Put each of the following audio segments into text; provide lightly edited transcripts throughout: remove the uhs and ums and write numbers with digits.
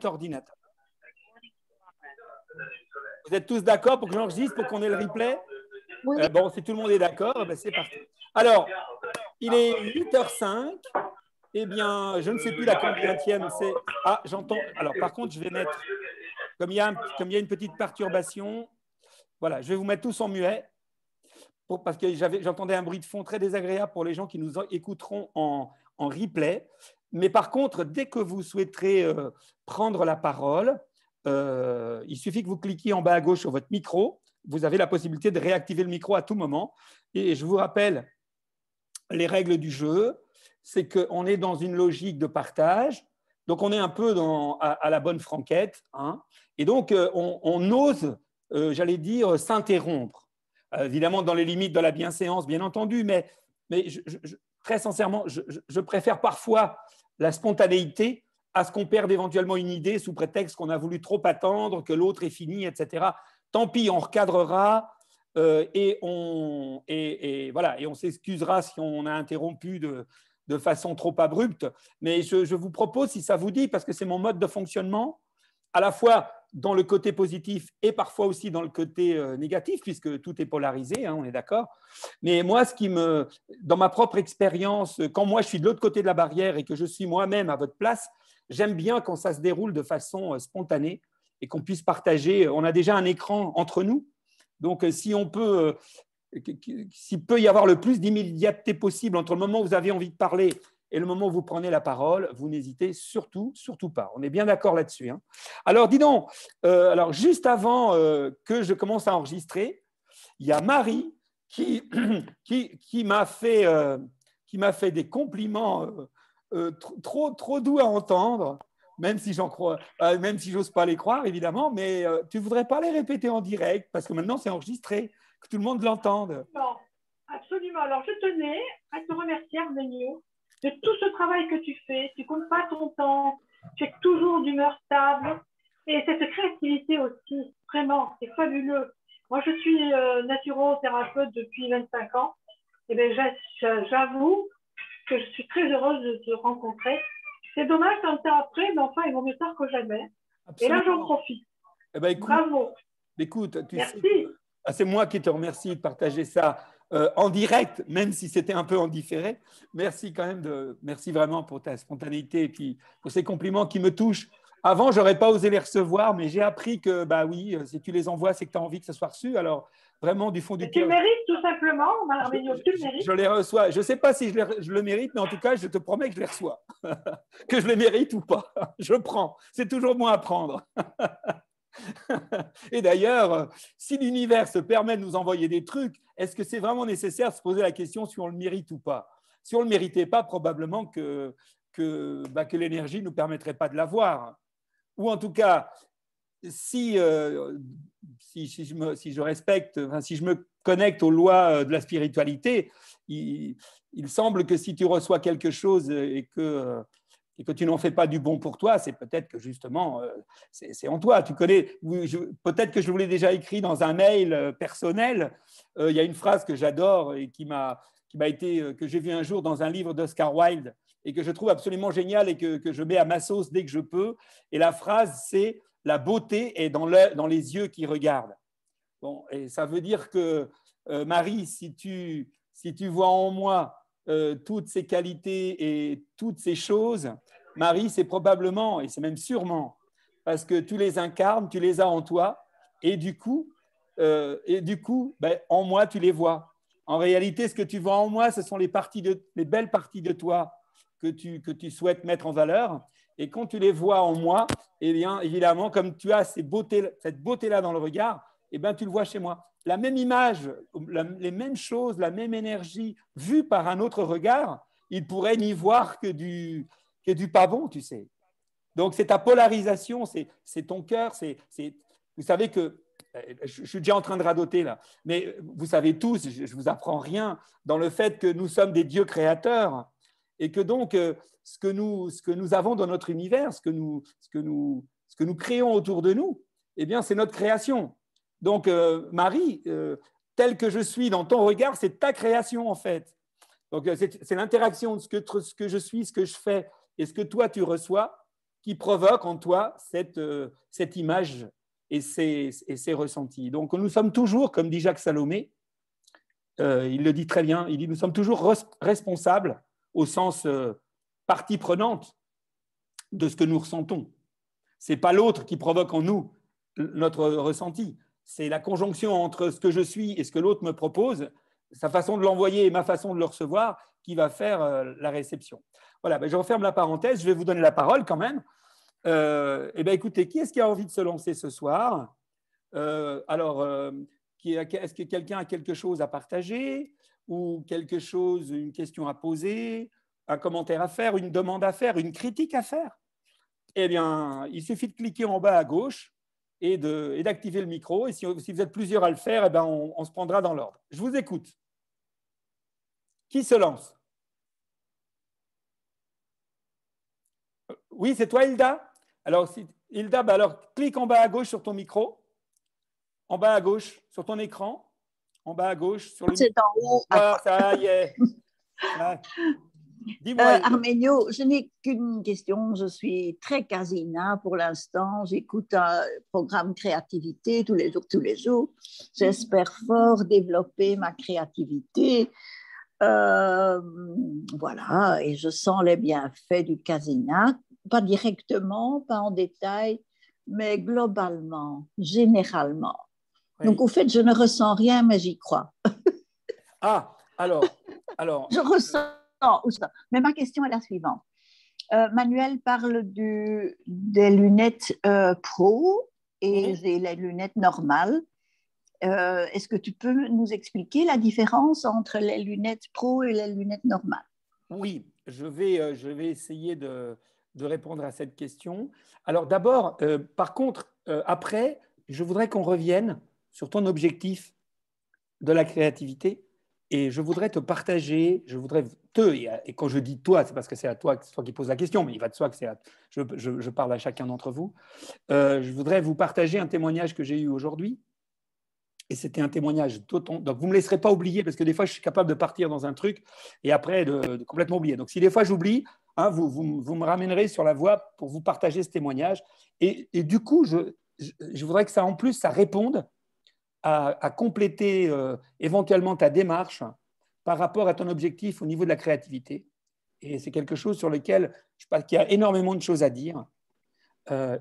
ordinateur. Vous êtes tous d'accord pour que j'enregistre, pour qu'on ait le replay? Oui. Bon, si tout le monde est d'accord, ben c'est parti. Alors, il est 8h05. Eh bien, je ne sais plus la combienième c'est. Ah, j'entends. Alors, par contre, je vais mettre, comme il y a une petite perturbation, voilà, je vais vous mettre tous en muet, parce que j'entendais un bruit de fond très désagréable pour les gens qui nous écouteront en replay. Mais par contre, dès que vous souhaiterez prendre la parole, il suffit que vous cliquiez en bas à gauche sur votre micro. Vous avez la possibilité de réactiver le micro à tout moment. Et je vous rappelle les règles du jeu. C'est qu'on est dans une logique de partage. Donc, on est un peu à la bonne franquette. Hein, et donc, on ose, j'allais dire, s'interrompre. Évidemment, dans les limites de la bienséance, bien entendu, mais très sincèrement, je préfère parfois la spontanéité à ce qu'on perde éventuellement une idée sous prétexte qu'on a voulu trop attendre, que l'autre est fini, etc. Tant pis, on recadrera et on s'excusera si on a interrompu de façon trop abrupte. Mais je vous propose, si ça vous dit, parce que c'est mon mode de fonctionnement, à la fois dans le côté positif et parfois aussi dans le côté négatif, puisque tout est polarisé, hein, on est d'accord. Mais moi, dans ma propre expérience, quand moi je suis de l'autre côté de la barrière et que je suis moi-même à votre place, j'aime bien quand ça se déroule de façon spontanée et qu'on puisse partager. On a déjà un écran entre nous, donc s'il peut y avoir le plus d'immédiateté possible entre le moment où vous avez envie de parler et le moment où vous prenez la parole, vous n'hésitez surtout pas. On est bien d'accord là-dessus. Hein. Alors, dis donc, juste avant que je commence à enregistrer, il y a Marie qui m'a fait des compliments trop doux à entendre, même si même si j'ose pas les croire, évidemment, mais tu voudrais pas les répéter en direct, parce que maintenant, c'est enregistré, que tout le monde l'entende. Non, absolument. Alors, je tenais à te remercier, Armenio, de tout ce travail que tu fais. Tu ne comptes pas ton temps, tu es toujours d'humeur stable. Et cette créativité aussi, vraiment, c'est fabuleux. Moi, je suis naturothérapeute depuis 25 ans. Et bien, j'avoue que je suis très heureuse de te rencontrer. C'est dommage, un temps après, mais enfin, il vaut mieux tard que jamais. Absolument. Et là, j'en profite. Eh ben, bravo. Écoute, merci. C'est moi qui te remercie de partager ça en direct, même si c'était un peu en différé. Merci quand même, merci vraiment pour ta spontanéité et puis pour ces compliments qui me touchent. Avant, je n'aurais pas osé les recevoir, mais j'ai appris que, bah oui, si tu les envoies, c'est que tu as envie que ça soit reçu. Alors, vraiment, du fond du cœur. Tu le mérites, tout simplement, tu le mérites. Je les reçois. Je ne sais pas si je le mérite, mais en tout cas, je te promets que je les reçois. Que je les mérite ou pas. Je prends. C'est toujours bon à prendre. Et d'ailleurs, si l'univers se permet de nous envoyer des trucs, est-ce que c'est vraiment nécessaire de se poser la question si on le mérite ou pas? Si on ne le méritait pas, probablement que l'énergie ne nous permettrait pas de l'avoir. Ou en tout cas, si je respecte, enfin, si je me connecte aux lois de la spiritualité, il semble que si tu reçois quelque chose et que tu n'en fais pas du bon pour toi, c'est peut-être que justement, c'est en toi. Tu connais, peut-être que je vous l'ai déjà écrit dans un mail personnel. Il y a une phrase que j'adore et que j'ai vue un jour dans un livre d'Oscar Wilde et que je trouve absolument génial et que je mets à ma sauce dès que je peux. Et la phrase, c'est « La beauté est dans les yeux qui regardent ». Bon, et ça veut dire que, Marie, si tu vois en moi toutes ces qualités et toutes ces choses, Marie, c'est probablement, et c'est même sûrement, parce que tu les incarnes, tu les as en toi, et du coup, en moi, tu les vois. En réalité, ce que tu vois en moi, ce sont les belles parties de toi que tu souhaites mettre en valeur. Et quand tu les vois en moi, eh bien, évidemment, comme tu as cette beauté-là dans le regard, eh bien, tu le vois chez moi. La même image, les mêmes choses, la même énergie, vue par un autre regard, il pourrait n'y voir que du pas bon, tu sais. Donc, c'est ta polarisation, c'est ton cœur. Vous savez que, je suis déjà en train de radoter là, mais vous savez tous, je ne vous apprends rien, dans le fait que nous sommes des dieux créateurs et que donc, ce que nous avons dans notre univers, ce que nous créons autour de nous, eh bien, c'est notre création. Donc, Marie, telle que je suis dans ton regard, c'est ta création en fait. Donc, c'est l'interaction de ce que je suis, ce que je fais et ce que toi tu reçois qui provoque en toi cette image et ces ressentis. Donc, nous sommes toujours, comme dit Jacques Salomé, il le dit très bien, il dit nous sommes toujours responsables au sens partie prenante de ce que nous ressentons. Ce n'est pas l'autre qui provoque en nous notre ressenti. C'est la conjonction entre ce que je suis et ce que l'autre me propose, sa façon de l'envoyer et ma façon de le recevoir qui va faire la réception. Voilà, je referme la parenthèse, je vais vous donner la parole quand même. Écoutez, qui est-ce qui a envie de se lancer ce soir? Est-ce que quelqu'un a quelque chose à partager ou une question à poser, un commentaire à faire, une demande à faire, une critique à faire? Eh bien, il suffit de cliquer en bas à gauche et d'activer le micro. Et si vous êtes plusieurs à le faire, eh bien, on se prendra dans l'ordre. Je vous écoute. Qui se lance? Oui, c'est toi, Hilda? Alors, Hilda, alors, clique en bas à gauche sur ton micro, en bas à gauche sur ton écran, en bas à gauche sur le micro. C'est en haut. Ah, ça y est. Dis-moi. Arménio, je n'ai qu'une question. Je suis très casina pour l'instant. J'écoute un programme créativité tous les jours. J'espère fort développer ma créativité. Voilà, et je sens les bienfaits du casina, pas directement, pas en détail, mais globalement, généralement. Oui. Donc, au fait, je ne ressens rien, mais j'y crois. Alors. Je ressens. Mais ma question est la suivante. Manuel parle des lunettes pro et les lunettes normales. Est-ce que tu peux nous expliquer la différence entre les lunettes pro et les lunettes normales? Oui, je vais essayer de répondre à cette question. Alors d'abord, par contre, après, je voudrais qu'on revienne sur ton objectif de la créativité et je voudrais te partager, et quand je dis toi, c'est parce que c'est toi qui pose la question, mais il va de soi que je parle à chacun d'entre vous. Je voudrais vous partager un témoignage que j'ai eu aujourd'hui. Et c'était un témoignage. Donc, vous ne me laisserez pas oublier, parce que des fois, je suis capable de partir dans un truc et après de complètement oublier. Donc, si des fois, j'oublie, vous me ramènerez sur la voie pour vous partager ce témoignage. Et du coup, je voudrais que ça, en plus, ça réponde à compléter éventuellement ta démarche par rapport à ton objectif au niveau de la créativité. Et c'est quelque chose sur lequel je pense qu'il y a énormément de choses à dire.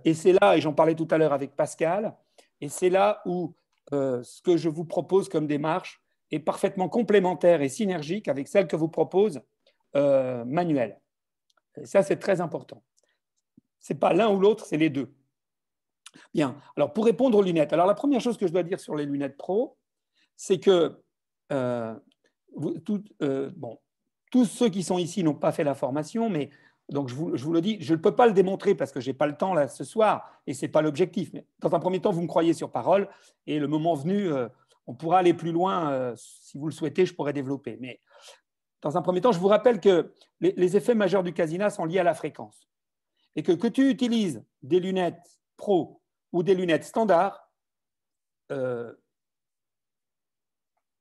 Et c'est là, et j'en parlais tout à l'heure avec Pascal, et c'est là où ce que je vous propose comme démarche est parfaitement complémentaire et synergique avec celle que vous propose Manuel. Et ça, c'est très important. Ce n'est pas l'un ou l'autre, c'est les deux. Bien, alors pour répondre aux lunettes, alors la première chose que je dois dire sur les lunettes pro, c'est que tous ceux qui sont ici n'ont pas fait la formation, mais donc je vous le dis, je ne peux pas le démontrer parce que je n'ai pas le temps là ce soir et ce n'est pas l'objectif. Mais dans un premier temps, vous me croyez sur parole et le moment venu, on pourra aller plus loin. Si vous le souhaitez, je pourrais développer. Mais dans un premier temps, je vous rappelle que les effets majeurs du casina sont liés à la fréquence et que tu utilises des lunettes pro ou des lunettes standards,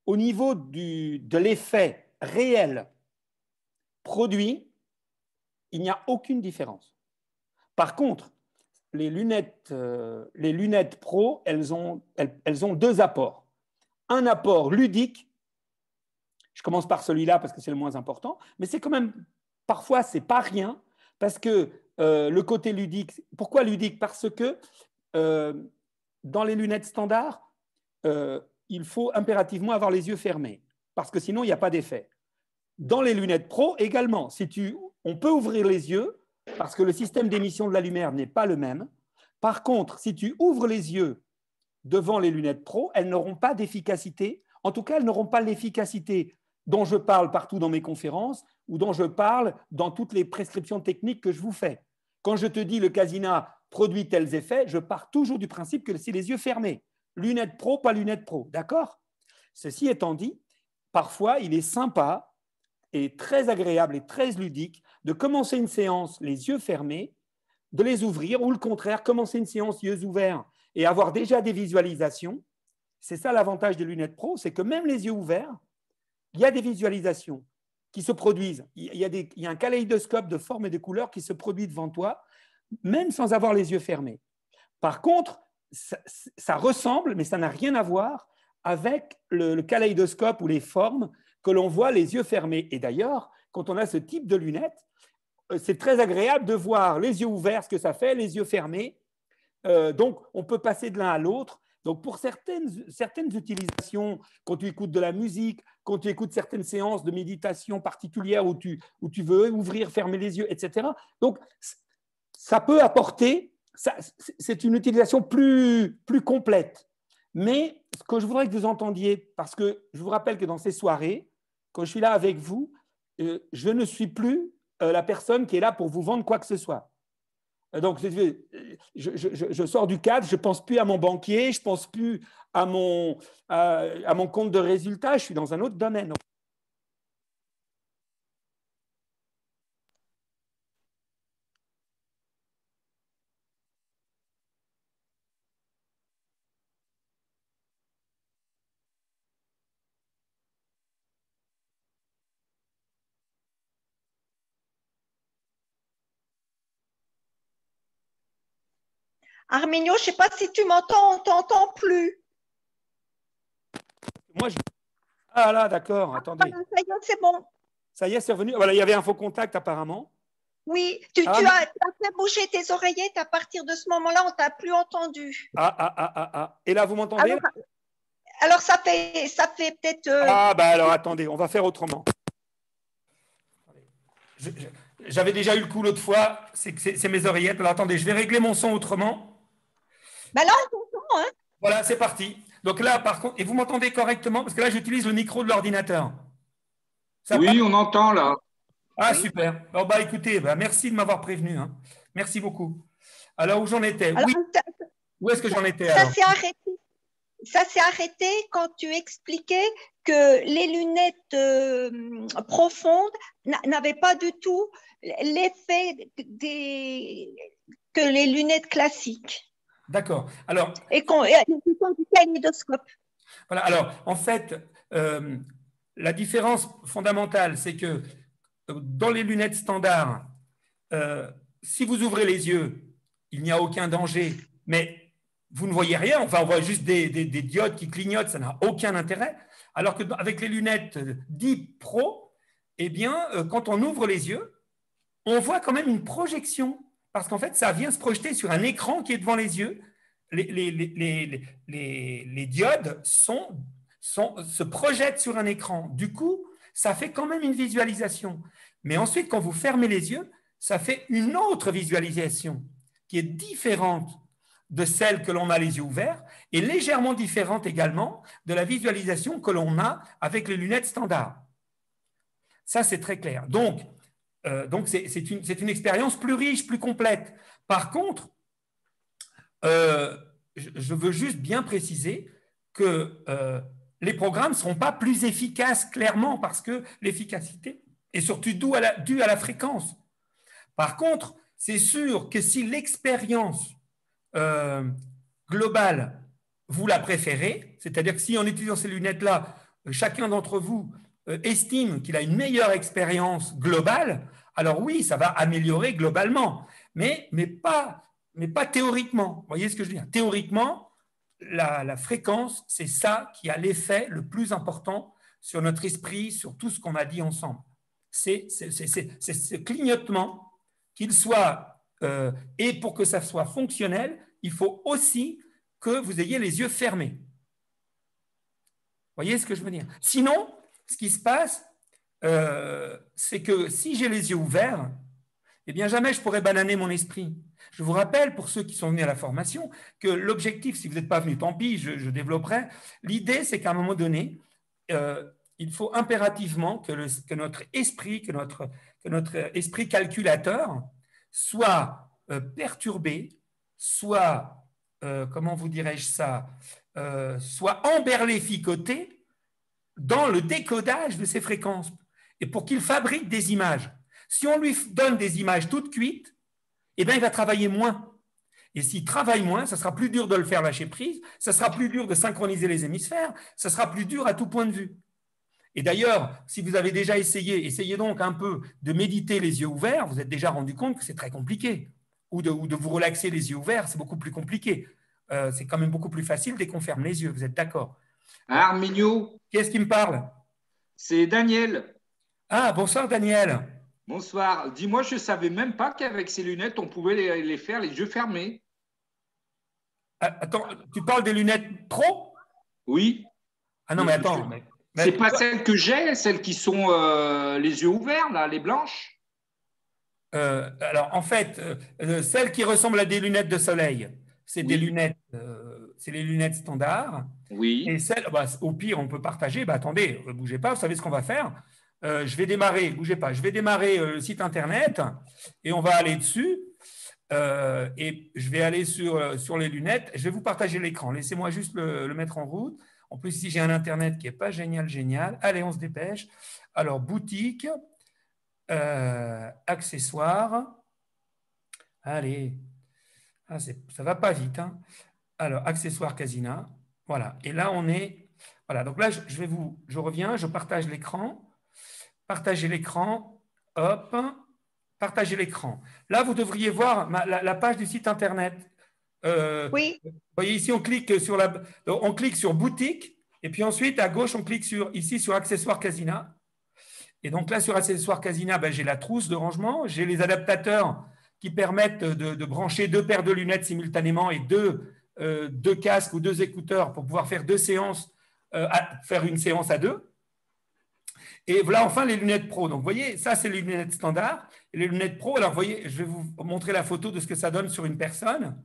au niveau de l'effet réel produit, il n'y a aucune différence. Par contre, les lunettes pro, elles ont deux apports. Un apport ludique, je commence par celui-là parce que c'est le moins important, mais c'est quand même, parfois, c'est pas rien, parce que le côté ludique, pourquoi ludique? Parce que dans les lunettes standards, il faut impérativement avoir les yeux fermés, parce que sinon, il n'y a pas d'effet. Dans les lunettes pro également, on peut ouvrir les yeux parce que le système d'émission de la lumière n'est pas le même. Par contre, si tu ouvres les yeux devant les lunettes pro, elles n'auront pas d'efficacité. En tout cas, elles n'auront pas l'efficacité dont je parle partout dans mes conférences ou dont je parle dans toutes les prescriptions techniques que je vous fais. Quand je te dis le casina produit tels effets, je pars toujours du principe que c'est les yeux fermés. Lunettes pro, pas lunettes pro. D'accord? Ceci étant dit, parfois, il est sympa et très agréable et très ludique de commencer une séance les yeux fermés, de les ouvrir, ou le contraire, commencer une séance yeux ouverts et avoir déjà des visualisations. C'est ça l'avantage des lunettes pro, c'est que même les yeux ouverts, il y a des visualisations qui se produisent. Il y a un kaléidoscope de formes et de couleurs qui se produit devant toi même sans avoir les yeux fermés. Par contre, ça ressemble, mais ça n'a rien à voir avec le kaléidoscope ou les formes que l'on voit les yeux fermés. Et d'ailleurs, quand on a ce type de lunettes, c'est très agréable de voir les yeux ouverts, ce que ça fait, les yeux fermés. Donc, on peut passer de l'un à l'autre. Donc, pour certaines utilisations, quand tu écoutes de la musique, quand tu écoutes certaines séances de méditation particulières où tu veux ouvrir, fermer les yeux, etc. Donc, ça peut apporter, c'est une utilisation plus complète. Mais ce que je voudrais que vous entendiez, parce que je vous rappelle que dans ces soirées, quand je suis là avec vous, je ne suis plus la personne qui est là pour vous vendre quoi que ce soit. Donc, je sors du cadre, je ne pense plus à mon banquier, je ne pense plus à mon compte de résultats, je suis dans un autre domaine. Arminio, je ne sais pas si tu m'entends, on ne t'entend plus. Moi, Ah là, d'accord, attendez. Ça y est, c'est bon. Ça y est, c'est revenu. Voilà, il y avait un faux contact apparemment. Oui, tu as fait bouger tes oreillettes. À partir de ce moment-là, on ne t'a plus entendu. Et là, vous m'entendez? Alors, ça fait peut-être… Alors, attendez, on va faire autrement. J'avais déjà eu le coup l'autre fois, c'est mes oreillettes. Alors, attendez, je vais régler mon son autrement. Là, on t'entend, hein. Voilà, c'est parti. Donc là, par contre, et vous m'entendez correctement? Parce que là, j'utilise le micro de l'ordinateur. Oui, on entend là. Ah, oui. Super. Alors, écoutez, merci de m'avoir prévenu. Hein. Merci beaucoup. Alors, où j'en étais? Alors, oui. Où est-ce que j'en étais? Ça s'est arrêté quand tu expliquais que les lunettes profondes n'avaient pas du tout l'effet que les lunettes classiques. D'accord. Alors, et du kaléidoscope. Voilà. Alors, en fait, la différence fondamentale, c'est que dans les lunettes standards, si vous ouvrez les yeux, il n'y a aucun danger, mais vous ne voyez rien. Enfin, on voit juste des diodes qui clignotent, ça n'a aucun intérêt. Alors qu'avec les lunettes dites Pro, eh bien, quand on ouvre les yeux, on voit quand même une projection, parce qu'en fait, ça vient se projeter sur un écran qui est devant les yeux. Les diodes se projettent sur un écran. Du coup, ça fait quand même une visualisation. Mais ensuite, quand vous fermez les yeux, ça fait une autre visualisation qui est différente de celle que l'on a les yeux ouverts et légèrement différente également de la visualisation que l'on a avec les lunettes standards. Ça, c'est très clair. Donc c'est une expérience plus riche, plus complète. Par contre, je veux juste bien préciser que les programmes ne seront pas plus efficaces clairement parce que l'efficacité est surtout due à la fréquence. Par contre, c'est sûr que si l'expérience globale, vous la préférez, c'est-à-dire que si en utilisant ces lunettes-là, chacun d'entre vous estime qu'il a une meilleure expérience globale, alors oui, ça va améliorer globalement, mais pas théoriquement. Vous voyez ce que je veux dire? Théoriquement, la fréquence, c'est ça qui a l'effet le plus important sur notre esprit, sur tout ce qu'on a dit ensemble. C'est ce clignotement, qu'il soit, et pour que ça soit fonctionnel, il faut aussi que vous ayez les yeux fermés. Vous voyez ce que je veux dire? Sinon, ce qui se passe, c'est que si j'ai les yeux ouverts, eh bien jamais je pourrais bananer mon esprit. Je vous rappelle, pour ceux qui sont venus à la formation, que l'objectif, si vous n'êtes pas venu, tant pis, je développerai. L'idée, c'est qu'à un moment donné, il faut impérativement que notre esprit calculateur soit perturbé, soit, comment vous dirais-je ça, soit emberlificoté dans le décodage de ces fréquences, et pour qu'il fabrique des images. Si on lui donne des images toutes cuites, eh bien, il va travailler moins. Et s'il travaille moins, ça sera plus dur de le faire lâcher prise, ça sera plus dur de synchroniser les hémisphères, ça sera plus dur à tout point de vue. Et d'ailleurs, si vous avez déjà essayez donc un peu de méditer les yeux ouverts, vous êtes déjà rendu compte que c'est très compliqué. ou de vous relaxer les yeux ouverts, c'est beaucoup plus compliqué. C'est quand même beaucoup plus facile dès qu'on ferme les yeux, vous êtes d'accord? Arminio, Qui est-ce qui me parle? c'est Daniel. Ah, bonsoir Daniel. Bonsoir. Dis-moi, je ne savais même pas qu'avec ces lunettes, on pouvait les faire les yeux fermés. Attends, tu parles des lunettes pro? Oui. Ah non, mais attends. C'est pas celles que j'ai, celles qui sont les yeux ouverts, là, les blanches. Alors, en fait, celles qui ressemblent à des lunettes de soleil, c'est des lunettes, c'est les lunettes standards. Oui. Et celles, bah, au pire, on peut partager. Bah, attendez, ne bougez pas, vous savez ce qu'on va faire. Je vais démarrer, bougez pas, je vais démarrer le site internet et on va aller dessus. Et je vais aller sur les lunettes. Je vais vous partager l'écran. Laissez-moi juste le mettre en route. En plus, ici, j'ai un internet qui n'est pas génial. Allez, on se dépêche. Alors, boutique, accessoires. Allez, ça ne va pas vite. Hein. Alors, accessoires Casina. Voilà. Et là, on est. Voilà. Donc là, je reviens, je partage l'écran. Partager l'écran. Hop. Partager l'écran. Là, vous devriez voir la page du site internet. Oui. Vous voyez ici, on clique sur boutique et puis ensuite à gauche, on clique sur accessoires Casina. Et donc là, sur accessoires Casina, ben, j'ai la trousse de rangement, j'ai les adaptateurs qui permettent de brancher 2 paires de lunettes simultanément et 2 casques ou 2 écouteurs pour pouvoir faire 2 séances, faire une séance à 2. Et voilà enfin les lunettes pro. Donc, vous voyez, ça, c'est les lunettes standards. Et les lunettes pro, alors, vous voyez, je vais vous montrer la photo de ce que ça donne sur une personne.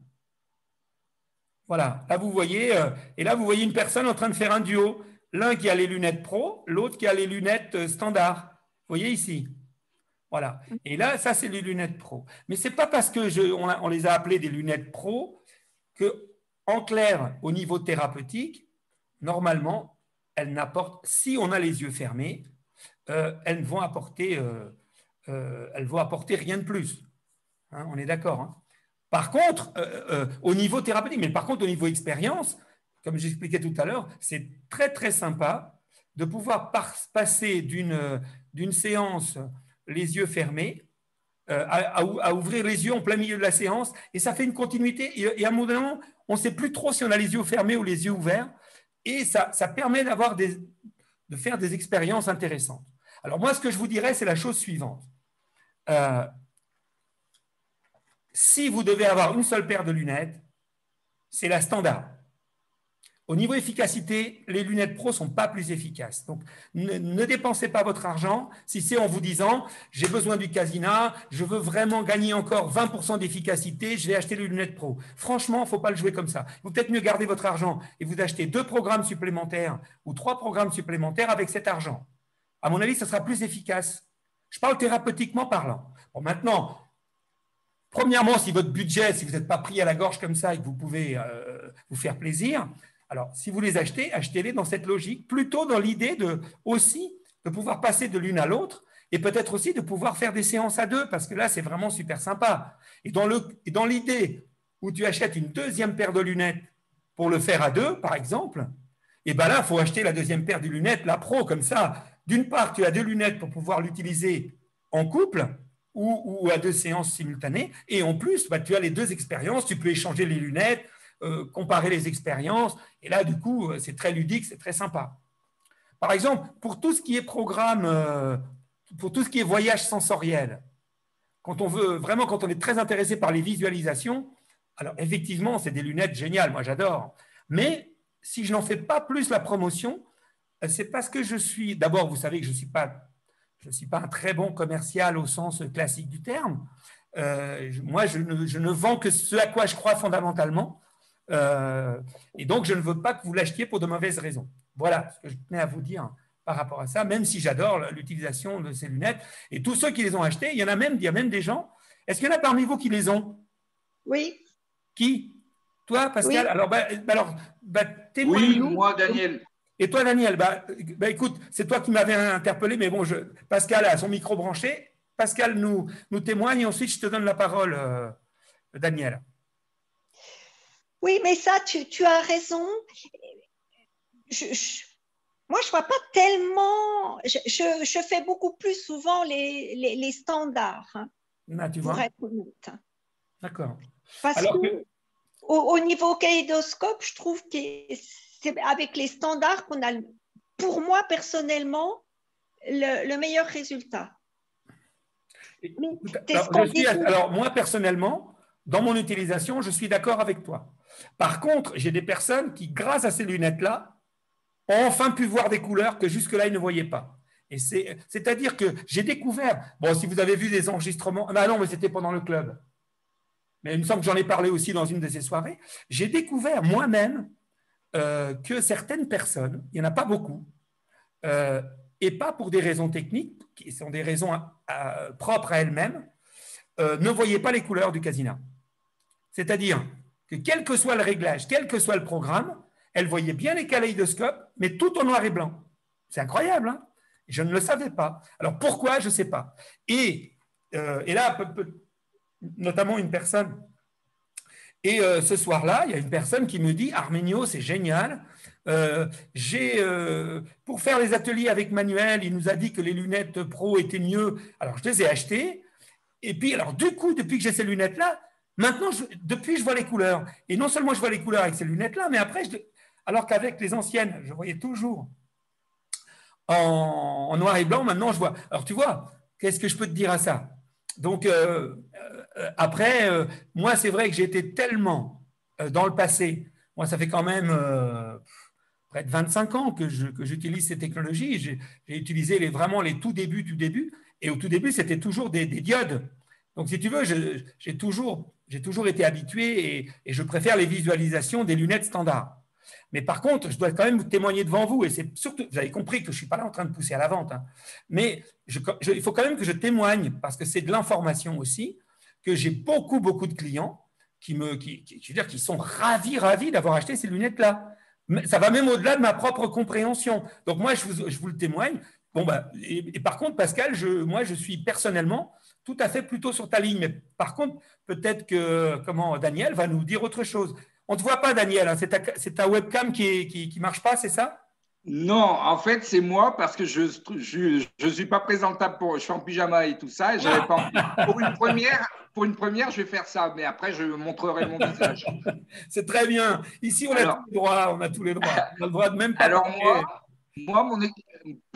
Voilà, là, vous voyez, et là, vous voyez une personne en train de faire un duo. L'un qui a les lunettes pro, l'autre qui a les lunettes standards. Vous voyez ici. Voilà. Et là, ça, c'est les lunettes pro. Mais ce n'est pas parce qu'on les a appelées des lunettes pro que, en clair, au niveau thérapeutique, normalement, elles n'apportent, si on a les yeux fermés, elles vont apporter rien de plus. Hein, on est d'accord. Hein. Par contre, au niveau thérapeutique, mais par contre, au niveau expérience, comme j'expliquais tout à l'heure, c'est très, très sympa de pouvoir passer d'une séance les yeux fermés à ouvrir les yeux en plein milieu de la séance. Et ça fait une continuité. Et à un moment, on ne sait plus trop si on a les yeux fermés ou les yeux ouverts. Et ça permet de faire des expériences intéressantes. Alors moi, ce que je vous dirais, c'est la chose suivante. Si vous devez avoir une seule paire de lunettes, c'est la standard. Au niveau efficacité, les lunettes pro ne sont pas plus efficaces. Donc, ne dépensez pas votre argent si c'est en vous disant « j'ai besoin du Casina, je veux vraiment gagner encore 20% d'efficacité, je vais acheter les lunettes pro ». Franchement, il ne faut pas le jouer comme ça. Il vaut peut-être mieux garder votre argent et vous acheter 2 programmes supplémentaires ou 3 programmes supplémentaires avec cet argent. À mon avis, ce sera plus efficace. Je parle thérapeutiquement parlant. Bon, maintenant, premièrement, si votre budget, si vous n'êtes pas pris à la gorge comme ça et que vous pouvez vous faire plaisir, alors si vous les achetez, achetez-les dans cette logique, plutôt dans l'idée aussi de pouvoir passer de l'une à l'autre et peut-être aussi de pouvoir faire des séances à 2 parce que là, c'est vraiment super sympa. Et dans l'idée où tu achètes une 2e paire de lunettes pour le faire à 2, par exemple, et bien là, il faut acheter la 2e paire de lunettes, la pro, comme ça. D'une part, tu as 2 lunettes pour pouvoir l'utiliser en couple ou à 2 séances simultanées. Et en plus, bah, tu as les 2 expériences. Tu peux échanger les lunettes, comparer les expériences. Et là, du coup, c'est très ludique, c'est très sympa. Par exemple, pour tout ce qui est programme, pour tout ce qui est voyage sensoriel, quand on est très intéressé par les visualisations, alors effectivement, c'est des lunettes géniales. Moi, j'adore. Mais si je n'en fais pas plus la promotion, c'est parce que d'abord, vous savez que je ne suis pas un très bon commercial au sens classique du terme. Moi, je ne vends que ce à quoi je crois fondamentalement. Et donc, je ne veux pas que vous l'achetiez pour de mauvaises raisons. Voilà ce que je tenais à vous dire par rapport à ça, même si j'adore l'utilisation de ces lunettes. Et tous ceux qui les ont achetées, il y a même des gens. Est-ce qu'il y en a parmi vous qui les ont? Oui. Qui? Toi, Pascal? Oui. Témoigne-nous. Oui, moi, Daniel. Et toi, Daniel, écoute, c'est toi qui m'avais interpellé, mais bon, Pascal a son micro branché. Pascal nous témoigne et ensuite je te donne la parole, Daniel. Oui, mais ça, tu as raison. Moi, je ne vois pas tellement. Je fais beaucoup plus souvent les standards, hein, tu pour vois. être honnête. D'accord. Parce Alors que que- au niveau kaléidoscope, je trouve que c'est avec les standards qu'on a, pour moi personnellement, le meilleur résultat. Mais c'est ce qu'on disait. alors, moi, personnellement, dans mon utilisation, je suis d'accord avec toi. Par contre, j'ai des personnes qui, grâce à ces lunettes-là, ont enfin pu voir des couleurs que jusque-là, ils ne voyaient pas. Et c'est-à-dire que j'ai découvert, bon, si vous avez vu des enregistrements, ah non, mais c'était pendant le club, mais il me semble que j'en ai parlé aussi dans une de ces soirées, j'ai découvert moi-même que certaines personnes, il n'y en a pas beaucoup, et pas pour des raisons techniques, qui sont des raisons propres à elles-mêmes, ne voyaient pas les couleurs du Casina. C'est-à-dire que quel que soit le réglage, quel que soit le programme, elles voyaient bien les kaléidoscopes, mais tout en noir et blanc. C'est incroyable, hein? Je ne le savais pas. Alors pourquoi? Je ne sais pas. Et là, notamment une personne, et ce soir-là, il y a une personne qui me dit, Armenio, c'est génial. Pour faire les ateliers avec Manuel, il nous a dit que les lunettes pro étaient mieux. Alors je les ai achetées. Et puis, alors du coup, depuis que j'ai ces lunettes-là, maintenant, depuis, je vois les couleurs. Et non seulement je vois les couleurs avec ces lunettes-là, mais après, alors qu'avec les anciennes, je voyais toujours en noir et blanc, maintenant, je vois. Alors tu vois, qu'est-ce que je peux te dire à ça? Donc, après, moi, c'est vrai que j'ai été tellement dans le passé. Moi, ça fait quand même près de 25 ans que j'utilise ces technologies. J'ai utilisé vraiment les tout débuts du début. Et au tout début, c'était toujours des diodes. Donc, si tu veux, j'ai toujours été habitué et je préfère les visualisations des lunettes standards. Mais par contre, je dois quand même témoigner devant vous. Et c'est surtout, vous avez compris que je ne suis pas là en train de pousser à la vente. Hein. Mais il faut quand même que je témoigne, parce que c'est de l'information aussi, que j'ai beaucoup de clients qui sont ravis d'avoir acheté ces lunettes-là. Ça va même au-delà de ma propre compréhension. Donc moi, je vous le témoigne. Bon, et par contre, Pascal, moi, je suis personnellement tout à fait plutôt sur ta ligne. Mais par contre, peut-être que Daniel va nous dire autre chose. On ne te voit pas, Daniel. Hein, c'est ta webcam qui marche pas, c'est ça? Non, en fait, c'est moi parce que je suis pas présentable je suis en pyjama et tout ça, et j'avais pas envie. Pour une première, je vais faire ça, mais après, je montrerai mon visage. C'est très bien. Ici, on a tous les droits. On a tous les droits. On a le droit de même pas. Alors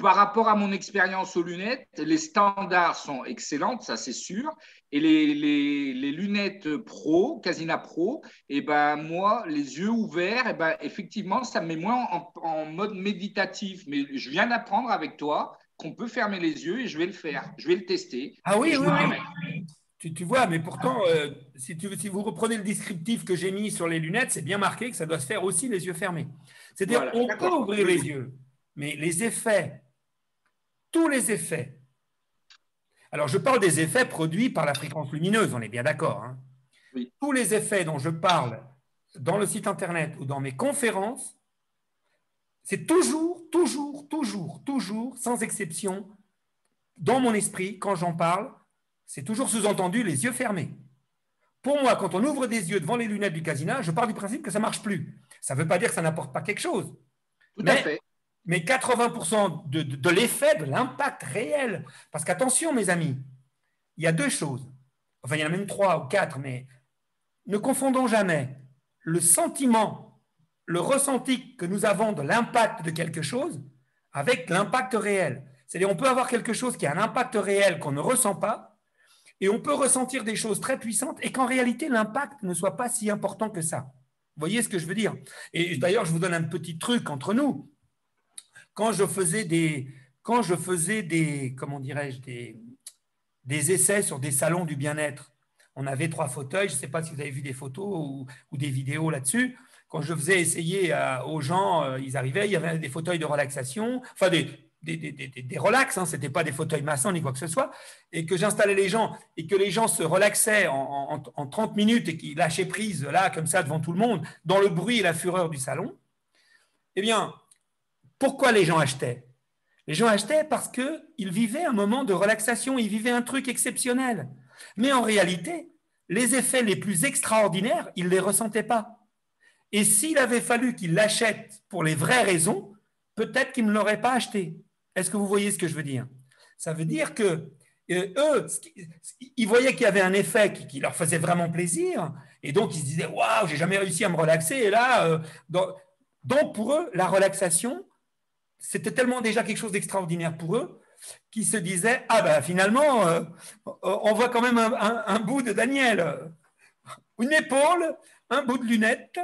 par rapport à mon expérience aux lunettes, les standards sont excellentes, ça c'est sûr. Et les lunettes pro, Casina Pro, et ben moi, les yeux ouverts, et ben effectivement, ça me met moins en mode méditatif. Mais je viens d'apprendre avec toi qu'on peut fermer les yeux et je vais le faire. Je vais le tester. Ah oui, oui. Tu vois, mais pourtant, si vous reprenez le descriptif que j'ai mis sur les lunettes, c'est bien marqué que ça doit se faire aussi les yeux fermés. C'est-à-dire, on peut ouvrir les yeux, mais les effets, tous les effets. Alors, je parle des effets produits par la fréquence lumineuse, on est bien d'accord. Hein. Oui. Tous les effets dont je parle dans le site internet ou dans mes conférences, c'est toujours, sans exception, dans mon esprit, quand j'en parle, c'est toujours sous-entendu les yeux fermés. Pour moi, quand on ouvre des yeux devant les lunettes du Casina, je pars du principe que ça ne marche plus. Ça ne veut pas dire que ça n'apporte pas quelque chose. Tout à fait. Mais 80% de l'effet, de l'impact réel, parce qu'attention mes amis, il y a deux choses, enfin il y en a même 3 ou 4, mais ne confondons jamais le sentiment, le ressenti que nous avons de l'impact de quelque chose avec l'impact réel. C'est-à-dire on peut avoir quelque chose qui a un impact réel qu'on ne ressent pas, et on peut ressentir des choses très puissantes et qu'en réalité l'impact ne soit pas si important que ça. Vous voyez ce que je veux dire? Et d'ailleurs, je vous donne un petit truc entre nous. Quand je faisais des comment dirais-je, des essais sur des salons du bien-être, on avait 3 fauteuils, je ne sais pas si vous avez vu des photos ou des vidéos là-dessus. Quand je faisais essayer aux gens, ils arrivaient, il y avait des fauteuils de relaxation, enfin des relax, hein, ce n'était pas des fauteuils massants ni quoi que ce soit, et que j'installais les gens et que les gens se relaxaient en 30 minutes et qu'ils lâchaient prise là, comme ça, devant tout le monde, dans le bruit et la fureur du salon. Eh bien, pourquoi les gens achetaient? Les gens achetaient parce qu'ils vivaient un moment de relaxation, ils vivaient un truc exceptionnel. Mais en réalité, les effets les plus extraordinaires, ils ne les ressentaient pas. Et s'il avait fallu qu'ils l'achètent pour les vraies raisons, peut-être qu'ils ne l'auraient pas acheté. Est-ce que vous voyez ce que je veux dire? Ça veut dire que eux, ils voyaient qu'il y avait un effet qui leur faisait vraiment plaisir, et donc ils se disaient waouh, j'ai jamais réussi à me relaxer. Et là, donc pour eux, la relaxation, c'était tellement déjà quelque chose d'extraordinaire pour eux qu'ils se disaient ah ben finalement, on voit quand même un bout de Daniel, une épaule, un bout de lunette,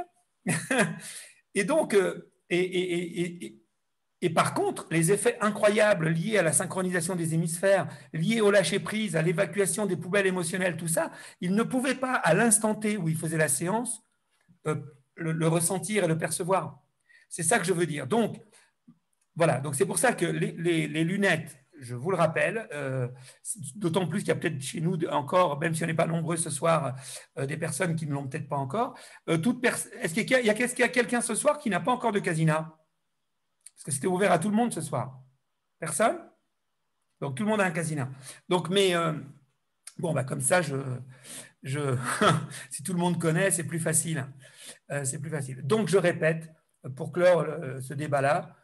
et donc et par contre, les effets incroyables liés à la synchronisation des hémisphères, liés au lâcher-prise, à l'évacuation des poubelles émotionnelles, tout ça, ils ne pouvaient pas, à l'instant T où ils faisaient la séance, le ressentir et le percevoir. C'est ça que je veux dire. Donc, voilà. Donc, c'est pour ça que les lunettes, je vous le rappelle, d'autant plus qu'il y a peut-être chez nous encore, même si on n'est pas nombreux ce soir, des personnes qui ne l'ont peut-être pas encore. Est-ce qu'il y a quelqu'un ce soir qui n'a pas encore de Casina ? Parce que c'était ouvert à tout le monde ce soir. Personne ? Donc, tout le monde a un Casina. Donc, mais bon, bah, comme ça, si tout le monde connaît, c'est plus facile. C'est plus facile. Donc, je répète, pour clore ce débat-là,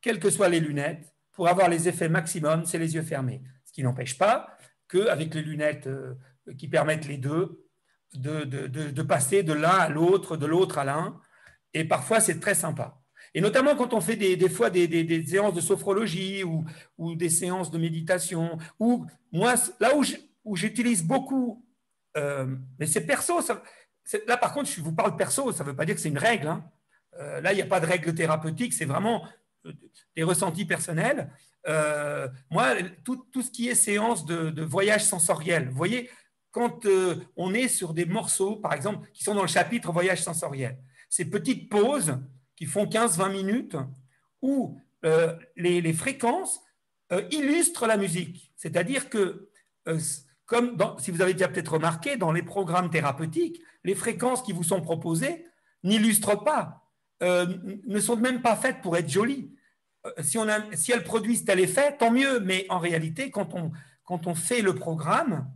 quelles que soient les lunettes, pour avoir les effets maximum, c'est les yeux fermés. Ce qui n'empêche pas qu'avec les lunettes qui permettent les deux, de passer de l'un à l'autre, de l'autre à l'un. Et parfois, c'est très sympa. Et notamment quand on fait des fois des séances de sophrologie ou des séances de méditation, ou moi, là où j'utilise beaucoup, mais c'est perso, là par contre, je vous parle perso, ça ne veut pas dire que c'est une règle. Hein. Là, il n'y a pas de règle thérapeutique, c'est vraiment des ressentis personnels. Moi, tout ce qui est séance de voyage sensoriel, vous voyez, quand on est sur des morceaux, par exemple, qui sont dans le chapitre voyage sensoriel, ces petites pauses qui font 15-20 minutes, où les fréquences illustrent la musique. C'est-à-dire que, si vous avez déjà peut-être remarqué, dans les programmes thérapeutiques, les fréquences qui vous sont proposées n'illustrent pas, ne sont même pas faites pour être jolies. Si elles produisent tel effet, tant mieux, mais en réalité, quand on fait le programme,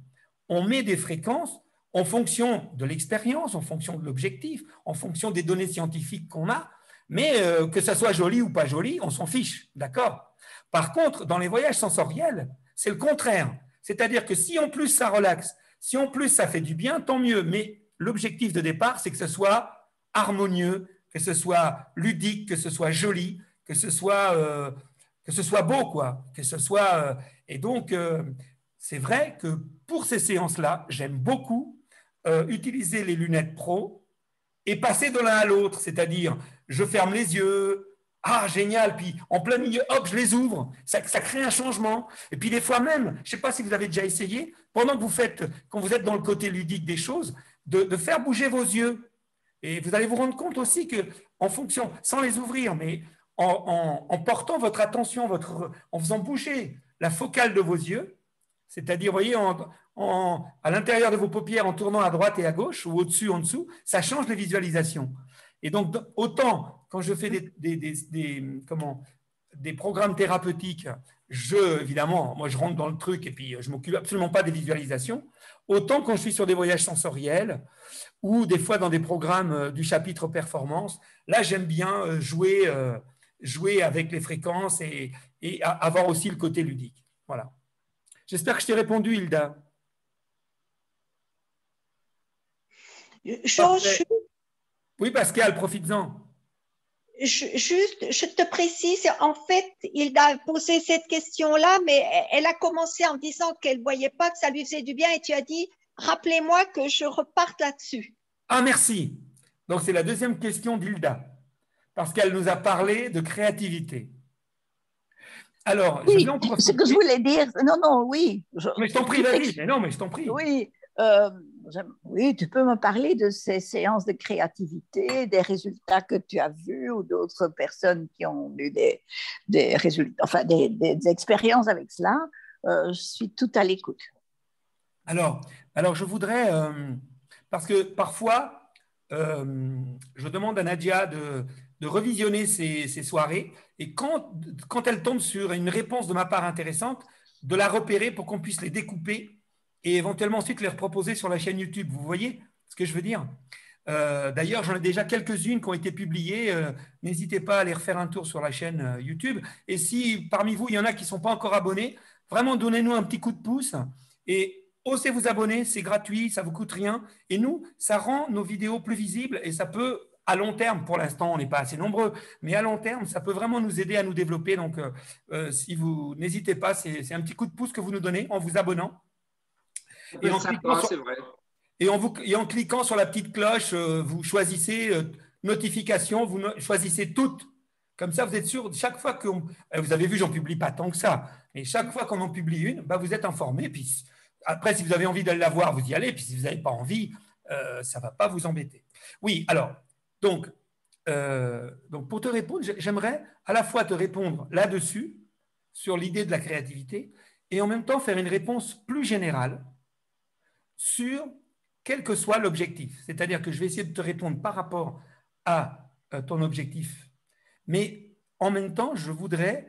on met des fréquences en fonction de l'expérience, en fonction de l'objectif, en fonction des données scientifiques qu'on a, mais que ça soit joli ou pas joli, on s'en fiche, d'accord ? Par contre, dans les voyages sensoriels, c'est le contraire. C'est-à-dire que si en plus ça relaxe, si en plus ça fait du bien, tant mieux. Mais l'objectif de départ, c'est que ce soit harmonieux, que ce soit ludique, que ce soit joli, que ce soit beau, quoi. Que ce soit, et donc, c'est vrai que pour ces séances-là, j'aime beaucoup utiliser les lunettes pro et passer de l'un à l'autre, c'est-à-dire je ferme les yeux, ah génial, puis en plein milieu, hop, je les ouvre, ça crée un changement. Et puis des fois même, je ne sais pas si vous avez déjà essayé, pendant que quand vous êtes dans le côté ludique des choses, de faire bouger vos yeux. Et vous allez vous rendre compte aussi que, en fonction, sans les ouvrir, mais en portant votre attention, en faisant bouger la focale de vos yeux, c'est-à-dire, vous voyez, à l'intérieur de vos paupières, en tournant à droite et à gauche, ou au-dessus, en dessous, ça change les visualisations. Et donc, autant quand je fais des programmes thérapeutiques, évidemment, moi je rentre dans le truc et puis je ne m'occupe absolument pas des visualisations, autant quand je suis sur des voyages sensoriels ou des fois dans des programmes du chapitre performance, là j'aime bien jouer avec les fréquences et avoir aussi le côté ludique. Voilà. J'espère que je t'ai répondu, Hilda. Oui, Pascal, profites-en. Je te précise, en fait, il a posé cette question-là, mais elle a commencé en disant qu'elle ne voyait pas que ça lui faisait du bien et tu as dit, rappelez-moi que je reparte là-dessus. Ah, merci. Donc, c'est la deuxième question d'Hilda, parce qu'elle nous a parlé de créativité. Alors, oui, ce que je voulais dire, non, oui. Mais je t'en prie, vas-y. Non, mais je t'en prie. Oui, oui, tu peux me parler de ces séances de créativité, des résultats que tu as vus ou d'autres personnes qui ont eu des résultats, enfin des expériences avec cela. Je suis tout à l'écoute. Alors, je voudrais, parce que parfois, je demande à Nadia de revisionner ces soirées et quand elle tombe sur une réponse de ma part intéressante, de la repérer pour qu'on puisse les découper et éventuellement ensuite les reproposer sur la chaîne YouTube. Vous voyez ce que je veux dire ? D'ailleurs, j'en ai déjà quelques-unes qui ont été publiées. N'hésitez pas à aller refaire un tour sur la chaîne YouTube. Et si parmi vous, il y en a qui ne sont pas encore abonnés, Vraiment, donnez-nous un petit coup de pouce et osez vous abonner, c'est gratuit, ça ne vous coûte rien. Et nous, ça rend nos vidéos plus visibles et ça peut, à long terme, pour l'instant, on n'est pas assez nombreux, mais à long terme, ça peut vraiment nous aider à nous développer. Donc, si vous n'hésitez pas, c'est un petit coup de pouce que vous nous donnez en vous abonnant. Et en cliquant sur la petite cloche, vous choisissez notification, vous choisissez toutes. Comme ça, vous êtes sûr, chaque fois que vous avez vu, j'en publie pas tant que ça, mais chaque fois qu'on en publie une, bah, vous êtes informé. Puis après, si vous avez envie de la voir, vous y allez. Puis si vous n'avez pas envie, ça ne va pas vous embêter. Oui, alors, donc pour te répondre, j'aimerais à la fois te répondre là-dessus, sur l'idée de la créativité, et en même temps faire une réponse plus générale sur quel que soit l'objectif. C'est-à-dire que je vais essayer de te répondre par rapport à ton objectif. Mais en même temps, je voudrais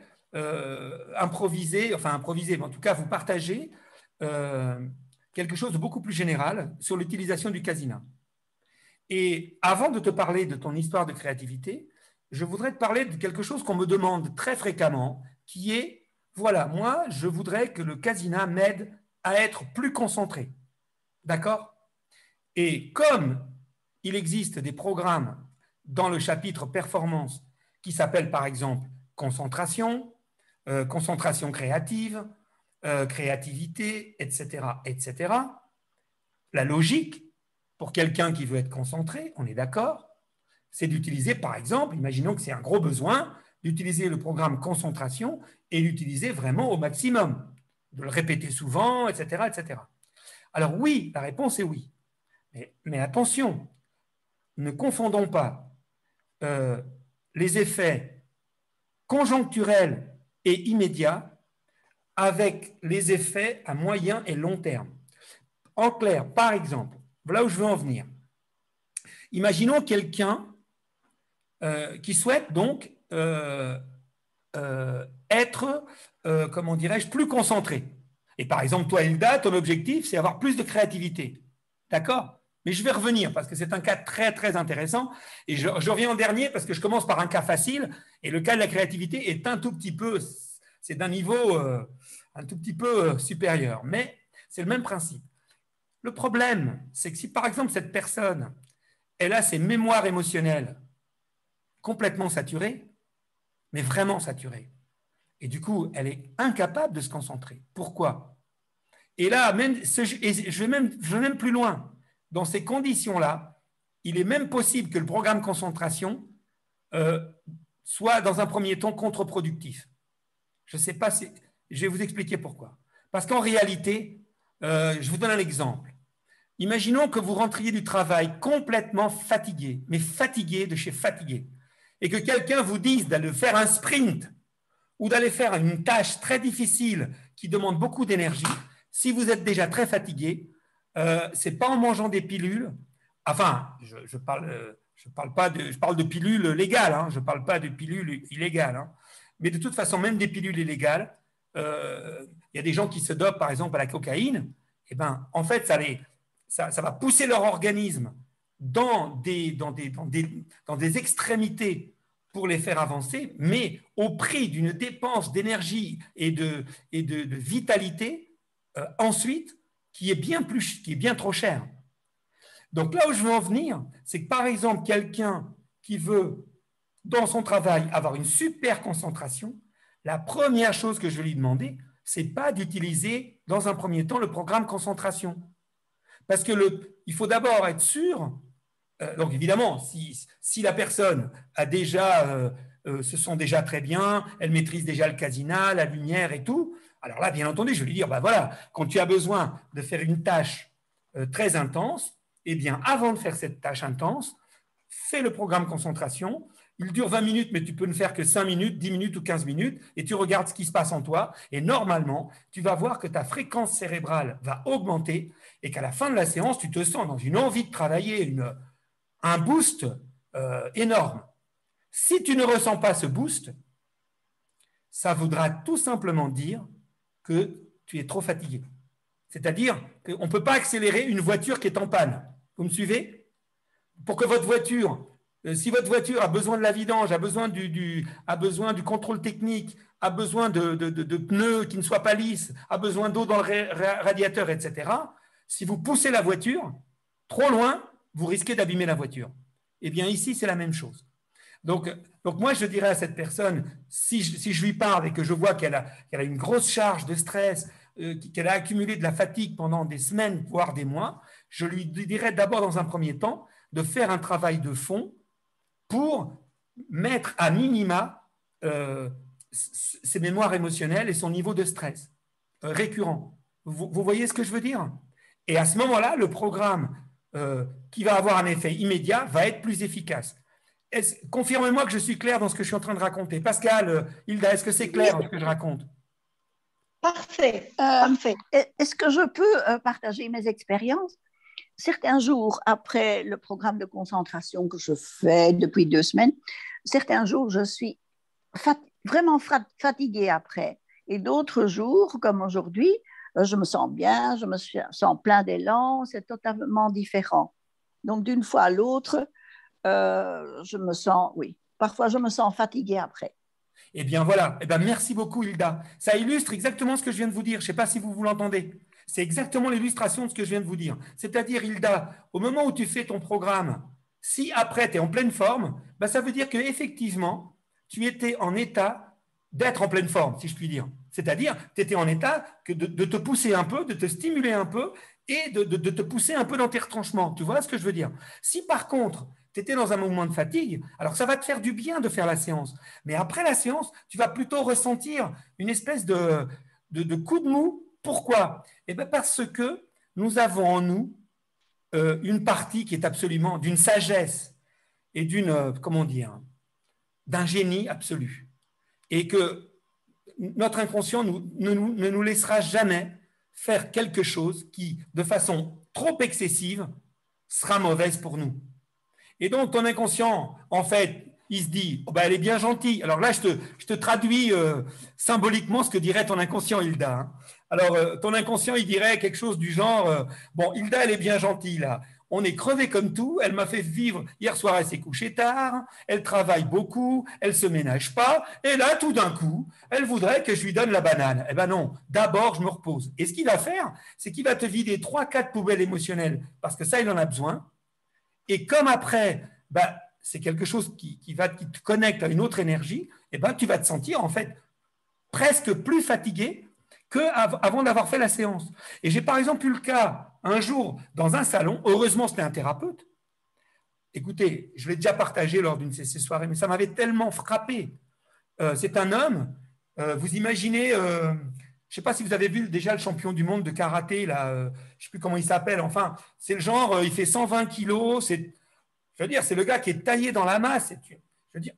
improviser, mais en tout cas vous partager quelque chose de beaucoup plus général sur l'utilisation du Kasina. Et avant de te parler de ton histoire de créativité, je voudrais te parler de quelque chose qu'on me demande très fréquemment, qui est, voilà, moi, je voudrais que le Kasina m'aide à être plus concentré. D'accord? Et comme il existe des programmes dans le chapitre performance qui s'appellent par exemple concentration, concentration créative, créativité, etc., etc., la logique, pour quelqu'un qui veut être concentré, on est d'accord, c'est d'utiliser par exemple, imaginons que c'est un gros besoin, d'utiliser le programme concentration et l'utiliser vraiment au maximum, de le répéter souvent, etc., etc. Alors oui, la réponse est oui. Mais attention, ne confondons pas les effets conjoncturels et immédiats avec les effets à moyen et long terme. En clair, par exemple, voilà où je veux en venir. Imaginons quelqu'un qui souhaite donc être, comment dirais-je, plus concentré. Et par exemple, toi, Hilda, ton objectif, c'est avoir plus de créativité. D'accord? Mais je vais revenir parce que c'est un cas très, très intéressant. Et je reviens en dernier parce que je commence par un cas facile. Et le cas de la créativité est un tout petit peu, c'est d'un niveau un tout petit peu supérieur. Mais c'est le même principe. Le problème, c'est que si par exemple cette personne, elle a ses mémoires émotionnelles complètement saturées, mais vraiment saturées, et du coup, elle est incapable de se concentrer. Pourquoi? Et là, je vais même plus loin. Dans ces conditions-là, il est même possible que le programme concentration soit, dans un premier temps, contre-productif. Je ne sais pas si… Je vais vous expliquer pourquoi. Parce qu'en réalité, je vous donne un exemple. Imaginons que vous rentriez du travail complètement fatigué, mais fatigué de chez fatigué, et que quelqu'un vous dise d'aller faire un sprint ou d'aller faire une tâche très difficile qui demande beaucoup d'énergie. Si vous êtes déjà très fatigué, ce n'est pas en mangeant des pilules. Enfin, je parle de pilules légales, hein, je ne parle pas de pilules illégales. Hein. Mais de toute façon, même des pilules illégales, il y a des gens qui se dopent, par exemple, à la cocaïne. Eh ben, en fait, ça va pousser leur organisme dans des extrémités pour les faire avancer, mais au prix d'une dépense d'énergie et de vitalité, ensuite, qui est bien trop cher. Donc là où je veux en venir, c'est que par exemple, quelqu'un qui veut, dans son travail, avoir une super concentration, la première chose que je vais lui demander, ce n'est pas d'utiliser, dans un premier temps, le programme concentration. Parce que il faut d'abord être sûr, donc évidemment, si la personne a déjà, se sent déjà très bien, elle maîtrise déjà le Kasina, la lumière et tout, alors là, bien entendu, je vais lui dire, ben voilà, quand tu as besoin de faire une tâche très intense, eh bien, avant de faire cette tâche intense, fais le programme concentration. Il dure 20 minutes, mais tu peux ne faire que 5 minutes, 10 minutes ou 15 minutes, et tu regardes ce qui se passe en toi, et normalement, tu vas voir que ta fréquence cérébrale va augmenter, et qu'à la fin de la séance, tu te sens dans une envie de travailler, un boost énorme. Si tu ne ressens pas ce boost, ça voudra tout simplement dire que tu es trop fatigué. C'est-à-dire qu'on ne peut pas accélérer une voiture qui est en panne. Vous me suivez? Pour que votre voiture Si votre voiture a besoin de la vidange, a besoin du contrôle technique, a besoin de pneus qui ne soient pas lisses, a besoin d'eau dans le radiateur, etc., si vous poussez la voiture trop loin, vous risquez d'abîmer la voiture. Eh bien, ici, c'est la même chose. Donc moi, je dirais à cette personne, si je lui parle et que je vois qu'elle a une grosse charge de stress, qu'elle a accumulé de la fatigue pendant des semaines, voire des mois, je lui dirais d'abord, dans un premier temps, de faire un travail de fond pour mettre à minima ses mémoires émotionnelles et son niveau de stress récurrent. Vous voyez ce que je veux dire? Et à ce moment-là, le programme qui va avoir un effet immédiat va être plus efficace. Confirmez-moi que je suis clair dans ce que je suis en train de raconter. Pascal, Hilda, est-ce que c'est clair ce que je raconte? Parfait, parfait. Est-ce que je peux partager mes expériences? Certains jours après le programme de concentration que je fais depuis 2 semaines, certains jours, je suis vraiment fatiguée après. Et d'autres jours, comme aujourd'hui, je me sens bien, je me sens plein d'élan, c'est totalement différent. Donc, d'une fois à l'autre, je me sens, oui, parfois je me sens fatiguée après. Eh bien voilà, eh bien, merci beaucoup Hilda. Ça illustre exactement ce que je viens de vous dire. Je ne sais pas si vous l'entendez. C'est exactement l'illustration de ce que je viens de vous dire. C'est-à-dire, Hilda, au moment où tu fais ton programme, si après tu es en pleine forme, ben, ça veut dire qu'effectivement, tu étais en état d'être en pleine forme, si je puis dire. C'est-à-dire, tu étais en état de te pousser un peu, de te stimuler un peu et de te pousser un peu dans tes retranchements. Tu vois ce que je veux dire? Si par contre, tu étais dans un moment de fatigue, alors ça va te faire du bien de faire la séance. Mais après la séance, tu vas plutôt ressentir une espèce de coup de mou. Pourquoi? Eh bien parce que nous avons en nous une partie qui est absolument d'une sagesse et comment dire, d'un génie absolu. Et que notre inconscient ne nous laissera jamais faire quelque chose qui, de façon trop excessive, sera mauvaise pour nous. Et donc, ton inconscient, en fait, il se dit, oh ben, elle est bien gentille. Alors là, je te traduis symboliquement ce que dirait ton inconscient, Hilda. Hein. Alors, ton inconscient, il dirait quelque chose du genre, bon, Hilda, elle est bien gentille, là. On est crevé comme tout. Elle m'a fait vivre. Hier soir, elle s'est couchée tard. Elle travaille beaucoup. Elle ne se ménage pas. Et là, tout d'un coup, elle voudrait que je lui donne la banane. Eh bien non, d'abord, je me repose. Et ce qu'il va faire, c'est qu'il va te vider 3-4 poubelles émotionnelles, parce que ça, il en a besoin. Et comme après, bah, c'est quelque chose qui te connecte à une autre énergie, et ben, tu vas te sentir en fait presque plus fatigué qu'avant d'avoir fait la séance. Et j'ai par exemple eu le cas un jour dans un salon, heureusement c'était un thérapeute. Écoutez, je l'ai déjà partagé lors d'une de ces soirées, mais ça m'avait tellement frappé. C'est un homme, vous imaginez, je ne sais pas si vous avez vu déjà le champion du monde de karaté, là, je ne sais plus comment il s'appelle, enfin, c'est le genre, il fait 120 kilos, je veux dire, c'est le gars qui est taillé dans la masse, je veux dire,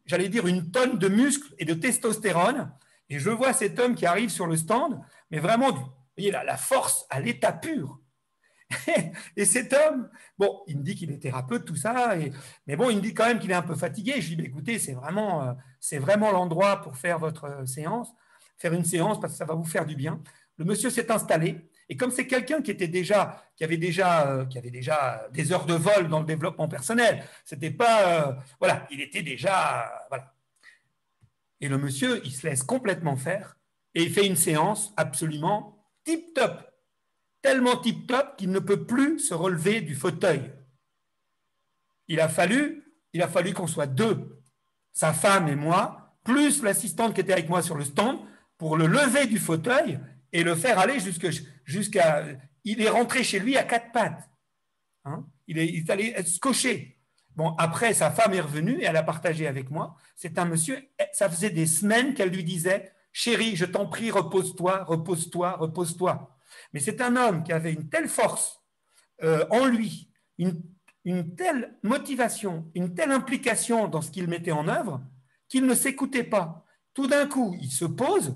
j'allais dire une tonne de muscles et de testostérone, et je vois cet homme qui arrive sur le stand, mais vraiment, vous voyez, la force à l'état pur. Et cet homme, bon, il me dit qu'il est thérapeute, tout ça, mais bon, il me dit quand même qu'il est un peu fatigué. Je lui dis, écoutez, c'est vraiment l'endroit pour faire votre séance, faire une séance parce que ça va vous faire du bien. Le monsieur s'est installé, et comme c'est quelqu'un qui avait déjà des heures de vol dans le développement personnel, c'était pas, voilà, il était déjà, voilà. Et le monsieur, il se laisse complètement faire, et il fait une séance absolument tip-top. Tellement tip-top qu'il ne peut plus se relever du fauteuil. Il a fallu qu'on soit 2, sa femme et moi, plus l'assistante qui était avec moi sur le stand, pour le lever du fauteuil et le faire aller jusqu'à... Il est rentré chez lui à 4 pattes. Hein, il est allé se cocher. Bon, après, sa femme est revenue et elle a partagé avec moi. C'est un monsieur, ça faisait des semaines qu'elle lui disait « Chérie, je t'en prie, repose-toi, repose-toi, repose-toi ». Mais c'est un homme qui avait une telle force en lui, une telle motivation, une telle implication dans ce qu'il mettait en œuvre, qu'il ne s'écoutait pas. Tout d'un coup, il se pose,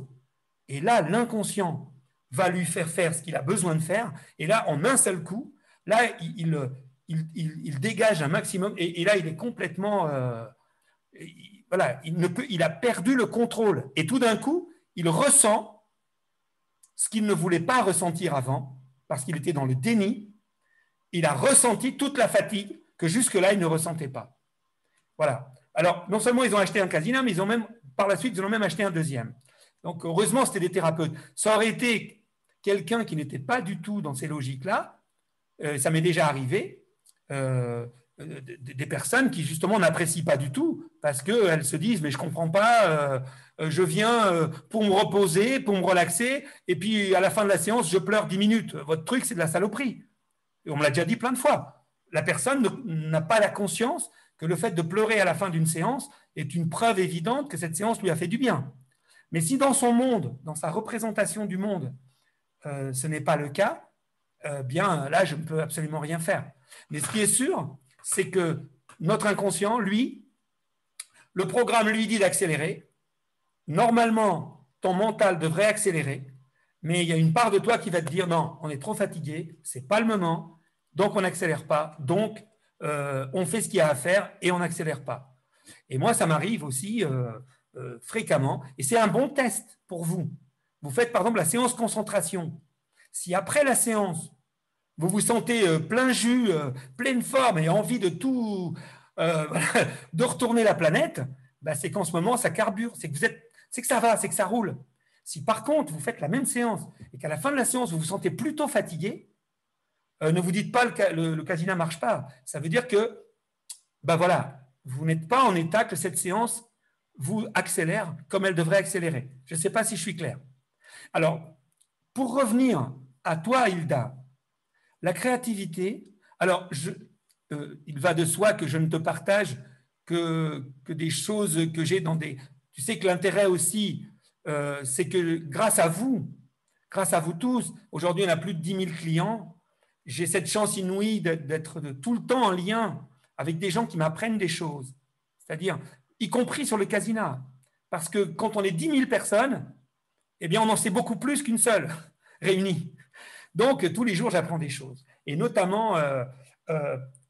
et là, l'inconscient va lui faire faire ce qu'il a besoin de faire, et là, en un seul coup, là, il dégage un maximum, et là, il est complètement... voilà, il a perdu le contrôle, et tout d'un coup, il ressent ce qu'il ne voulait pas ressentir avant, parce qu'il était dans le déni. Il a ressenti toute la fatigue que jusque-là, il ne ressentait pas. Voilà. Alors, non seulement ils ont acheté un Casina, mais par la suite, ils ont même acheté un deuxième. Donc, heureusement, c'était des thérapeutes. Ça aurait été quelqu'un qui n'était pas du tout dans ces logiques-là. Ça m'est déjà arrivé. Des personnes qui, justement, n'apprécient pas du tout parce qu'elles se disent « mais je ne comprends pas, je viens pour me reposer, pour me relaxer, et puis à la fin de la séance, je pleure 10 minutes. Votre truc, c'est de la saloperie. » Et on me l'a déjà dit plein de fois. La personne n'a pas la conscience que le fait de pleurer à la fin d'une séance est une preuve évidente que cette séance lui a fait du bien. Mais si dans son monde, dans sa représentation du monde, ce n'est pas le cas, bien là, je ne peux absolument rien faire. Mais ce qui est sûr, c'est que notre inconscient, lui, le programme lui dit d'accélérer. Normalement, ton mental devrait accélérer, mais il y a une part de toi qui va te dire non, on est trop fatigué, c'est pas le moment, donc on n'accélère pas, donc on fait ce qu'il y a à faire et on n'accélère pas. Et moi, ça m'arrive aussi fréquemment, et c'est un bon test pour vous. Vous faites par exemple la séance concentration. Si après la séance, vous vous sentez plein jus, pleine forme et envie de tout, de retourner la planète, ben c'est qu'en ce moment, ça carbure, c'est que ça va, c'est que ça roule. Si par contre, vous faites la même séance et qu'à la fin de la séance, vous vous sentez plutôt fatigué, ne vous dites pas le Casina ne marche pas. Ça veut dire que, ben voilà, vous n'êtes pas en état que cette séance vous accélère comme elle devrait accélérer. Je ne sais pas si je suis clair. Alors, pour revenir à toi, Hilda, la créativité, alors il va de soi que je ne te partage que des choses que j'ai dans des… Tu sais que l'intérêt aussi, c'est que grâce à vous tous, aujourd'hui on a plus de 10 000 clients, j'ai cette chance inouïe d'être tout le temps en lien avec des gens qui m'apprennent des choses, c'est-à-dire, y compris sur le Casina, parce que quand on est 10 000 personnes, eh bien on en sait beaucoup plus qu'une seule réunie. Donc, tous les jours, j'apprends des choses. Et notamment,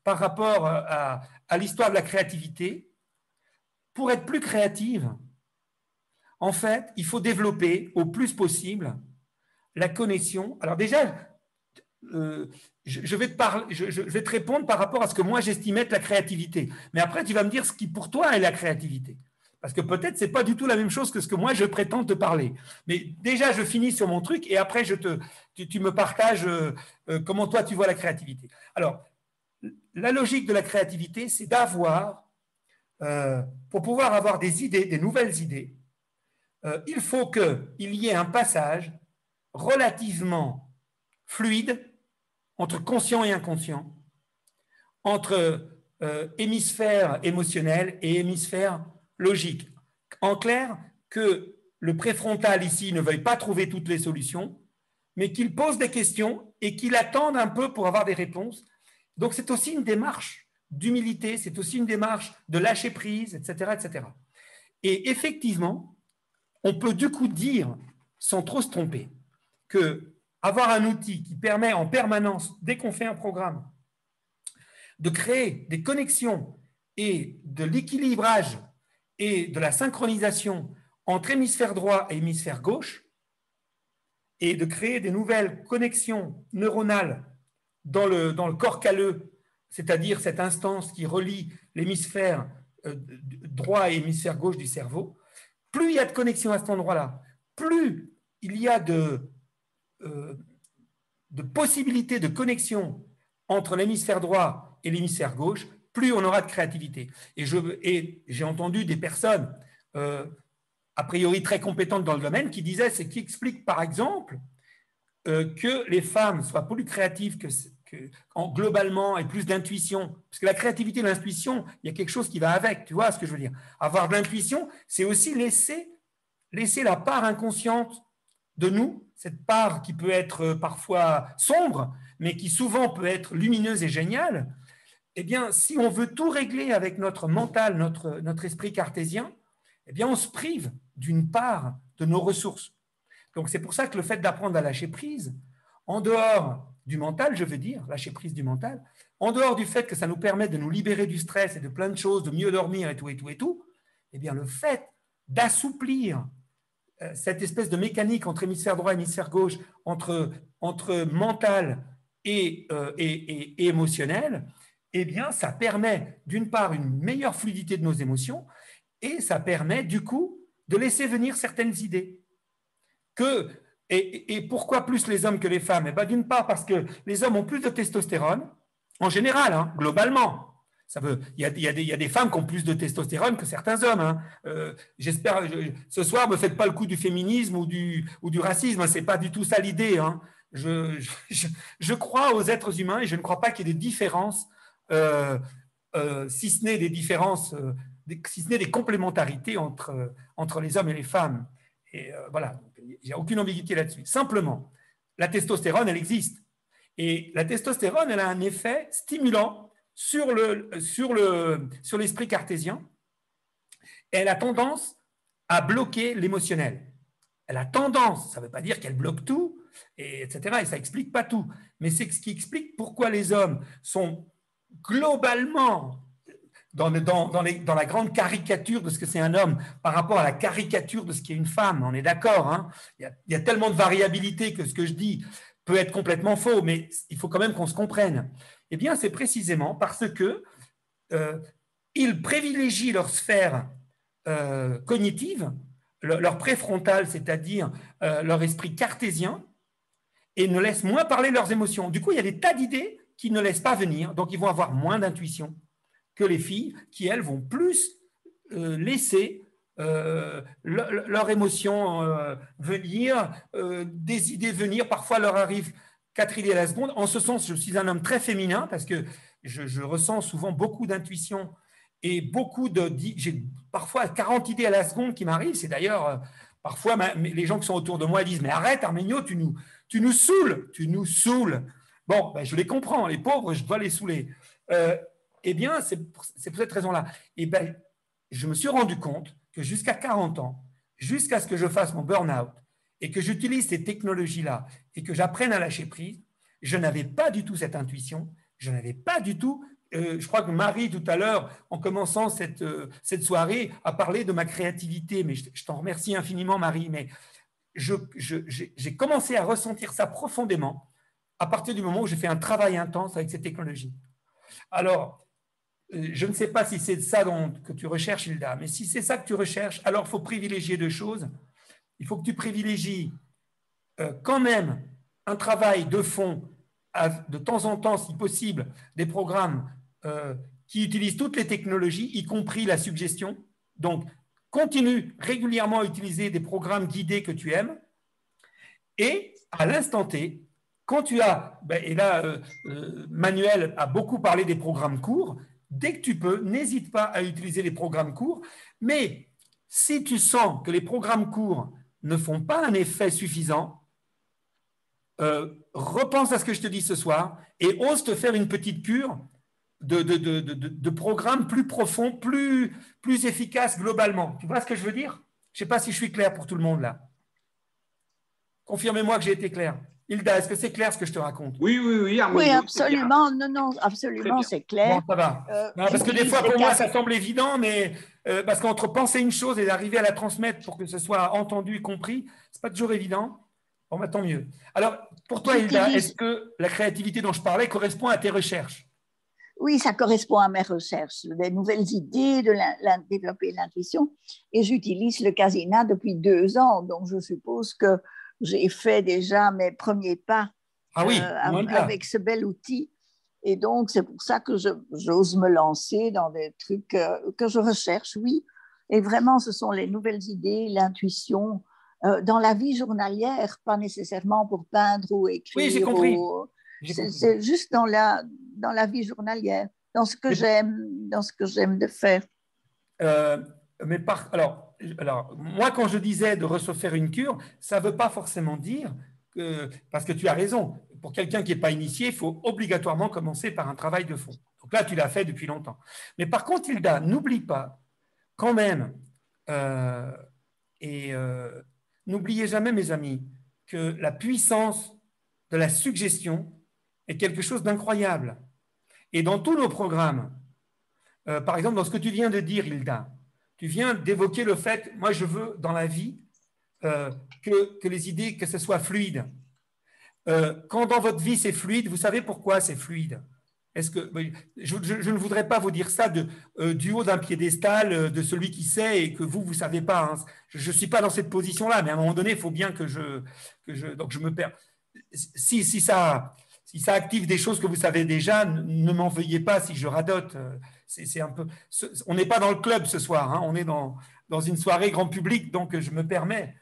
par rapport à l'histoire de la créativité, pour être plus créative, en fait, il faut développer au plus possible la connexion. Alors déjà, je vais te répondre par rapport à ce que moi, j'estimais être la créativité. Mais après, tu vas me dire ce qui, pour toi, est la créativité. Parce que peut-être, ce n'est pas du tout la même chose que ce que moi, je prétends te parler. Mais déjà, je finis sur mon truc et après, tu me partages comment toi, tu vois la créativité. Alors, la logique de la créativité, c'est d'avoir, pour pouvoir avoir des idées, des nouvelles idées, il faut qu'il y ait un passage relativement fluide entre conscient et inconscient, entre hémisphère émotionnel et hémisphère logique. En clair, que le préfrontal ici ne veuille pas trouver toutes les solutions, mais qu'il pose des questions et qu'il attende un peu pour avoir des réponses. Donc, c'est aussi une démarche d'humilité, c'est aussi une démarche de lâcher prise, etc., etc. Et effectivement, on peut du coup dire, sans trop se tromper, que avoir un outil qui permet en permanence, dès qu'on fait un programme, de créer des connexions et de l'équilibrage et de la synchronisation entre hémisphère droit et hémisphère gauche, et de créer des nouvelles connexions neuronales dans le corps calleux, c'est-à-dire cette instance qui relie l'hémisphère droit et l'hémisphère gauche du cerveau, plus il y a de connexions à cet endroit-là, plus il y a de possibilités de connexion entre l'hémisphère droit et l'hémisphère gauche, plus on aura de créativité. Et j'ai entendu des personnes, a priori très compétentes dans le domaine, qui disaient, c'est qui explique par exemple que les femmes soient plus créatives globalement et plus d'intuition. Parce que la créativité et l'intuition, il y a quelque chose qui va avec, tu vois ce que je veux dire. Avoir de l'intuition, c'est aussi laisser la part inconsciente de nous, cette part qui peut être parfois sombre, mais qui souvent peut être lumineuse et géniale. Eh bien, si on veut tout régler avec notre mental, notre esprit cartésien, eh bien, on se prive d'une part de nos ressources. Donc, c'est pour ça que le fait d'apprendre à lâcher prise, en dehors du mental, je veux dire, lâcher prise du mental, en dehors du fait que ça nous permet de nous libérer du stress et de plein de choses, de mieux dormir et tout, eh bien, le fait d'assouplir cette espèce de mécanique entre hémisphère droit et hémisphère gauche, entre mental et émotionnel, eh bien, ça permet d'une part une meilleure fluidité de nos émotions et ça permet du coup de laisser venir certaines idées. Et pourquoi plus les hommes que les femmes? Eh bien, d'une part parce que les hommes ont plus de testostérone, en général, hein, globalement. Il y a des femmes qui ont plus de testostérone que certains hommes. Hein. J'espère, ce soir, ne me faites pas le coup du féminisme ou du racisme, hein, ce n'est pas du tout ça l'idée. Hein. Je crois aux êtres humains et je ne crois pas qu'il y ait des différences, si ce n'est des différences, si ce n'est des complémentarités entre les hommes et les femmes. Et voilà, il n'y a aucune ambiguïté là-dessus. Simplement, la testostérone, elle existe. Et la testostérone, elle a un effet stimulant sur l'esprit cartésien. Et elle a tendance à bloquer l'émotionnel. Elle a tendance, ça ne veut pas dire qu'elle bloque tout, etc. Et ça n'explique pas tout. Mais c'est ce qui explique pourquoi les hommes sont globalement dans la grande caricature de ce que c'est un homme par rapport à la caricature de ce qu'est une femme. On est d'accord, hein. Il y a tellement de variabilité que ce que je dis peut être complètement faux, mais il faut quand même qu'on se comprenne. Eh bien, c'est précisément parce que ils privilégient leur sphère cognitive, leur préfrontal, c'est-à-dire leur esprit cartésien, et ne laissent moins parler leurs émotions. Du coup, il y a des tas d'idées qui ne laissent pas venir, donc ils vont avoir moins d'intuition que les filles qui, elles, vont plus laisser leurs émotions venir, des idées venir. Parfois, leur arrive 4 idées à la seconde. En ce sens, je suis un homme très féminin parce que je ressens souvent beaucoup d'intuition et j'ai parfois 40 idées à la seconde qui m'arrivent. C'est d'ailleurs, parfois, les gens qui sont autour de moi disent « Mais arrête, Arménio, tu nous saoules, tu nous saoules. » Bon, ben, je les comprends, les pauvres, je dois les saouler. Eh bien, c'est pour cette raison-là. Eh ben, je me suis rendu compte que jusqu'à 40 ans, jusqu'à ce que je fasse mon burn-out et que j'utilise ces technologies-là et que j'apprenne à lâcher prise, je n'avais pas du tout cette intuition, je n'avais pas du tout, je crois que Marie, tout à l'heure, en commençant cette soirée, a parlé de ma créativité, mais je t'en remercie infiniment, Marie, mais j'ai commencé à ressentir ça profondément à partir du moment où j'ai fait un travail intense avec ces technologies. Alors, je ne sais pas si c'est ça que tu recherches, Hilda, mais si c'est ça que tu recherches, alors il faut privilégier 2 choses. Il faut que tu privilégies quand même un travail de fond, de temps en temps, si possible, des programmes qui utilisent toutes les technologies, y compris la suggestion. Donc, continue régulièrement à utiliser des programmes guidés que tu aimes. Et à l'instant T, quand tu as, et là, Manuel a beaucoup parlé des programmes courts, dès que tu peux, n'hésite pas à utiliser les programmes courts. Mais si tu sens que les programmes courts ne font pas un effet suffisant, repense à ce que je te dis ce soir et ose te faire une petite cure de programmes plus profonds, plus efficaces globalement. Tu vois ce que je veux dire? Je ne sais pas si je suis clair pour tout le monde là. Confirmez-moi que j'ai été clair. Hilda, est-ce que c'est clair ce que je te raconte? Oui, Armand, oui, absolument. Non, absolument, c'est clair. Bon, ça va. Non, parce que des fois, pour moi, ça semble évident, mais parce qu'entre penser une chose et d'arriver à la transmettre pour que ce soit entendu et compris, ce n'est pas toujours évident. Bon, bah, tant mieux. Alors, pour toi, Hilda, est-ce que la créativité dont je parlais correspond à tes recherches? Oui, ça correspond à mes recherches, des nouvelles idées, de développer l'intuition. Et j'utilise le Casina depuis 2 ans, donc je suppose que j'ai fait déjà mes premiers pas avec ce bel outil. Et donc, c'est pour ça que j'ose me lancer dans des trucs que je recherche, oui. Et vraiment, ce sont les nouvelles idées, l'intuition, dans la vie journalière, pas nécessairement pour peindre ou écrire. Oui, j'ai compris. C'est juste dans la vie journalière, dans ce que j'aime de faire. Alors, moi, quand je disais de se faire une cure, ça ne veut pas forcément dire que, parce que tu as raison, pour quelqu'un qui n'est pas initié, il faut obligatoirement commencer par un travail de fond. Donc là, tu l'as fait depuis longtemps. Mais par contre, Hilda, n'oublie pas quand même, n'oubliez jamais, mes amis, que la puissance de la suggestion est quelque chose d'incroyable. Et dans tous nos programmes, par exemple, dans ce que tu viens de dire, Hilda, tu viens d'évoquer le fait, moi je veux dans la vie que les idées, que ce soit fluide. Quand dans votre vie c'est fluide, vous savez pourquoi c'est fluide? Est-ce que je ne voudrais pas vous dire ça du haut d'un piédestal de celui qui sait et que vous savez pas. Hein. Je ne suis pas dans cette position-là, mais à un moment donné, il faut bien donc je me perds. Si ça active des choses que vous savez déjà, ne m'en veuillez pas si je radote. C'est un peu. On n'est pas dans le club ce soir. Hein. On est dans une soirée grand public, donc je me permets.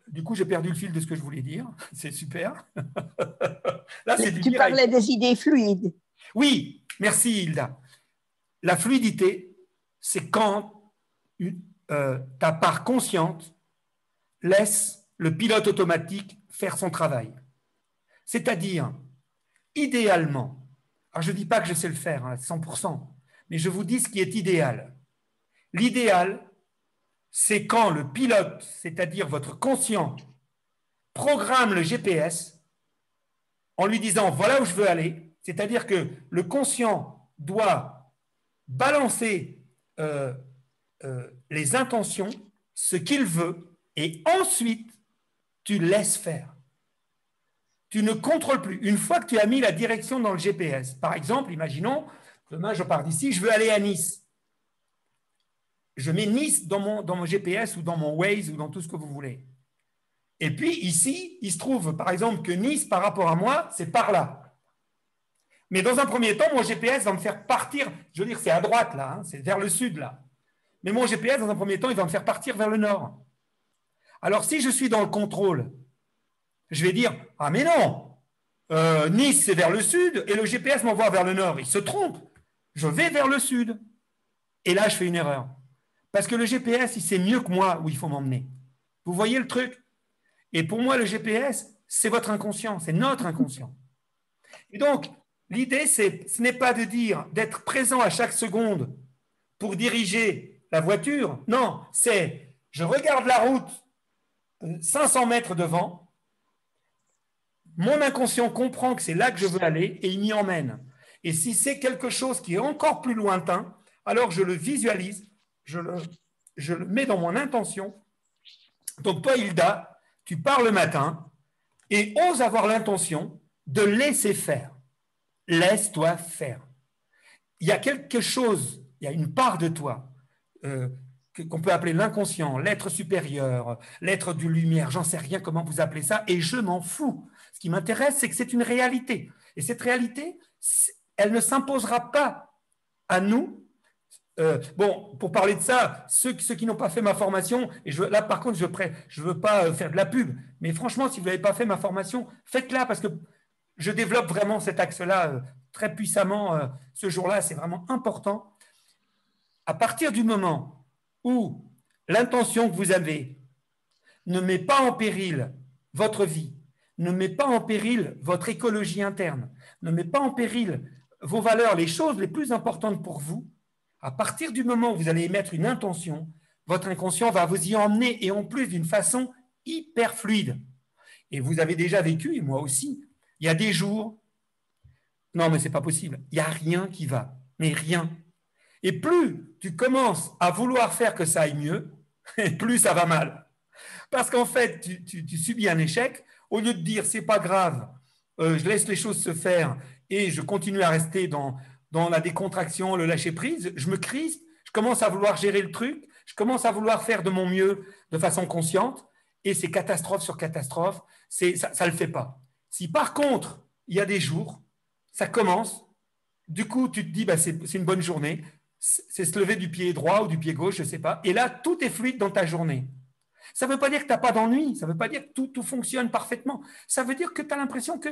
Du coup, j'ai perdu le fil de ce que je voulais dire. C'est super. Là, tu parlais des idées fluides. Oui, merci Hilda. La fluidité, c'est quand ta part consciente laisse le pilote automatique faire son travail. C'est-à-dire, idéalement, alors je ne dis pas que je sais le faire à 100%, mais je vous dis ce qui est idéal. L'idéal, c'est quand le pilote, c'est-à-dire votre conscient, programme le GPS en lui disant voilà où je veux aller, c'est-à-dire que le conscient doit balancer les intentions, ce qu'il veut, et ensuite tu laisses faire. Tu ne contrôles plus. Une fois que tu as mis la direction dans le GPS, par exemple, imaginons, demain je pars d'ici, je veux aller à Nice. Je mets Nice dans mon GPS ou dans mon Waze ou dans tout ce que vous voulez. Et puis ici, il se trouve par exemple que Nice, par rapport à moi, c'est par là. Mais dans un premier temps, mon GPS va me faire partir, je veux dire, c'est à droite là, hein, c'est vers le sud là. Mais mon GPS, dans un premier temps, il va me faire partir vers le nord. Alors si je suis dans le contrôle, je vais dire, ah mais non, Nice c'est vers le sud et le GPS m'envoie vers le nord. Il se trompe, je vais vers le sud. Et là, je fais une erreur. Parce que le GPS, il sait mieux que moi où il faut m'emmener. Vous voyez le truc? Et pour moi, le GPS, c'est votre inconscient, c'est notre inconscient. Et donc, l'idée, ce n'est pas de dire, d'être présent à chaque seconde pour diriger la voiture. Non, c'est, je regarde la route 500 mètres devant, mon inconscient comprend que c'est là que je veux aller et il m'y emmène. Et si c'est quelque chose qui est encore plus lointain, alors je le visualise, je le mets dans mon intention. Donc toi, Hilda, tu pars le matin et ose avoir l'intention de laisser faire. Laisse-toi faire. Il y a quelque chose, il y a une part de toi qu'on peut appeler l'inconscient, l'être supérieur, l'être de lumière, j'en sais rien comment vous appelez ça, et je m'en fous. Ce qui m'intéresse, c'est que c'est une réalité. Et cette réalité, elle ne s'imposera pas à nous. Bon, pour parler de ça, ceux qui n'ont pas fait ma formation, et là par contre, je ne veux pas faire de la pub, mais franchement, si vous n'avez pas fait ma formation, faites-la parce que je développe vraiment cet axe-là très puissamment ce jour-là, c'est vraiment important. À partir du moment où l'intention que vous avez ne met pas en péril votre vie, ne met pas en péril votre écologie interne, ne met pas en péril vos valeurs, les choses les plus importantes pour vous, à partir du moment où vous allez émettre une intention, votre inconscient va vous y emmener et en plus d'une façon hyper fluide. Et vous avez déjà vécu, et moi aussi, il y a des jours, non mais c'est pas possible, il n'y a rien qui va, mais rien. Et plus tu commences à vouloir faire que ça aille mieux, plus ça va mal. Parce qu'en fait, tu subis un échec, au lieu de dire c'est pas grave, je laisse les choses se faire et je continue à rester dans la décontraction, le lâcher-prise, je me crispe, je commence à vouloir gérer le truc, je commence à vouloir faire de mon mieux de façon consciente, et c'est catastrophe sur catastrophe, ça ne le fait pas. Si par contre, il y a des jours, ça commence, du coup, tu te dis, bah, c'est une bonne journée, c'est se lever du pied droit ou du pied gauche, je ne sais pas, et là, tout est fluide dans ta journée. Ça ne veut pas dire que tu n'as pas d'ennui, ça ne veut pas dire que tout fonctionne parfaitement, ça veut dire que tu as l'impression que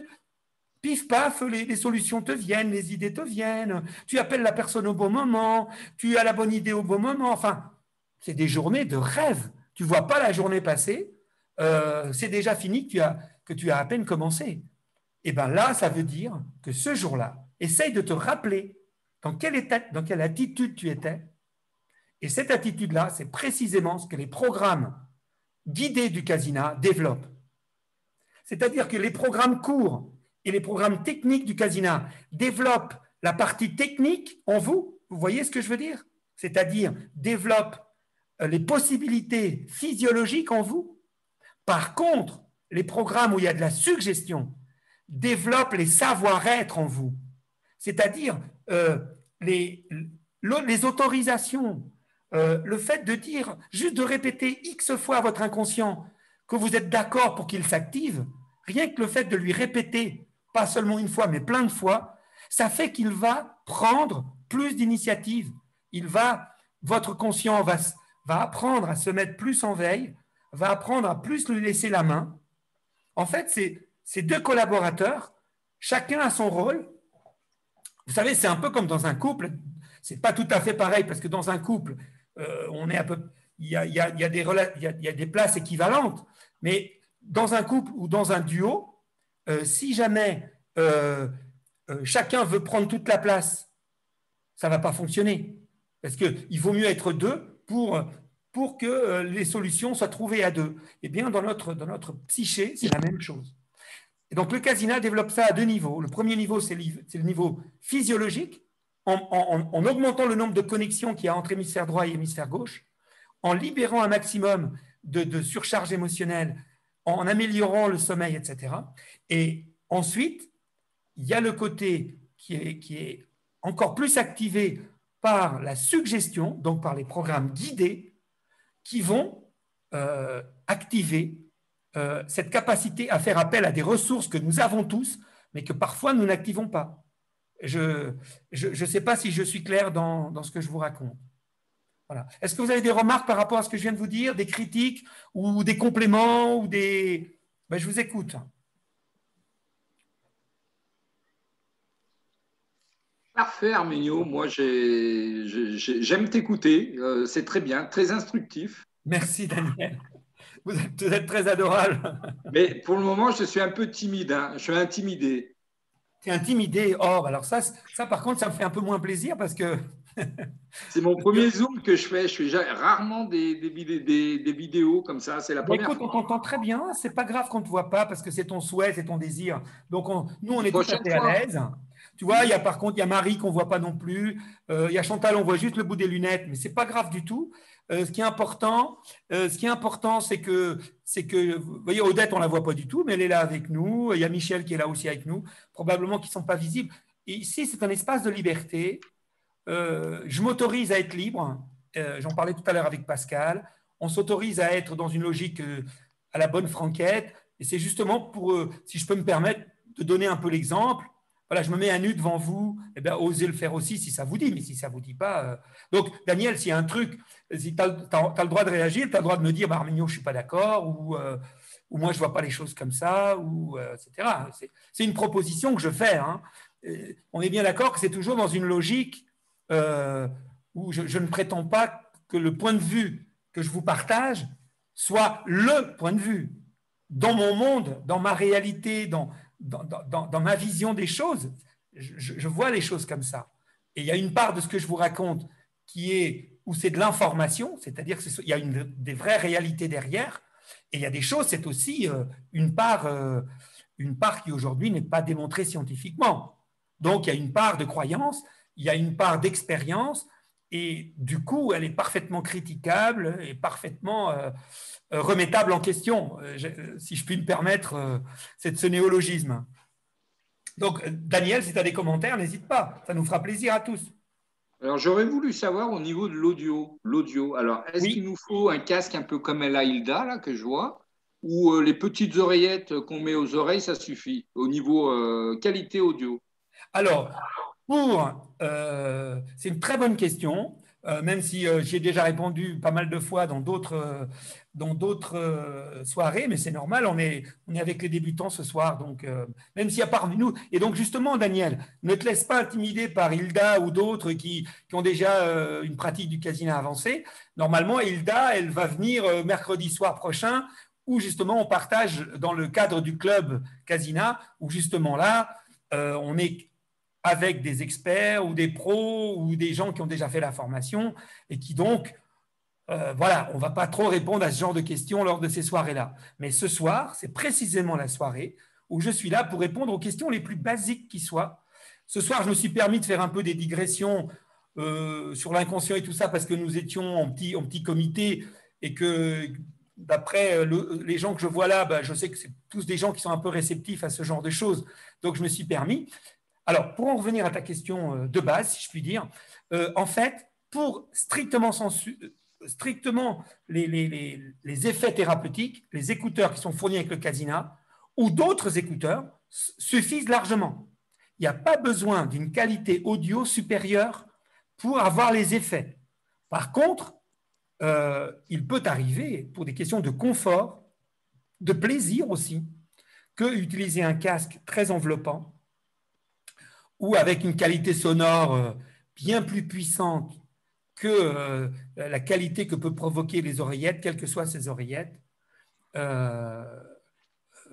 pif, paf, les solutions te viennent, les idées te viennent, tu appelles la personne au bon moment, tu as la bonne idée au bon moment. Enfin, c'est des journées de rêve. Tu ne vois pas la journée passer, c'est déjà fini que tu as à peine commencé. Et bien là, ça veut dire que ce jour-là, essaye de te rappeler dans quelle attitude tu étais. Et cette attitude-là, c'est précisément ce que les programmes guidés du Kasina développent. C'est-à-dire que les programmes courts et les programmes techniques du Kasina développent la partie technique en vous. Vous voyez ce que je veux dire? C'est-à-dire développent les possibilités physiologiques en vous. Par contre, les programmes où il y a de la suggestion développe les savoir-être en vous, c'est-à-dire les autorisations, le fait de dire, juste de répéter X fois à votre inconscient que vous êtes d'accord pour qu'il s'active, rien que le fait de lui répéter, pas seulement une fois, mais plein de fois, ça fait qu'il va prendre plus d'initiative. Votre conscient va apprendre à se mettre plus en veille, va apprendre à plus lui laisser la main. En fait, c'est deux collaborateurs, chacun a son rôle. Vous savez, c'est un peu comme dans un couple. C'est pas tout à fait pareil parce que dans un couple, il y a des places équivalentes. Mais dans un couple ou dans un duo, si jamais chacun veut prendre toute la place, ça ne va pas fonctionner. Parce qu'il vaut mieux être deux pour que les solutions soient trouvées à deux. Eh bien, dans notre psyché, c'est la même chose. Et donc, le Kasina développe ça à deux niveaux. Le premier niveau, c'est le niveau physiologique, en augmentant le nombre de connexions qu'il y a entre hémisphère droit et hémisphère gauche, en libérant un maximum de surcharge émotionnelle, en améliorant le sommeil, etc. Et ensuite, il y a le côté qui est encore plus activé par la suggestion, donc par les programmes guidés, qui vont activer cette capacité à faire appel à des ressources que nous avons tous, mais que parfois nous n'activons pas. Je ne sais pas si je suis clair dans ce que je vous raconte. Voilà. Est-ce que vous avez des remarques par rapport à ce que je viens de vous dire, des critiques ou des compléments ou des… Ben, je vous écoute. Parfait, Arménio. Moi, j'aime t'écouter. C'est très bien, très instructif. Merci, Daniel. Vous êtes très adorable. Mais pour le moment, je suis un peu timide. Hein. Je suis intimidé. Tu es intimidé. Oh, alors ça, par contre, ça me fait un peu moins plaisir parce que… C'est mon premier Zoom que je fais. Je fais rarement des vidéos comme ça. C'est la première fois. Écoute, on t'entend très bien. C'est pas grave qu'on ne te voit pas parce que c'est ton souhait, c'est ton désir. Donc, nous, on est tout à fait à l'aise. Tu vois, par contre, il y a Marie qu'on ne voit pas non plus. Il y a Chantal, on voit juste le bout des lunettes, mais ce n'est pas grave du tout. Ce qui est important, c'est que, vous voyez, Odette, on ne la voit pas du tout, mais elle est là avec nous. Il y a Michel qui est là aussi avec nous, probablement qui ne sont pas visibles. Et ici, c'est un espace de liberté. Je m'autorise à être libre. J'en parlais tout à l'heure avec Pascal. On s'autorise à être dans une logique à la bonne franquette. Et c'est justement pour, si je peux me permettre, de donner un peu l'exemple. Voilà, je me mets à nu devant vous, eh bien, osez le faire aussi si ça vous dit, mais si ça ne vous dit pas… Donc, Daniel, s'il y a un truc, si tu as le droit de réagir, tu as le droit de me dire bah, « Arménio, je ne suis pas d'accord » ou « moi, je ne vois pas les choses comme ça », ou etc. C'est une proposition que je fais. Hein. On est bien d'accord que c'est toujours dans une logique où je ne prétends pas que le point de vue que je vous partage soit le point de vue. Dans mon monde, dans ma réalité, dans ma vision des choses, je vois les choses comme ça. Et il y a une part de ce que je vous raconte où c'est de l'information, c'est-à-dire qu'il y a des vraies réalités derrière, et il y a des choses, c'est aussi une part qui aujourd'hui n'est pas démontrée scientifiquement. Donc, il y a une part de croyance, il y a une part d'expérience, et du coup, elle est parfaitement critiquable et parfaitement remettable en question, si je puis me permettre ce néologisme. Donc, Daniel, si tu as des commentaires, n'hésite pas, ça nous fera plaisir à tous. Alors, j'aurais voulu savoir au niveau de l'audio. Alors, est-ce qu'il nous faut un casque un peu comme elle a Hilda, là, que je vois, ou les petites oreillettes qu'on met aux oreilles, ça suffit, au niveau qualité audio? Alors, c'est une très bonne question. Même si j'y ai déjà répondu pas mal de fois dans d'autres soirées, mais c'est normal, on est avec les débutants ce soir, donc même s'il y a parmi nous. Et donc justement, Daniel, ne te laisse pas intimider par Hilda ou d'autres qui ont déjà une pratique du Kasina avancée. Normalement, Hilda, elle va venir mercredi soir prochain, où justement on partage dans le cadre du club Kasina, où justement là, on est avec des experts ou des pros ou des gens qui ont déjà fait la formation et qui donc, voilà, on ne va pas trop répondre à ce genre de questions lors de ces soirées-là. Mais ce soir, c'est précisément la soirée où je suis là pour répondre aux questions les plus basiques qui soient. Ce soir, je me suis permis de faire un peu des digressions sur l'inconscient et tout ça parce que nous étions en petit comité et que d'après les gens que je vois là, je sais que c'est tous des gens qui sont un peu réceptifs à ce genre de choses. Donc, je me suis permis. Alors, pour en revenir à ta question de base, si je puis dire, en fait, pour strictement les effets thérapeutiques, les écouteurs qui sont fournis avec le Casina ou d'autres écouteurs suffisent largement. Il n'y a pas besoin d'une qualité audio supérieure pour avoir les effets. Par contre, il peut arriver, pour des questions de confort, de plaisir aussi, que utiliser un casque très enveloppant ou avec une qualité sonore bien plus puissante que la qualité que peut provoquer les oreillettes, quelles que soient ces oreillettes.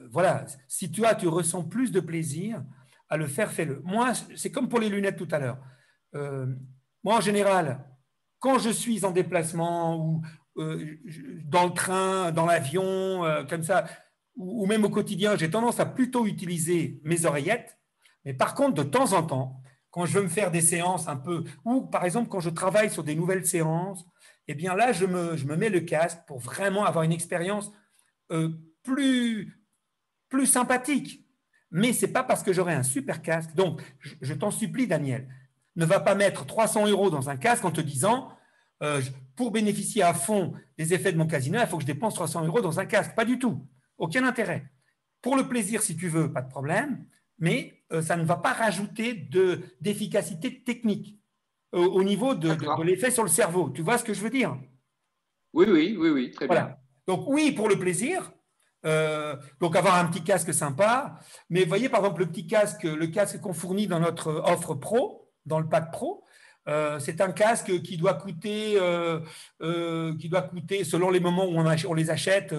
Voilà, si tu ressens plus de plaisir à le faire, fais-le. Moi, c'est comme pour les lunettes tout à l'heure. Moi, en général, quand je suis en déplacement ou dans le train, dans l'avion, comme ça, ou même au quotidien, j'ai tendance à plutôt utiliser mes oreillettes. Mais par contre, de temps en temps, quand je veux me faire des séances un peu, ou par exemple quand je travaille sur des nouvelles séances, eh bien là, je me mets le casque pour vraiment avoir une expérience plus sympathique. Mais ce n'est pas parce que j'aurai un super casque. Donc, je t'en supplie, Daniel, ne va pas mettre 300 € dans un casque en te disant pour bénéficier à fond des effets de mon Casina, il faut que je dépense 300 € dans un casque. Pas du tout. Aucun intérêt. Pour le plaisir, si tu veux, pas de problème, mais ça ne va pas rajouter d'efficacité technique au niveau de l'effet sur le cerveau. Tu vois ce que je veux dire? Oui, très bien. Donc oui, pour le plaisir, donc avoir un petit casque sympa, mais voyez par exemple le casque qu'on fournit dans notre offre pro, dans le pack pro, c'est un casque qui doit coûter selon les moments où on les achète,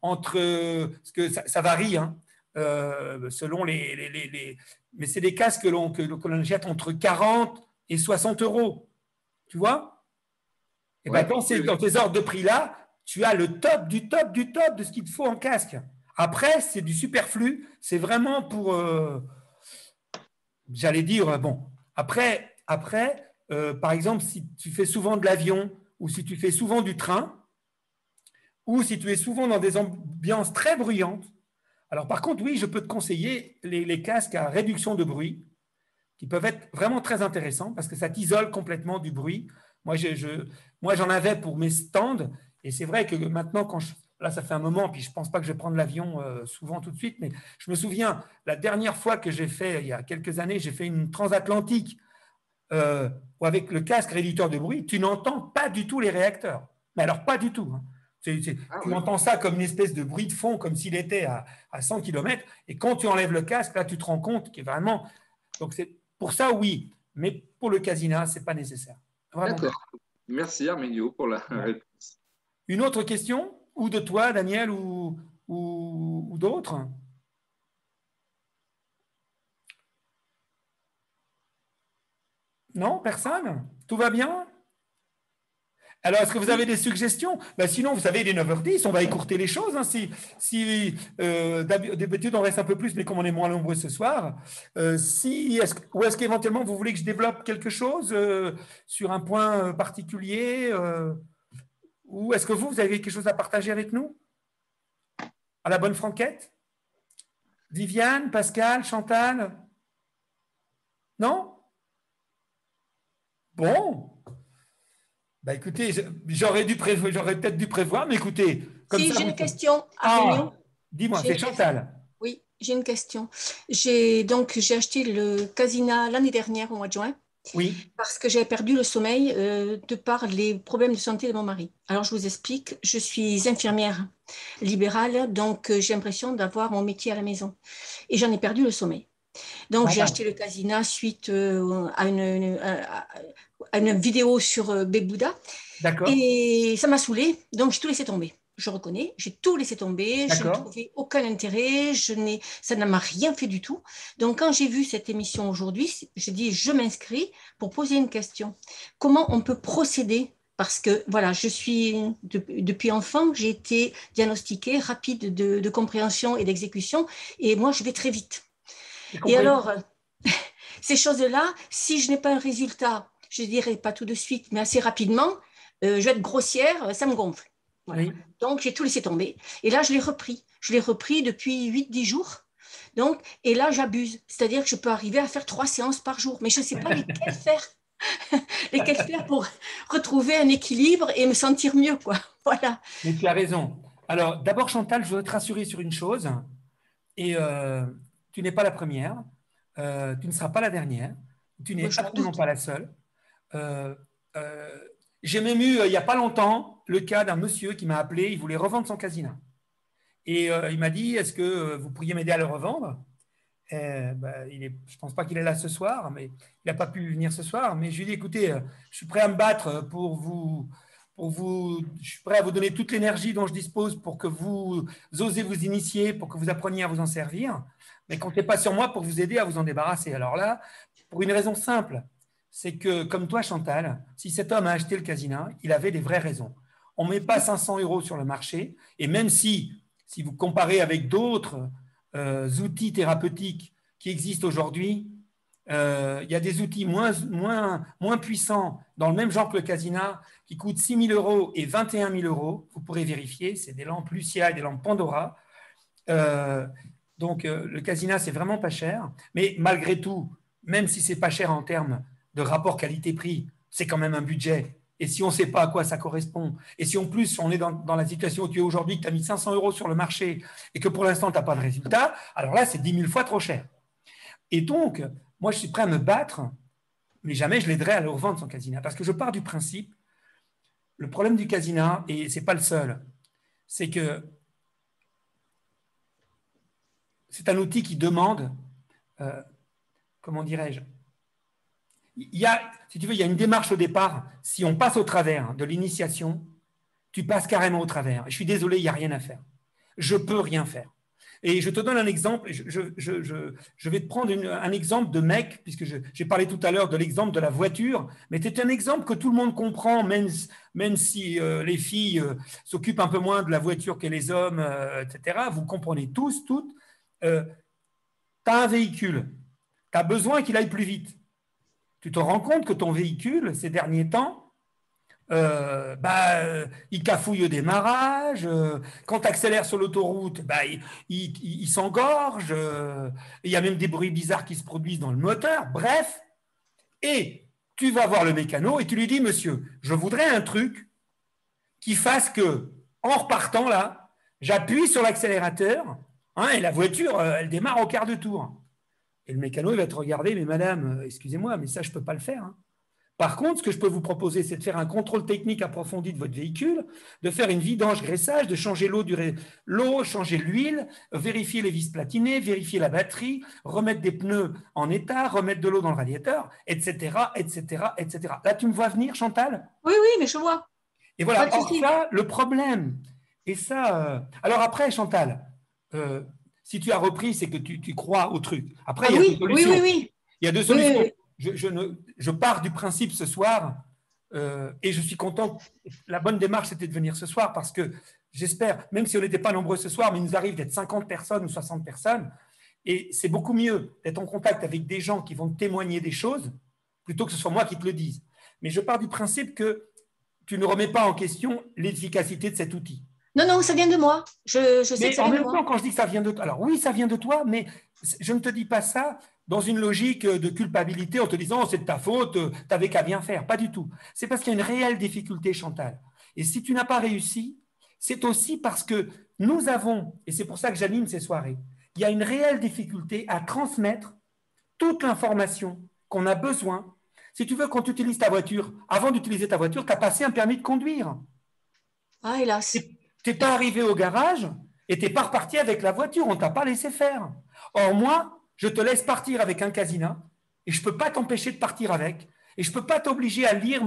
parce que ça varie, hein, selon mais c'est des casques que l'on achète entre 40 et 60 €. Tu vois? Et bien, dans ces ordres de prix-là, tu as le top du top du top de ce qu'il te faut en casque. Après, c'est du superflu. C'est vraiment pour, j'allais dire, bon. Après par exemple, si tu fais souvent de l'avion ou si tu fais souvent du train ou si tu es souvent dans des ambiances très bruyantes, alors par contre, oui, je peux te conseiller les casques à réduction de bruit qui peuvent être vraiment très intéressants parce que ça t'isole complètement du bruit. Moi, j'en avais pour mes stands et c'est vrai que maintenant, là, ça fait un moment, puis je ne pense pas que je vais prendre l'avion souvent tout de suite, mais je me souviens, la dernière fois que j'ai fait, il y a quelques années, j'ai fait une transatlantique avec le casque réducteur de bruit, tu n'entends pas du tout les réacteurs. Mais alors, pas du tout. Hein. Tu entends ça comme une espèce de bruit de fond, comme s'il était à 100 km. Et quand tu enlèves le casque, là, tu te rends compte qu'il est vraiment… Donc, pour ça, oui. Mais pour le Casina, ce n'est pas nécessaire. D'accord. Merci, Arménio, pour la réponse. Une autre question? Ou de toi, Daniel, ou d'autres? Non, personne? Tout va bien? Alors, est-ce que vous avez des suggestions? Sinon, vous savez, il est 9h10, on va écourter les choses. Hein, d'habitude, on reste un peu plus, mais comme on est moins nombreux ce soir, ou est-ce qu'éventuellement, vous voulez que je développe quelque chose sur un point particulier ou est-ce que vous avez quelque chose à partager avec nous? À la bonne franquette? Viviane, Pascal, Chantal? Non? Bon. Écoutez, j'aurais peut-être dû prévoir, mais écoutez… Si, j'ai une question. Dis-moi, c'est Chantal. Oui, j'ai une question. J'ai acheté le Casina l'année dernière, au mois de juin. Oui. Parce que j'avais perdu le sommeil de par les problèmes de santé de mon mari. Alors, je vous explique, je suis infirmière libérale, donc j'ai l'impression d'avoir mon métier à la maison. Et j'en ai perdu le sommeil. Donc, j'ai acheté le Casina suite à une vidéo sur Bebouda. D'accord. Et ça m'a saoulée, donc j'ai tout laissé tomber. Je reconnais, j'ai tout laissé tomber, je n'ai trouvé aucun intérêt, ça ne m'a rien fait du tout. Donc, quand j'ai vu cette émission aujourd'hui, j'ai dit, je m'inscris pour poser une question. Comment on peut procéder? Parce que, voilà, depuis enfant, j'ai été diagnostiquée rapide de compréhension et d'exécution, et moi, je vais très vite. Et alors, ces choses-là, si je n'ai pas un résultat, je dirais pas tout de suite, mais assez rapidement, je vais être grossière, ça me gonfle. Voilà. Oui. Donc, j'ai tout laissé tomber. Et là, je l'ai repris. Je l'ai repris depuis 8-10 jours. Donc, et là, j'abuse. C'est-à-dire que je peux arriver à faire 3 séances par jour. Mais je ne sais pas lesquelles faire. Lesquelles faire pour retrouver un équilibre et me sentir mieux, quoi. Voilà. Mais tu as raison. Alors, d'abord, Chantal, je voudrais te rassurer sur une chose. Et tu n'es pas la première. Tu ne seras pas la dernière. Tu n'es Moi, je m'en absolument doute. pas la seule. Euh, j'ai même eu, il n'y a pas longtemps, le cas d'un monsieur qui m'a appelé. Il voulait revendre son casino. Et il m'a dit, est-ce que vous pourriez m'aider à le revendre? Je ne pense pas qu'il est là ce soir, mais il n'a pas pu venir ce soir. Mais je lui ai dit, écoutez, je suis prêt à me battre je suis prêt à vous donner toute l'énergie dont je dispose pour que vous osez vous initier, pour que vous appreniez à vous en servir. Mais comptez pas sur moi pour vous aider à vous en débarrasser. Alors là, pour une raison simple, c'est que, comme toi, Chantal, si cet homme a acheté le casino, il avait des vraies raisons. On ne met pas 500 € sur le marché, et même si vous comparez avec d'autres outils thérapeutiques qui existent aujourd'hui, il y a des outils moins puissants dans le même genre que le casino qui coûtent 6 000 € et 21 000 €. Vous pourrez vérifier, c'est des lampes Lucia et des lampes Pandora. Donc, le casino, c'est vraiment pas cher. Mais malgré tout, même si c'est pas cher en termes de rapport qualité-prix, c'est quand même un budget. Et si on ne sait pas à quoi ça correspond, et si en plus on est dans la situation où tu es aujourd'hui, que tu as mis 500 € sur le marché et que pour l'instant tu n'as pas de résultat, alors là, c'est 10 000 fois trop cher. Et donc, moi, je suis prêt à me battre, mais jamais je l'aiderai à le revendre son casino. Parce que je pars du principe, le problème du casino, et ce n'est pas le seul, c'est que c'est un outil qui demande, comment dirais-je, si tu veux, il y a une démarche au départ. Si on passe au travers de l'initiation, tu passes carrément au travers. Je suis désolé, il n'y a rien à faire. Je ne peux rien faire. Et je te donne un exemple. Je vais te prendre un exemple de mec, puisque j'ai parlé tout à l'heure de l'exemple de la voiture, mais c'est un exemple que tout le monde comprend, même si les filles s'occupent un peu moins de la voiture que les hommes, etc. Vous comprenez tous, toutes. Tu as un véhicule. Tu as besoin qu'il aille plus vite. Tu te rends compte que ton véhicule, ces derniers temps, il cafouille au démarrage, quand tu accélères sur l'autoroute, il s'engorge, il y a même des bruits bizarres qui se produisent dans le moteur, bref. Et tu vas voir le mécano et tu lui dis, monsieur, je voudrais un truc qui fasse que, en repartant là, j'appuie sur l'accélérateur, et la voiture, elle démarre au quart de tour. Et le mécano, il va te regarder, mais madame, excusez-moi, mais ça, je ne peux pas le faire. Par contre, ce que je peux vous proposer, c'est de faire un contrôle technique approfondi de votre véhicule, de faire une vidange, graissage, de changer l'eau, changer l'huile, vérifier les vis platinées, vérifier la batterie, remettre des pneus en état, remettre de l'eau dans le radiateur, etc., etc., etc. Là, tu me vois venir, Chantal? Oui, oui, mais je vois. Et voilà, or ça, le problème. Et ça, alors après, Chantal, si tu as repris, c'est que tu crois au truc. Après, il y a deux solutions. Oui. Il y a deux solutions. Oui. Je pars du principe ce soir et je suis content. La bonne démarche, c'était de venir ce soir parce que j'espère, même si on n'était pas nombreux ce soir, mais il nous arrive d'être 50 personnes ou 60 personnes. Et c'est beaucoup mieux d'être en contact avec des gens qui vont te témoigner des choses plutôt que ce soit moi qui te le dise. Mais je pars du principe que tu ne remets pas en question l'efficacité de cet outil. Non, ça vient de moi. Je sais que ça vient de moi. Mais en même temps, quand je dis que ça vient de toi, alors oui, ça vient de toi, mais je ne te dis pas ça dans une logique de culpabilité en te disant c'est de ta faute, tu n'avais qu'à bien faire. Pas du tout. C'est parce qu'il y a une réelle difficulté, Chantal. Et si tu n'as pas réussi, c'est aussi parce que nous avons, et c'est pour ça que j'anime ces soirées, il y a une réelle difficulté à transmettre toute l'information qu'on a besoin. Si tu veux, quand tu utilises ta voiture, avant d'utiliser ta voiture, tu as passé un permis de conduire. Ah, hélas. Tu n'es pas arrivé au garage et tu n'es pas reparti avec la voiture, on ne t'a pas laissé faire. Or, moi, je te laisse partir avec un casino et je ne peux pas t'empêcher de partir avec. Et je ne peux pas t'obliger à lire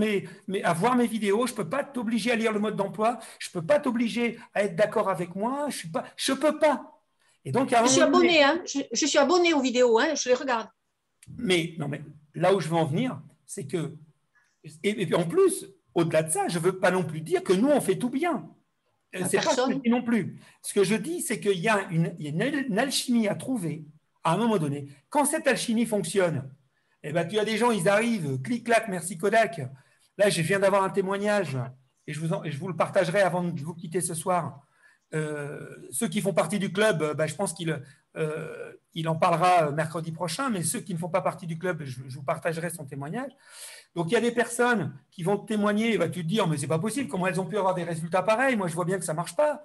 à voir mes vidéos, je ne peux pas t'obliger à lire le mode d'emploi, je ne peux pas t'obliger à être d'accord avec moi, je ne peux pas. Et donc, je suis abonné, je suis abonné aux vidéos, je les regarde. Mais là où je veux en venir, c'est que, et puis en plus, au-delà de ça, je ne veux pas non plus dire que nous, on fait tout bien. C'est pas ce que je dis non plus. Ce que je dis, c'est qu'il y a une alchimie à trouver à un moment donné. Quand cette alchimie fonctionne, tu as des gens, ils arrivent, clic-clac, merci Kodak. Là, je viens d'avoir un témoignage et je vous le partagerai avant de vous quitter ce soir. Ceux qui font partie du club, je pense qu'il en parlera mercredi prochain, mais ceux qui ne font pas partie du club, je vous partagerai son témoignage. Donc, il y a des personnes qui vont te témoigner, et tu te dire, mais c'est pas possible, comment elles ont pu avoir des résultats pareils? Moi, je vois bien que ça marche pas.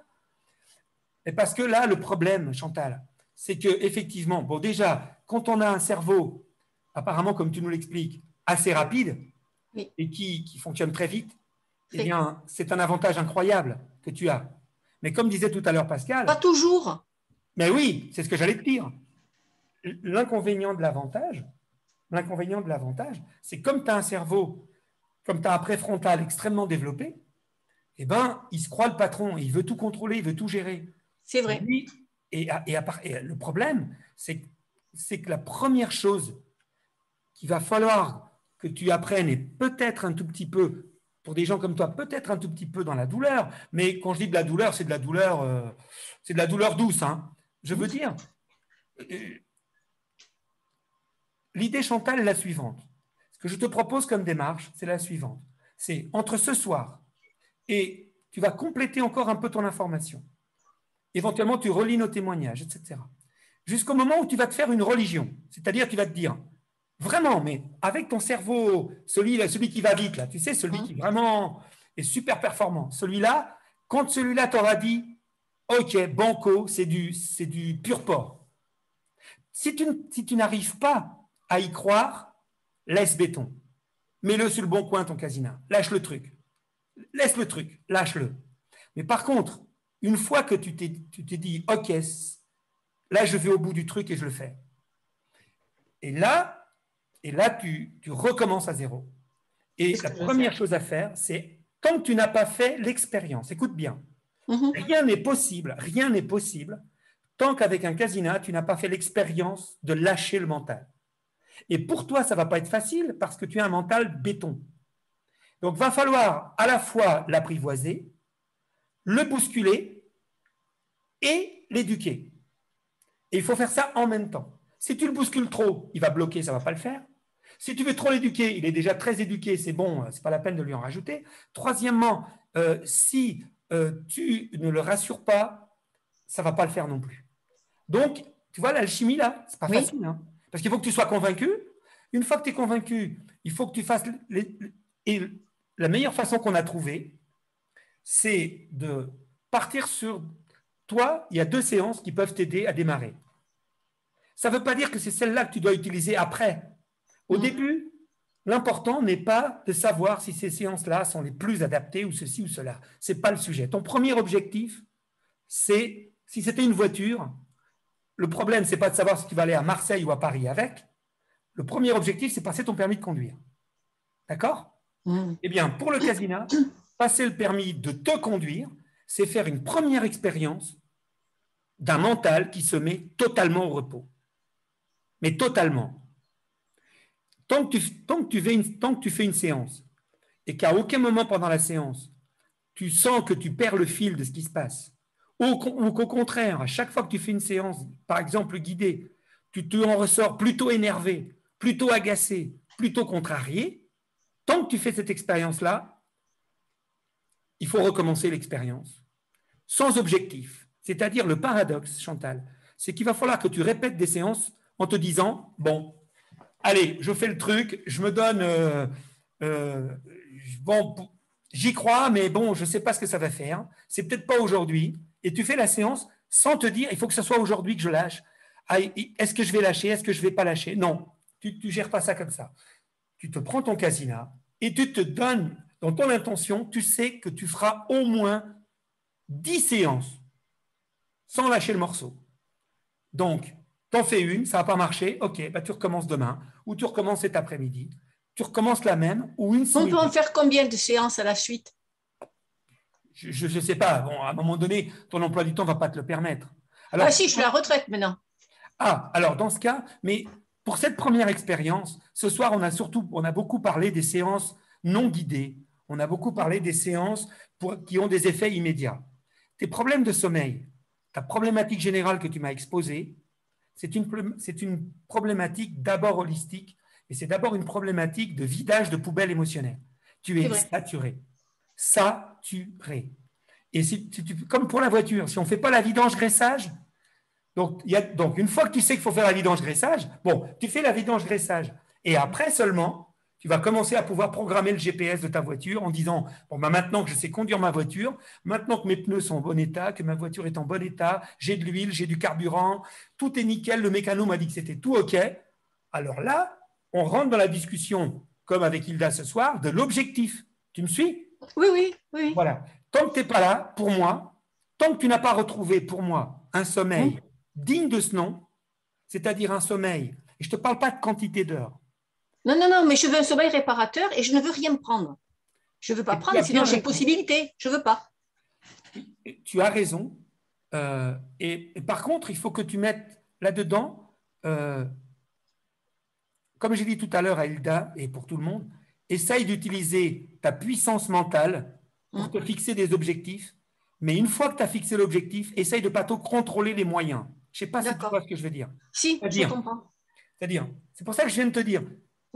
Et parce que là, le problème, Chantal, c'est qu'effectivement, bon, déjà, quand on a un cerveau, apparemment, comme tu nous l'expliques, assez rapide et qui fonctionne très vite, eh bien, c'est un avantage incroyable que tu as. Mais comme disait tout à l'heure Pascal… Pas toujours. Mais oui, c'est ce que j'allais te dire. L'inconvénient de l'avantage, c'est comme tu as un cerveau, comme tu as un préfrontal extrêmement développé, eh ben, il se croit le patron, il veut tout contrôler, il veut tout gérer. C'est vrai. Et le problème, c'est que la première chose qu'il va falloir que tu apprennes, et peut-être un tout petit peu, pour des gens comme toi, peut-être un tout petit peu dans la douleur, mais quand je dis de la douleur, c'est de la douleur douce. Hein. Je veux dire, l'idée, Chantal, est la suivante. Ce que je te propose comme démarche, c'est la suivante. C'est entre ce soir et tu vas compléter encore un peu ton information. Éventuellement, tu relis nos témoignages, etc. Jusqu'au moment où tu vas te faire une religion. C'est-à-dire, tu vas te dire, vraiment, mais avec ton cerveau, celui qui va vite, là, tu sais, celui qui vraiment est super performant, celui-là, quand celui-là t'aura dit, OK, banco, c'est du pur porc. Si tu n'arrives pas à y croire, laisse béton. Mets-le sur le bon coin, ton casina. Lâche le truc. Laisse le truc, lâche-le. Mais par contre, une fois que tu t'es dit, OK, là, je vais au bout du truc et je le fais. Et là, tu recommences à zéro. Et la première chose à faire, c'est, tant que tu n'as pas fait l'expérience, écoute bien, rien n'est possible, tant qu'avec un casina, tu n'as pas fait l'expérience de lâcher le mental. Et pour toi, ça ne va pas être facile parce que tu as un mental béton. Donc, va falloir à la fois l'apprivoiser, le bousculer et l'éduquer. Et il faut faire ça en même temps. Si tu le bouscules trop, il va bloquer, ça ne va pas le faire. Si tu veux trop l'éduquer, il est déjà très éduqué, c'est bon, ce n'est pas la peine de lui en rajouter. Troisièmement, si tu ne le rassures pas, ça ne va pas le faire non plus. Donc, tu vois, l'alchimie, là, ce n'est pas facile. Hein, parce qu'il faut que tu sois convaincu. Une fois que tu es convaincu, il faut que tu fasses… Et la meilleure façon qu'on a trouvée, c'est de partir sur… Toi, il y a 2 séances qui peuvent t'aider à démarrer. Ça ne veut pas dire que c'est celle-là que tu dois utiliser après. Au début, l'important n'est pas de savoir si ces séances-là sont les plus adaptées ou ceci ou cela. Ce n'est pas le sujet. Ton premier objectif, c'est, si c'était une voiture, le problème, ce n'est pas de savoir si tu vas aller à Marseille ou à Paris avec. Le premier objectif, c'est passer ton permis de conduire. D'accord ? Eh bien, pour le casina, passer le permis de te conduire, c'est faire une première expérience d'un mental qui se met totalement au repos. Mais totalement. Tant que tu fais une séance et qu'à aucun moment pendant la séance, tu sens que tu perds le fil de ce qui se passe, ou qu'au contraire, à chaque fois que tu fais une séance, par exemple guidée, tu en ressors plutôt énervé, plutôt agacé, plutôt contrarié, tant que tu fais cette expérience-là, il faut recommencer l'expérience. Sans objectif. C'est-à-dire le paradoxe, Chantal, c'est qu'il va falloir que tu répètes des séances en te disant, bon, allez, je fais le truc, je me donne… bon, j'y crois, mais bon, je ne sais pas ce que ça va faire. C'est peut-être pas aujourd'hui. Et tu fais la séance sans te dire, il faut que ce soit aujourd'hui que je lâche. Est-ce que je vais lâcher? Est-ce que je ne vais pas lâcher? Non, tu ne gères pas ça comme ça. Tu te prends ton casina et tu te donnes, dans ton intention, tu sais que tu feras au moins 10 séances sans lâcher le morceau. Donc, t'en fais une, ça n'a pas marché, ok, bah tu recommences demain, ou tu recommences cet après-midi, tu recommences la même, ou une On peut en faire combien de séances à la suite? Je ne sais pas, bon, à un moment donné, ton emploi du temps ne va pas te le permettre. Alors, si, je suis à la retraite maintenant. Alors dans ce cas, mais pour cette première expérience, ce soir, on a beaucoup parlé des séances non guidées, on a beaucoup parlé des séances qui ont des effets immédiats. Tes problèmes de sommeil, ta problématique générale que tu m'as exposée, c'est une problématique d'abord holistique et c'est d'abord une problématique de vidage de poubelle émotionnelle. Tu es saturé. saturé. Et comme pour la voiture, si on ne fait pas la vidange-graissage, donc une fois que tu sais qu'il faut faire la vidange-graissage, bon, tu fais la vidange-graissage. Et après seulement, tu vas commencer à pouvoir programmer le GPS de ta voiture en disant, bon, bah maintenant que je sais conduire ma voiture, maintenant que mes pneus sont en bon état, que ma voiture est en bon état, j'ai de l'huile, j'ai du carburant, tout est nickel, le mécano m'a dit que c'était tout OK. Alors là, on rentre dans la discussion, comme avec Hilda ce soir, de l'objectif. Tu me suis? Oui, oui, oui. Voilà. Tant que tu n'es pas là, pour moi, tant que tu n'as pas retrouvé pour moi un sommeil digne de ce nom, c'est-à-dire un sommeil, et je ne te parle pas de quantité d'heures. Non, non, non, mais je veux un sommeil réparateur et je ne veux rien prendre. Je ne veux pas prendre, sinon j'ai possibilité. Je ne veux pas. Tu as raison. Et par contre, il faut que tu mettes là-dedans, comme j'ai dit tout à l'heure à Hilda et pour tout le monde, essaye d'utiliser ta puissance mentale pour te fixer des objectifs. Mais une fois que tu as fixé l'objectif, essaye de ne pas trop contrôler les moyens. Je ne sais pas si tu vois ce que je veux dire. Si, je comprends. C'est-à-dire, c'est pour ça que je viens de te dire,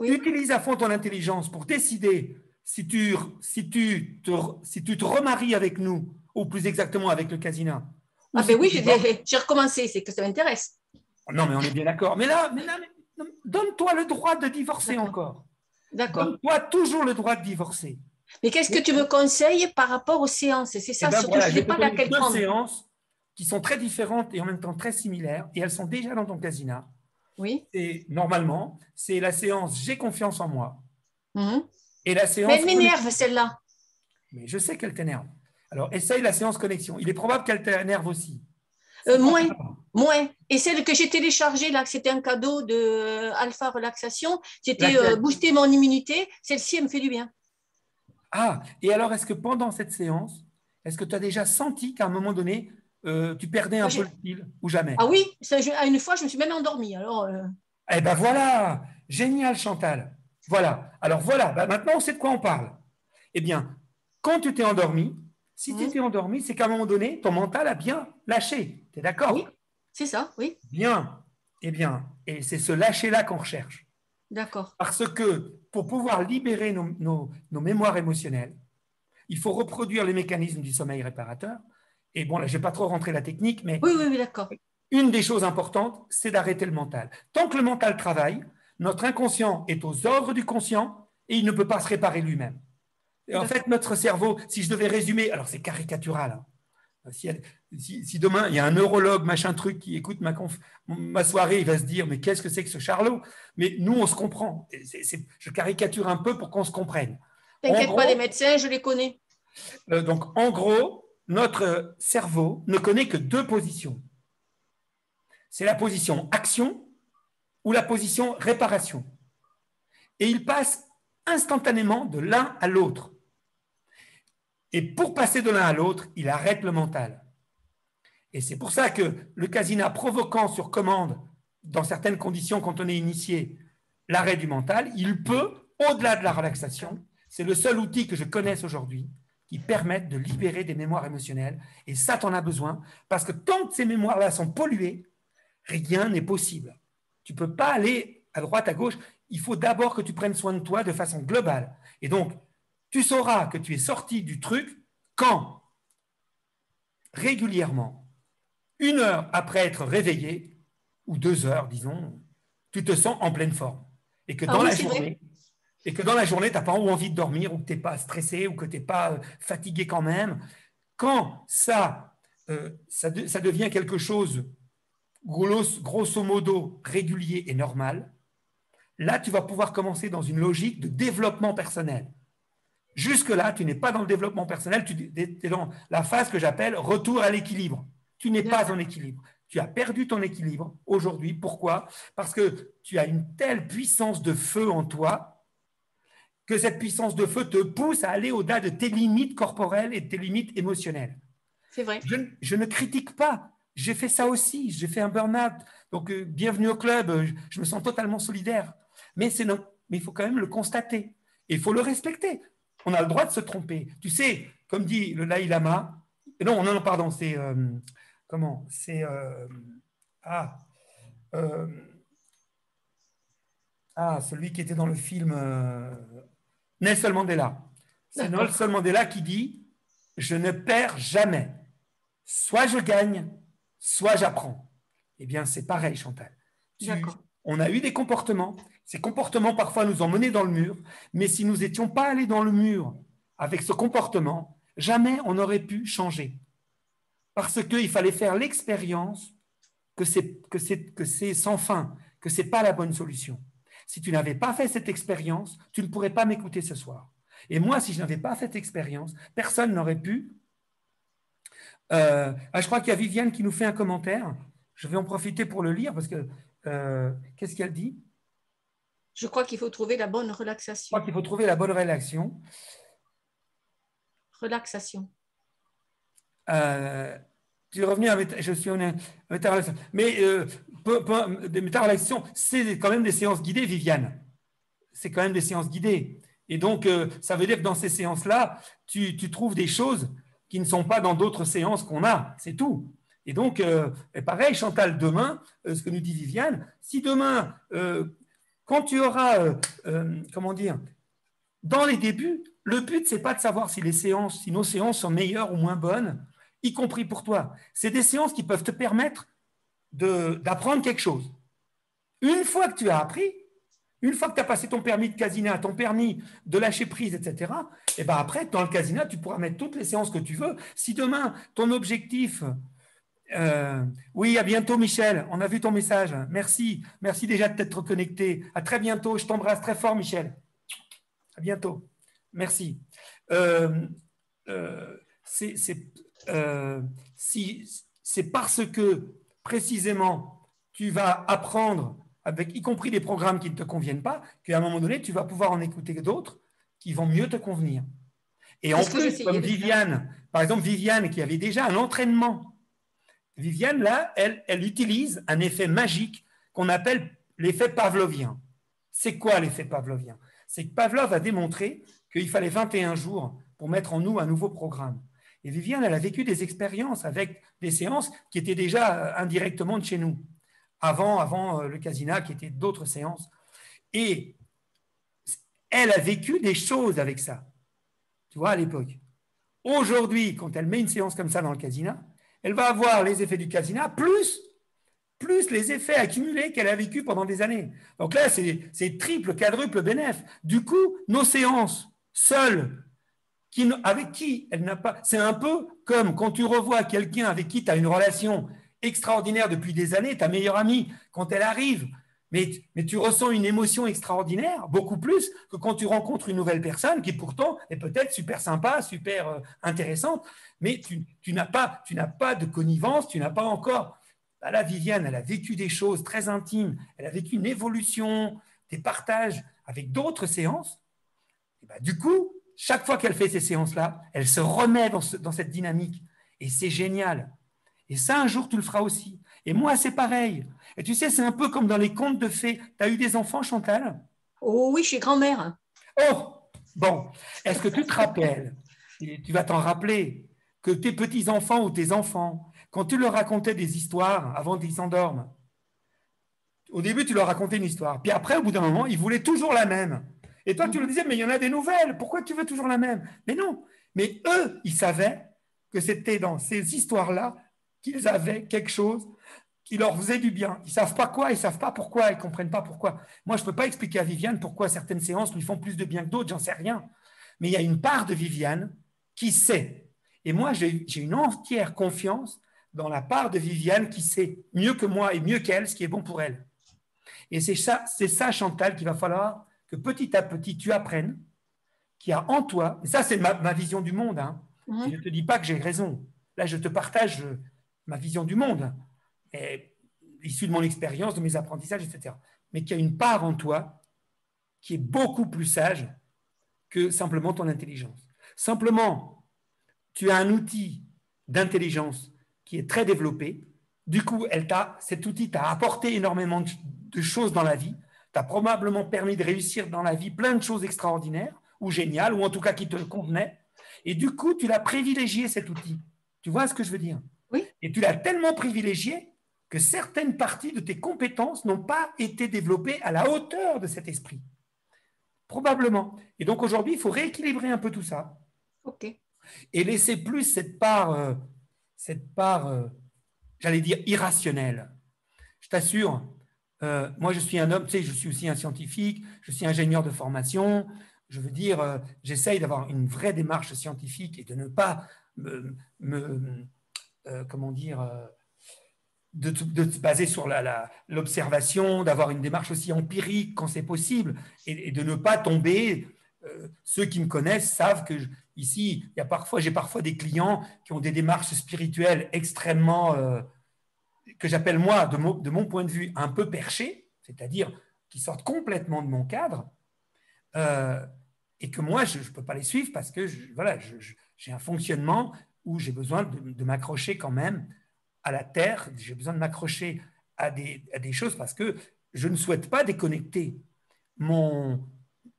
utilise à fond ton intelligence pour décider si tu te remaries avec nous, ou plus exactement avec le Casina. Ah ben oui, j'ai recommencé, c'est que ça m'intéresse. Non, mais on est bien d'accord. Mais là, donne-toi le droit de divorcer encore. D'accord. Donne-toi toujours le droit de divorcer. Mais qu'est-ce que tu me conseilles par rapport aux séances? C'est ça, surtout, voilà, je ne sais pas laquelle prendre. Deux séances qui sont très différentes et en même temps très similaires, et elles sont déjà dans ton Casina. Oui. Et normalement, c'est la séance « J'ai confiance en moi ». Et la séance… Mais elle m'énerve, celle-là. Mais je sais qu'elle t'énerve. Alors, essaye la séance connexion. Il est probable qu'elle t'énerve aussi. Moins. Et celle que j'ai téléchargée, là, que c'était un cadeau de Alpha Relaxation, c'était booster mon immunité. Celle-ci, elle me fait du bien. Ah, et alors, est-ce que pendant cette séance, est-ce que tu as déjà senti qu'à un moment donné, tu perdais un peu le fil ou jamais? Ah oui, une fois, je me suis même endormie. Alors, Eh bien voilà, génial Chantal. Voilà, alors voilà, maintenant on sait de quoi on parle. Eh bien, quand tu t'es endormi, si tu t'es endormi, c'est qu'à un moment donné, ton mental a bien lâché. Tu es d'accord? Oui, c'est ça, oui. Bien, eh bien, et c'est ce lâcher-là qu'on recherche. D'accord. Parce que pour pouvoir libérer nos mémoires émotionnelles, il faut reproduire les mécanismes du sommeil réparateur. Et bon, là, je ne vais pas trop rentrer la technique, mais oui, d'accord. Une des choses importantes, c'est d'arrêter le mental. Tant que le mental travaille, notre inconscient est aux ordres du conscient et il ne peut pas se réparer lui-même. Et en fait, notre cerveau, si je devais résumer, alors c'est caricatural, hein. Si demain, il y a un neurologue, machin truc, qui écoute ma soirée, il va se dire, mais qu'est-ce que c'est que ce charlot? Mais nous, on se comprend. Je caricature un peu pour qu'on se comprenne. T'inquiète pas, les médecins, je les connais. Donc, en gros, notre cerveau ne connaît que deux positions. C'est la position action ou la position réparation. Et il passe instantanément de l'un à l'autre. Et pour passer de l'un à l'autre, il arrête le mental. Et c'est pour ça que le Casina provoquant sur commande, dans certaines conditions quand on est initié, l'arrêt du mental, il peut, au-delà de la relaxation, c'est le seul outil que je connaisse aujourd'hui qui permette de libérer des mémoires émotionnelles. Et ça, tu en as besoin, parce que tant que ces mémoires-là sont polluées, rien n'est possible. Tu ne peux pas aller à droite, à gauche. Il faut d'abord que tu prennes soin de toi de façon globale. Et donc, tu sauras que tu es sorti du truc quand, régulièrement, 1 heure après être réveillé, ou 2 heures, disons, tu te sens en pleine forme. Et que dans la journée, tu n'as pas envie de dormir, ou que tu n'es pas stressé, ou que tu n'es pas fatigué quand même. Quand ça devient quelque chose grosso modo régulier et normal, là, tu vas pouvoir commencer dans une logique de développement personnel. Jusque-là, tu n'es pas dans le développement personnel, tu es dans la phase que j'appelle retour à l'équilibre. Tu n'es pas en équilibre. Tu as perdu ton équilibre aujourd'hui. Pourquoi? Parce que tu as une telle puissance de feu en toi que cette puissance de feu te pousse à aller au-delà de tes limites corporelles et de tes limites émotionnelles. C'est vrai. Je ne critique pas. J'ai fait ça aussi, j'ai fait un burn-out. Donc, bienvenue au club, je me sens totalement solidaire. Mais il faut quand même le constater. Et il faut le respecter. On a le droit de se tromper. Tu sais, comme dit le Dalai Lama, non, pardon, c'est… comment? C'est… celui qui était dans le film Nelson Mandela. C'est Nelson Mandela qui dit « Je ne perds jamais. Soit je gagne, soit j'apprends. » Eh bien, c'est pareil, Chantal. On a eu des comportements. Ces comportements, parfois, nous ont menés dans le mur. Mais si nous n'étions pas allés dans le mur avec ce comportement, jamais on n'aurait pu changer. Parce qu'il fallait faire l'expérience que c'est sans fin, que ce n'est pas la bonne solution. Si tu n'avais pas fait cette expérience, tu ne pourrais pas m'écouter ce soir. Et moi, si je n'avais pas fait cette expérience, personne n'aurait pu. Je crois qu'il y a Viviane qui nous fait un commentaire. Je vais en profiter pour le lire parce que qu'est-ce qu'elle dit? Je crois qu'il faut trouver la bonne relaxation. Je crois qu'il faut trouver la bonne relaxation. Relaxation. Tu es revenu à je suis en méta-relaxation. Mais des méta-relaxations, c'est quand même des séances guidées, Viviane. C'est quand même des séances guidées. Et donc, ça veut dire que dans ces séances-là, tu trouves des choses qui ne sont pas dans d'autres séances qu'on a. C'est tout. Et donc, pareil, Chantal, demain, ce que nous dit Viviane, si demain, quand tu auras, comment dire, dans les débuts, le but, ce n'est pas de savoir si nos séances sont meilleures ou moins bonnes, y compris pour toi. C'est des séances qui peuvent te permettre d'apprendre quelque chose. Une fois que tu as appris, une fois que tu as passé ton permis de casina, ton permis de lâcher prise, etc., et ben après, dans le casina, tu pourras mettre toutes les séances que tu veux. Si demain, ton objectif… oui, à bientôt, Michel. On a vu ton message. Merci. Merci déjà de t'être connecté. À très bientôt. Je t'embrasse très fort, Michel. À bientôt. Merci. C'est parce que, précisément, tu vas apprendre, y compris des programmes qui ne te conviennent pas, qu'à un moment donné, tu vas pouvoir en écouter d'autres qui vont mieux te convenir. Et en plus, comme Viviane, par exemple, Viviane, qui avait déjà un entraînement. Viviane, là, elle utilise un effet magique qu'on appelle l'effet pavlovien. C'est quoi l'effet pavlovien? C'est que Pavlov a démontré qu'il fallait 21 jours pour mettre en nous un nouveau programme. Et Viviane, elle a vécu des expériences avec des séances qui étaient déjà indirectement de chez nous, avant le casina, qui étaient d'autres séances. Et elle a vécu des choses avec ça, tu vois, à l'époque. Aujourd'hui, quand elle met une séance comme ça dans le casina, elle va avoir les effets du casina, plus les effets accumulés qu'elle a vécus pendant des années. Donc là, c'est triple, quadruple bénéf. Du coup, nos séances seules, avec qui elle n'a pas… C'est un peu comme quand tu revois quelqu'un avec qui tu as une relation extraordinaire depuis des années, ta meilleure amie, quand elle arrive, mais tu ressens une émotion extraordinaire, beaucoup plus que quand tu rencontres une nouvelle personne qui pourtant est peut-être super sympa, super intéressante, mais tu n'as pas de connivence, tu n'as pas encore… Là, Viviane, elle a vécu des choses très intimes, elle a vécu une évolution, des partages avec d'autres séances. Et ben, du coup, chaque fois qu'elle fait ces séances-là, elle se remet dans cette dynamique. Et c'est génial. Et ça, un jour, tu le feras aussi. Et moi, c'est pareil. Et tu sais, c'est un peu comme dans les contes de fées. Tu as eu des enfants, Chantal? Oh oui, je suis grand-mère. Oh, bon. Est-ce que tu te rappelles, et tu vas t'en rappeler, que tes petits-enfants ou tes enfants, quand tu leur racontais des histoires avant qu'ils s'endorment, au début, tu leur racontais une histoire. Puis après, au bout d'un moment, ils voulaient toujours la même. Et toi, tu leur disais, mais il y en a des nouvelles. Pourquoi tu veux toujours la même? Mais non. Mais eux, ils savaient que c'était dans ces histoires-là qu'ils avaient quelque chose qui leur faisait du bien. Ils ne savent pas quoi, ils ne savent pas pourquoi, ils ne comprennent pas pourquoi. Moi, je ne peux pas expliquer à Viviane pourquoi certaines séances lui font plus de bien que d'autres, j'en sais rien. Mais il y a une part de Viviane qui sait. Et moi, j'ai une entière confiance dans la part de Viviane qui sait mieux que moi et mieux qu'elle ce qui est bon pour elle. Et c'est ça, Chantal, qu'il va falloir que petit à petit tu apprennes, qu'il y a en toi, et ça c'est ma vision du monde, hein. Je ne te dis pas que j'ai raison, là je te partage ma vision du monde, issue de mon expérience, de mes apprentissages, etc. Mais qu'il y a une part en toi qui est beaucoup plus sage que simplement ton intelligence. Simplement, tu as un outil d'intelligence qui est très développé, du coup cet outil t'a apporté énormément de choses dans la vie, t'a probablement permis de réussir dans la vie plein de choses extraordinaires, ou géniales, ou en tout cas qui te convenaient, et du coup, tu l'as privilégié, cet outil. Tu vois ce que je veux dire? Oui. Et tu l'as tellement privilégié que certaines parties de tes compétences n'ont pas été développées à la hauteur de cet esprit. Probablement. Et donc aujourd'hui, il faut rééquilibrer un peu tout ça. Ok. Et laisser plus cette part, j'allais dire, irrationnelle. Je t'assure, moi je suis un homme, tu sais, je suis aussi un scientifique, je suis ingénieur de formation, je veux dire, j'essaye d'avoir une vraie démarche scientifique et de ne pas comment dire, de se baser sur l'observation, d'avoir une démarche aussi empirique quand c'est possible et de ne pas tomber. Ceux qui me connaissent savent que ici, j'ai parfois des clients qui ont des démarches spirituelles extrêmement, que j'appelle moi, de mon point de vue, un peu perchées, c'est-à-dire qui sortent complètement de mon cadre, et que moi, je ne peux pas les suivre parce que j'ai un fonctionnement où j'ai besoin de m'accrocher quand même à la terre, j'ai besoin de m'accrocher à des choses parce que je ne souhaite pas déconnecter mon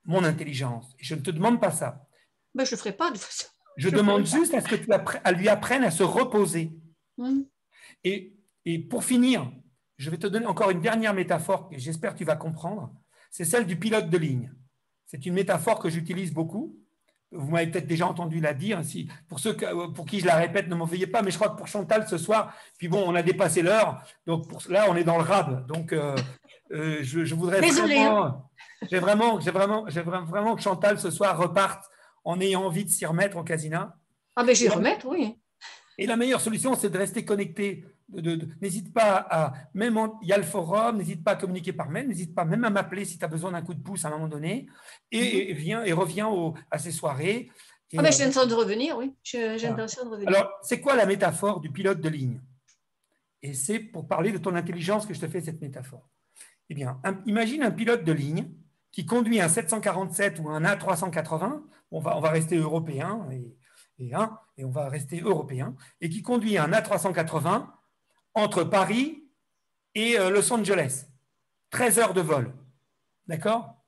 intelligence. Et je ne te demande pas ça. Ben, je ne le ferai pas de toute façon. Je demande juste à ce que tu lui apprennes à se reposer. Et pour finir, je vais te donner encore une dernière métaphore que j'espère que tu vas comprendre. C'est celle du pilote de ligne. C'est une métaphore que j'utilise beaucoup. Vous m'avez peut-être déjà entendu la dire. Pour ceux pour qui je la répète, ne m'en veuillez pas, mais je crois que pour Chantal ce soir, puis bon, on a dépassé l'heure, donc là, on est dans le rab. Donc, je voudrais vraiment que Chantal ce soir reparte en ayant envie de s'y remettre au casino. Ah ben, je vais y remettre, oui. Et la meilleure solution, c'est de rester connecté. N'hésite pas à, il y a le forum, n'hésite pas à communiquer par mail, n'hésite pas même à m'appeler si tu as besoin d'un coup de pouce à un moment donné, et reviens à ces soirées. Ah ben, j'ai l'intention de revenir, oui. J'ai l'intention de revenir. Alors, c'est quoi la métaphore du pilote de ligne? Et c'est pour parler de ton intelligence que je te fais cette métaphore. Eh bien, imagine un pilote de ligne qui conduit un 747 ou un A380, on va rester européen, et on va rester européen, et qui conduit un A380 entre Paris et Los Angeles. 13 heures de vol. D'accord?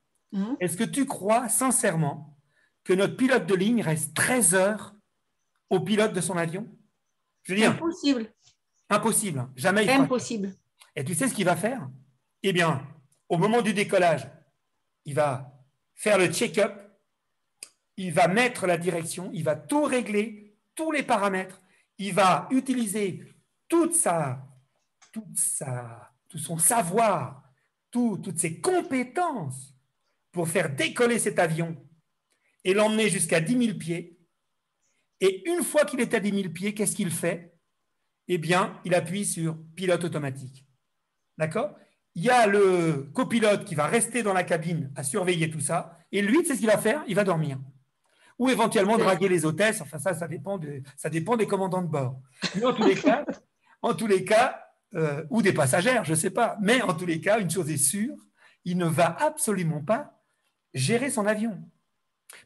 Est-ce que tu crois sincèrement que notre pilote de ligne reste 13 heures au pilote de son avion? Je veux dire, impossible. Impossible. Jamais il impossible. Et tu sais ce qu'il va faire? Eh bien, au moment du décollage, il va faire le check-up, il va mettre la direction, il va tout régler, tous les paramètres, il va utiliser tout son savoir, toutes ses compétences pour faire décoller cet avion et l'emmener jusqu'à 10 000 pieds. Et une fois qu'il est à 10 000 pieds, qu'est-ce qu'il fait? Eh bien, il appuie sur pilote automatique. D'accord? Il y a le copilote qui va rester dans la cabine à surveiller tout ça. Et lui, tu sais ce qu'il va faire? Il va dormir. Ou éventuellement draguer les hôtesses. Enfin, ça dépend des commandants de bord. Mais en tous les cas, ou des passagères, je ne sais pas. Mais en tous les cas, une chose est sûre, il ne va absolument pas gérer son avion.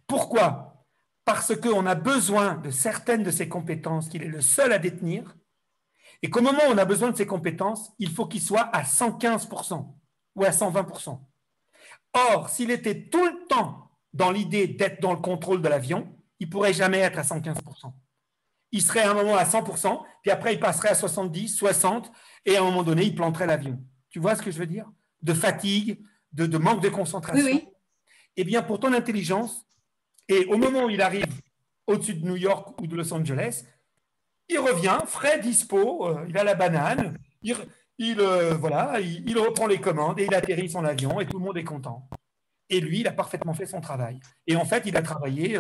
Pourquoi? Parce qu'on a besoin de certaines de ses compétences qu'il est le seul à détenir, et qu'au moment où on a besoin de ses compétences, il faut qu'il soit à 115% ou à 120%. Or, s'il était tout le temps dans l'idée d'être dans le contrôle de l'avion, il ne pourrait jamais être à 115%. Il serait à un moment à 100%, puis après il passerait à 70, 60, et à un moment donné, il planterait l'avion. Tu vois ce que je veux dire? De fatigue, de manque de concentration. Oui. Eh bien, pour ton intelligence, et au moment où il arrive au-dessus de New York ou de Los Angeles, il revient, frais, dispo, il a la banane, il reprend les commandes et il atterrit son avion et tout le monde est content. Et lui, il a parfaitement fait son travail. Et en fait, il a travaillé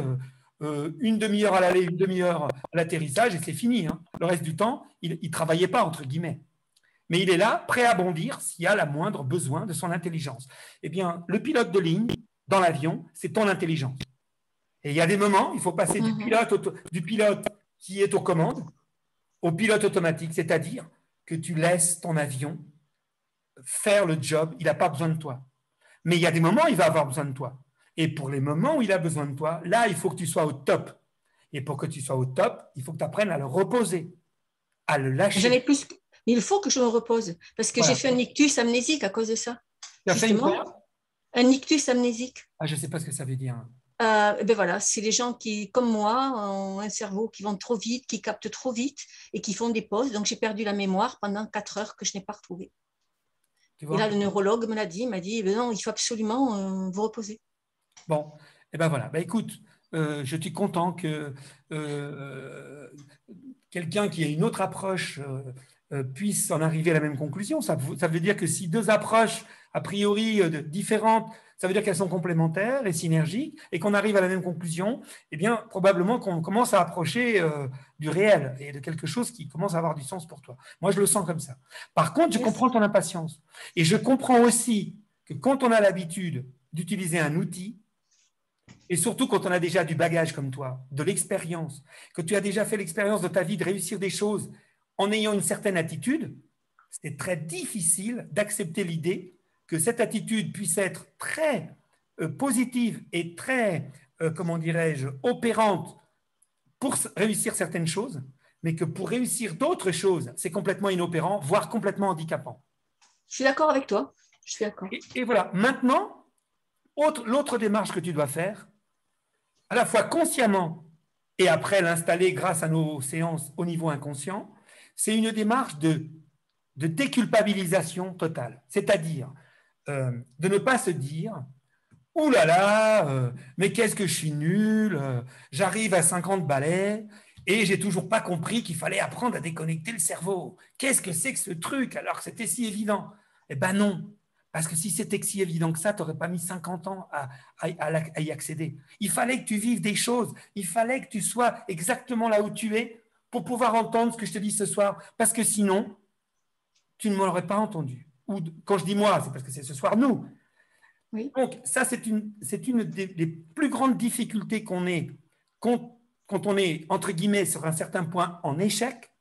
une demi-heure à l'aller, une demi-heure à l'atterrissage et c'est fini. Hein. Le reste du temps, il ne travaillait pas, entre guillemets. Mais il est là, prêt à bondir s'il y a la moindre besoin de son intelligence. Eh bien, le pilote de ligne, dans l'avion, c'est ton intelligence. Et il y a des moments, il faut passer du pilote qui est aux commandes au pilote automatique, c'est-à-dire que tu laisses ton avion faire le job, il n'a pas besoin de toi. Mais il y a des moments où il va avoir besoin de toi. Et pour les moments où il a besoin de toi, là, il faut que tu sois au top. Et pour que tu sois au top, il faut que tu apprennes à le reposer, à le lâcher. Mais il faut que je me repose, parce que j'ai fait un ictus amnésique à cause de ça. Tu as fait un ictus amnésique. Ah, je ne sais pas ce que ça veut dire. Ben voilà, c'est les gens qui, comme moi, ont un cerveau qui vont trop vite, qui captent trop vite et qui font des pauses. Donc, j'ai perdu la mémoire pendant 4 heures que je n'ai pas retrouvée. Et là, le neurologue me l'a dit, il m'a dit, non, il faut absolument vous reposer. Bon, et ben voilà. Ben écoute, je suis content que quelqu'un qui a une autre approche puisse en arriver à la même conclusion. Ça veut dire que si deux approches, a priori différentes, ça veut dire qu'elles sont complémentaires et synergiques, et qu'on arrive à la même conclusion, eh bien, probablement qu'on commence à approcher du réel et de quelque chose qui commence à avoir du sens pour toi. Moi, je le sens comme ça. Par contre, je comprends ton impatience. Et je comprends aussi que quand on a l'habitude d'utiliser un outil, et surtout quand on a déjà du bagage comme toi, de l'expérience, que tu as déjà fait l'expérience de ta vie de réussir des choses en ayant une certaine attitude, c'est très difficile d'accepter l'idée que cette attitude puisse être très positive et très, comment dirais-je, opérante pour réussir certaines choses, mais que pour réussir d'autres choses, c'est complètement inopérant, voire complètement handicapant. Je suis d'accord avec toi. Je suis d'accord. Et voilà, maintenant, l'autre démarche que tu dois faire, à la fois consciemment et après l'installer grâce à nos séances au niveau inconscient, c'est une démarche de déculpabilisation totale. C'est-à-dire de ne pas se dire « Ouh là là, mais qu'est-ce que je suis nul, j'arrive à 50 balais et j'ai toujours pas compris qu'il fallait apprendre à déconnecter le cerveau. Qu'est-ce que c'est que ce truc alors que c'était si évident ?» Eh ben non, parce que si c'était si évident que ça, tu n'aurais pas mis 50 ans à y accéder. Il fallait que tu vives des choses, il fallait que tu sois exactement là où tu es pour pouvoir entendre ce que je te dis ce soir, parce que sinon, tu ne m'aurais pas entendu. Ou quand je dis moi, c'est parce que c'est ce soir nous. Oui. Donc ça, c'est une des plus grandes difficultés qu'on ait quand on est, entre guillemets, sur un certain point en échec,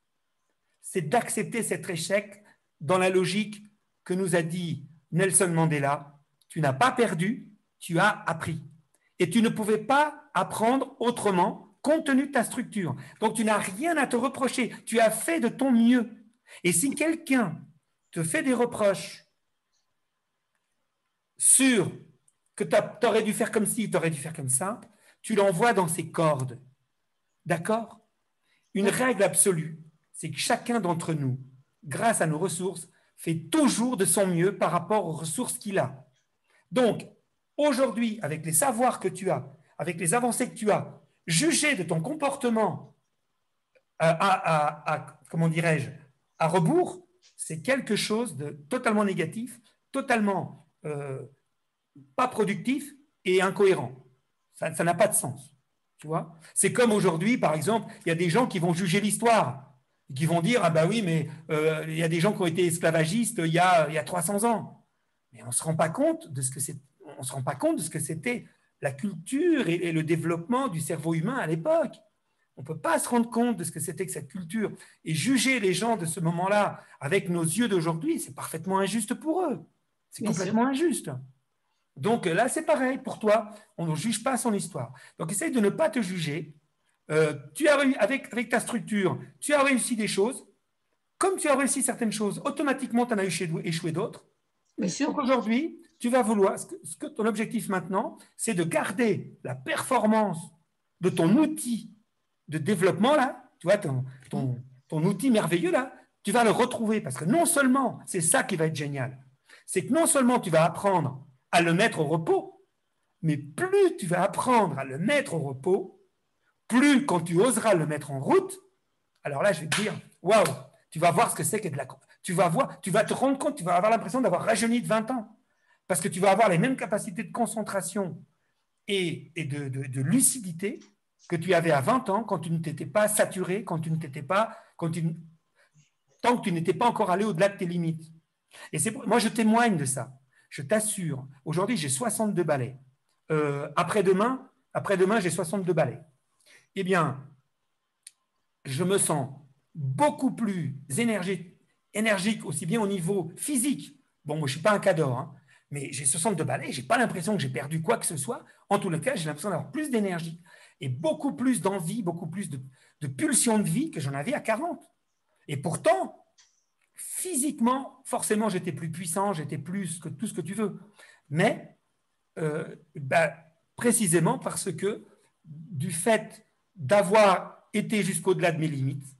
c'est d'accepter cet échec dans la logique que nous a dit Nelson Mandela, tu n'as pas perdu, tu as appris. Et tu ne pouvais pas apprendre autrement compte tenu de ta structure. Donc, tu n'as rien à te reprocher. Tu as fait de ton mieux. Et si quelqu'un te fait des reproches sur que tu aurais dû faire comme ci, tu aurais dû faire comme ça, tu l'envoies dans ses cordes. D'accord ? Une règle absolue, c'est que chacun d'entre nous, grâce à nos ressources, fait toujours de son mieux par rapport aux ressources qu'il a. Donc, aujourd'hui, avec les savoirs que tu as, avec les avancées que tu as, juger de ton comportement comment dirais-je, à rebours, c'est quelque chose de totalement négatif, totalement pas productif et incohérent. Ça n'a pas de sens. Tu vois ? C'est comme aujourd'hui, par exemple, il y a des gens qui vont juger l'histoire, qui vont dire « Ah ben oui, mais il y a des gens qui ont été esclavagistes il y a 300 ans. » Mais on ne se rend pas compte de ce que c'est. On se rend pas compte de ce que c'était la culture et le développement du cerveau humain à l'époque. On ne peut pas se rendre compte de ce que c'était que cette culture. Et juger les gens de ce moment-là avec nos yeux d'aujourd'hui, c'est parfaitement injuste pour eux. C'est complètement injuste. Donc là, c'est pareil pour toi. On ne juge pas son histoire. Donc essaye de ne pas te juger. Avec ta structure, tu as réussi des choses. Comme tu as réussi certaines choses, automatiquement, tu en as échoué d'autres. Bien sûr. Donc aujourd'hui, tu vas vouloir, ton objectif maintenant, c'est de garder la performance de ton outil de développement là, tu vois, ton outil merveilleux là, tu vas le retrouver parce que non seulement, c'est ça qui va être génial, c'est que non seulement tu vas apprendre à le mettre au repos, mais plus tu vas apprendre à le mettre au repos, plus quand tu oseras le mettre en route, alors là je vais te dire, waouh, tu vas voir ce que c'est que de la... Tu vas te rendre compte, tu vas avoir l'impression d'avoir rajeuni de 20 ans parce que tu vas avoir les mêmes capacités de concentration et de lucidité que tu avais à 20 ans quand tu ne t'étais pas saturé, tant que tu n'étais pas encore allé au-delà de tes limites. Et moi, je témoigne de ça. Je t'assure. Aujourd'hui, j'ai 62 balais. Après-demain, j'ai 62 balais. Eh bien, je me sens beaucoup plus énergique, aussi bien au niveau physique. Bon, moi, je ne suis pas un cador, hein, mais j'ai 62 balais. Je n'ai pas l'impression que j'ai perdu quoi que ce soit. En tout cas, j'ai l'impression d'avoir plus d'énergie et beaucoup plus d'envie, beaucoup plus de pulsion de vie que j'en avais à 40. Et pourtant, physiquement, forcément, j'étais plus puissant, j'étais plus que tout ce que tu veux. Mais précisément parce que du fait d'avoir été jusqu'au-delà de mes limites,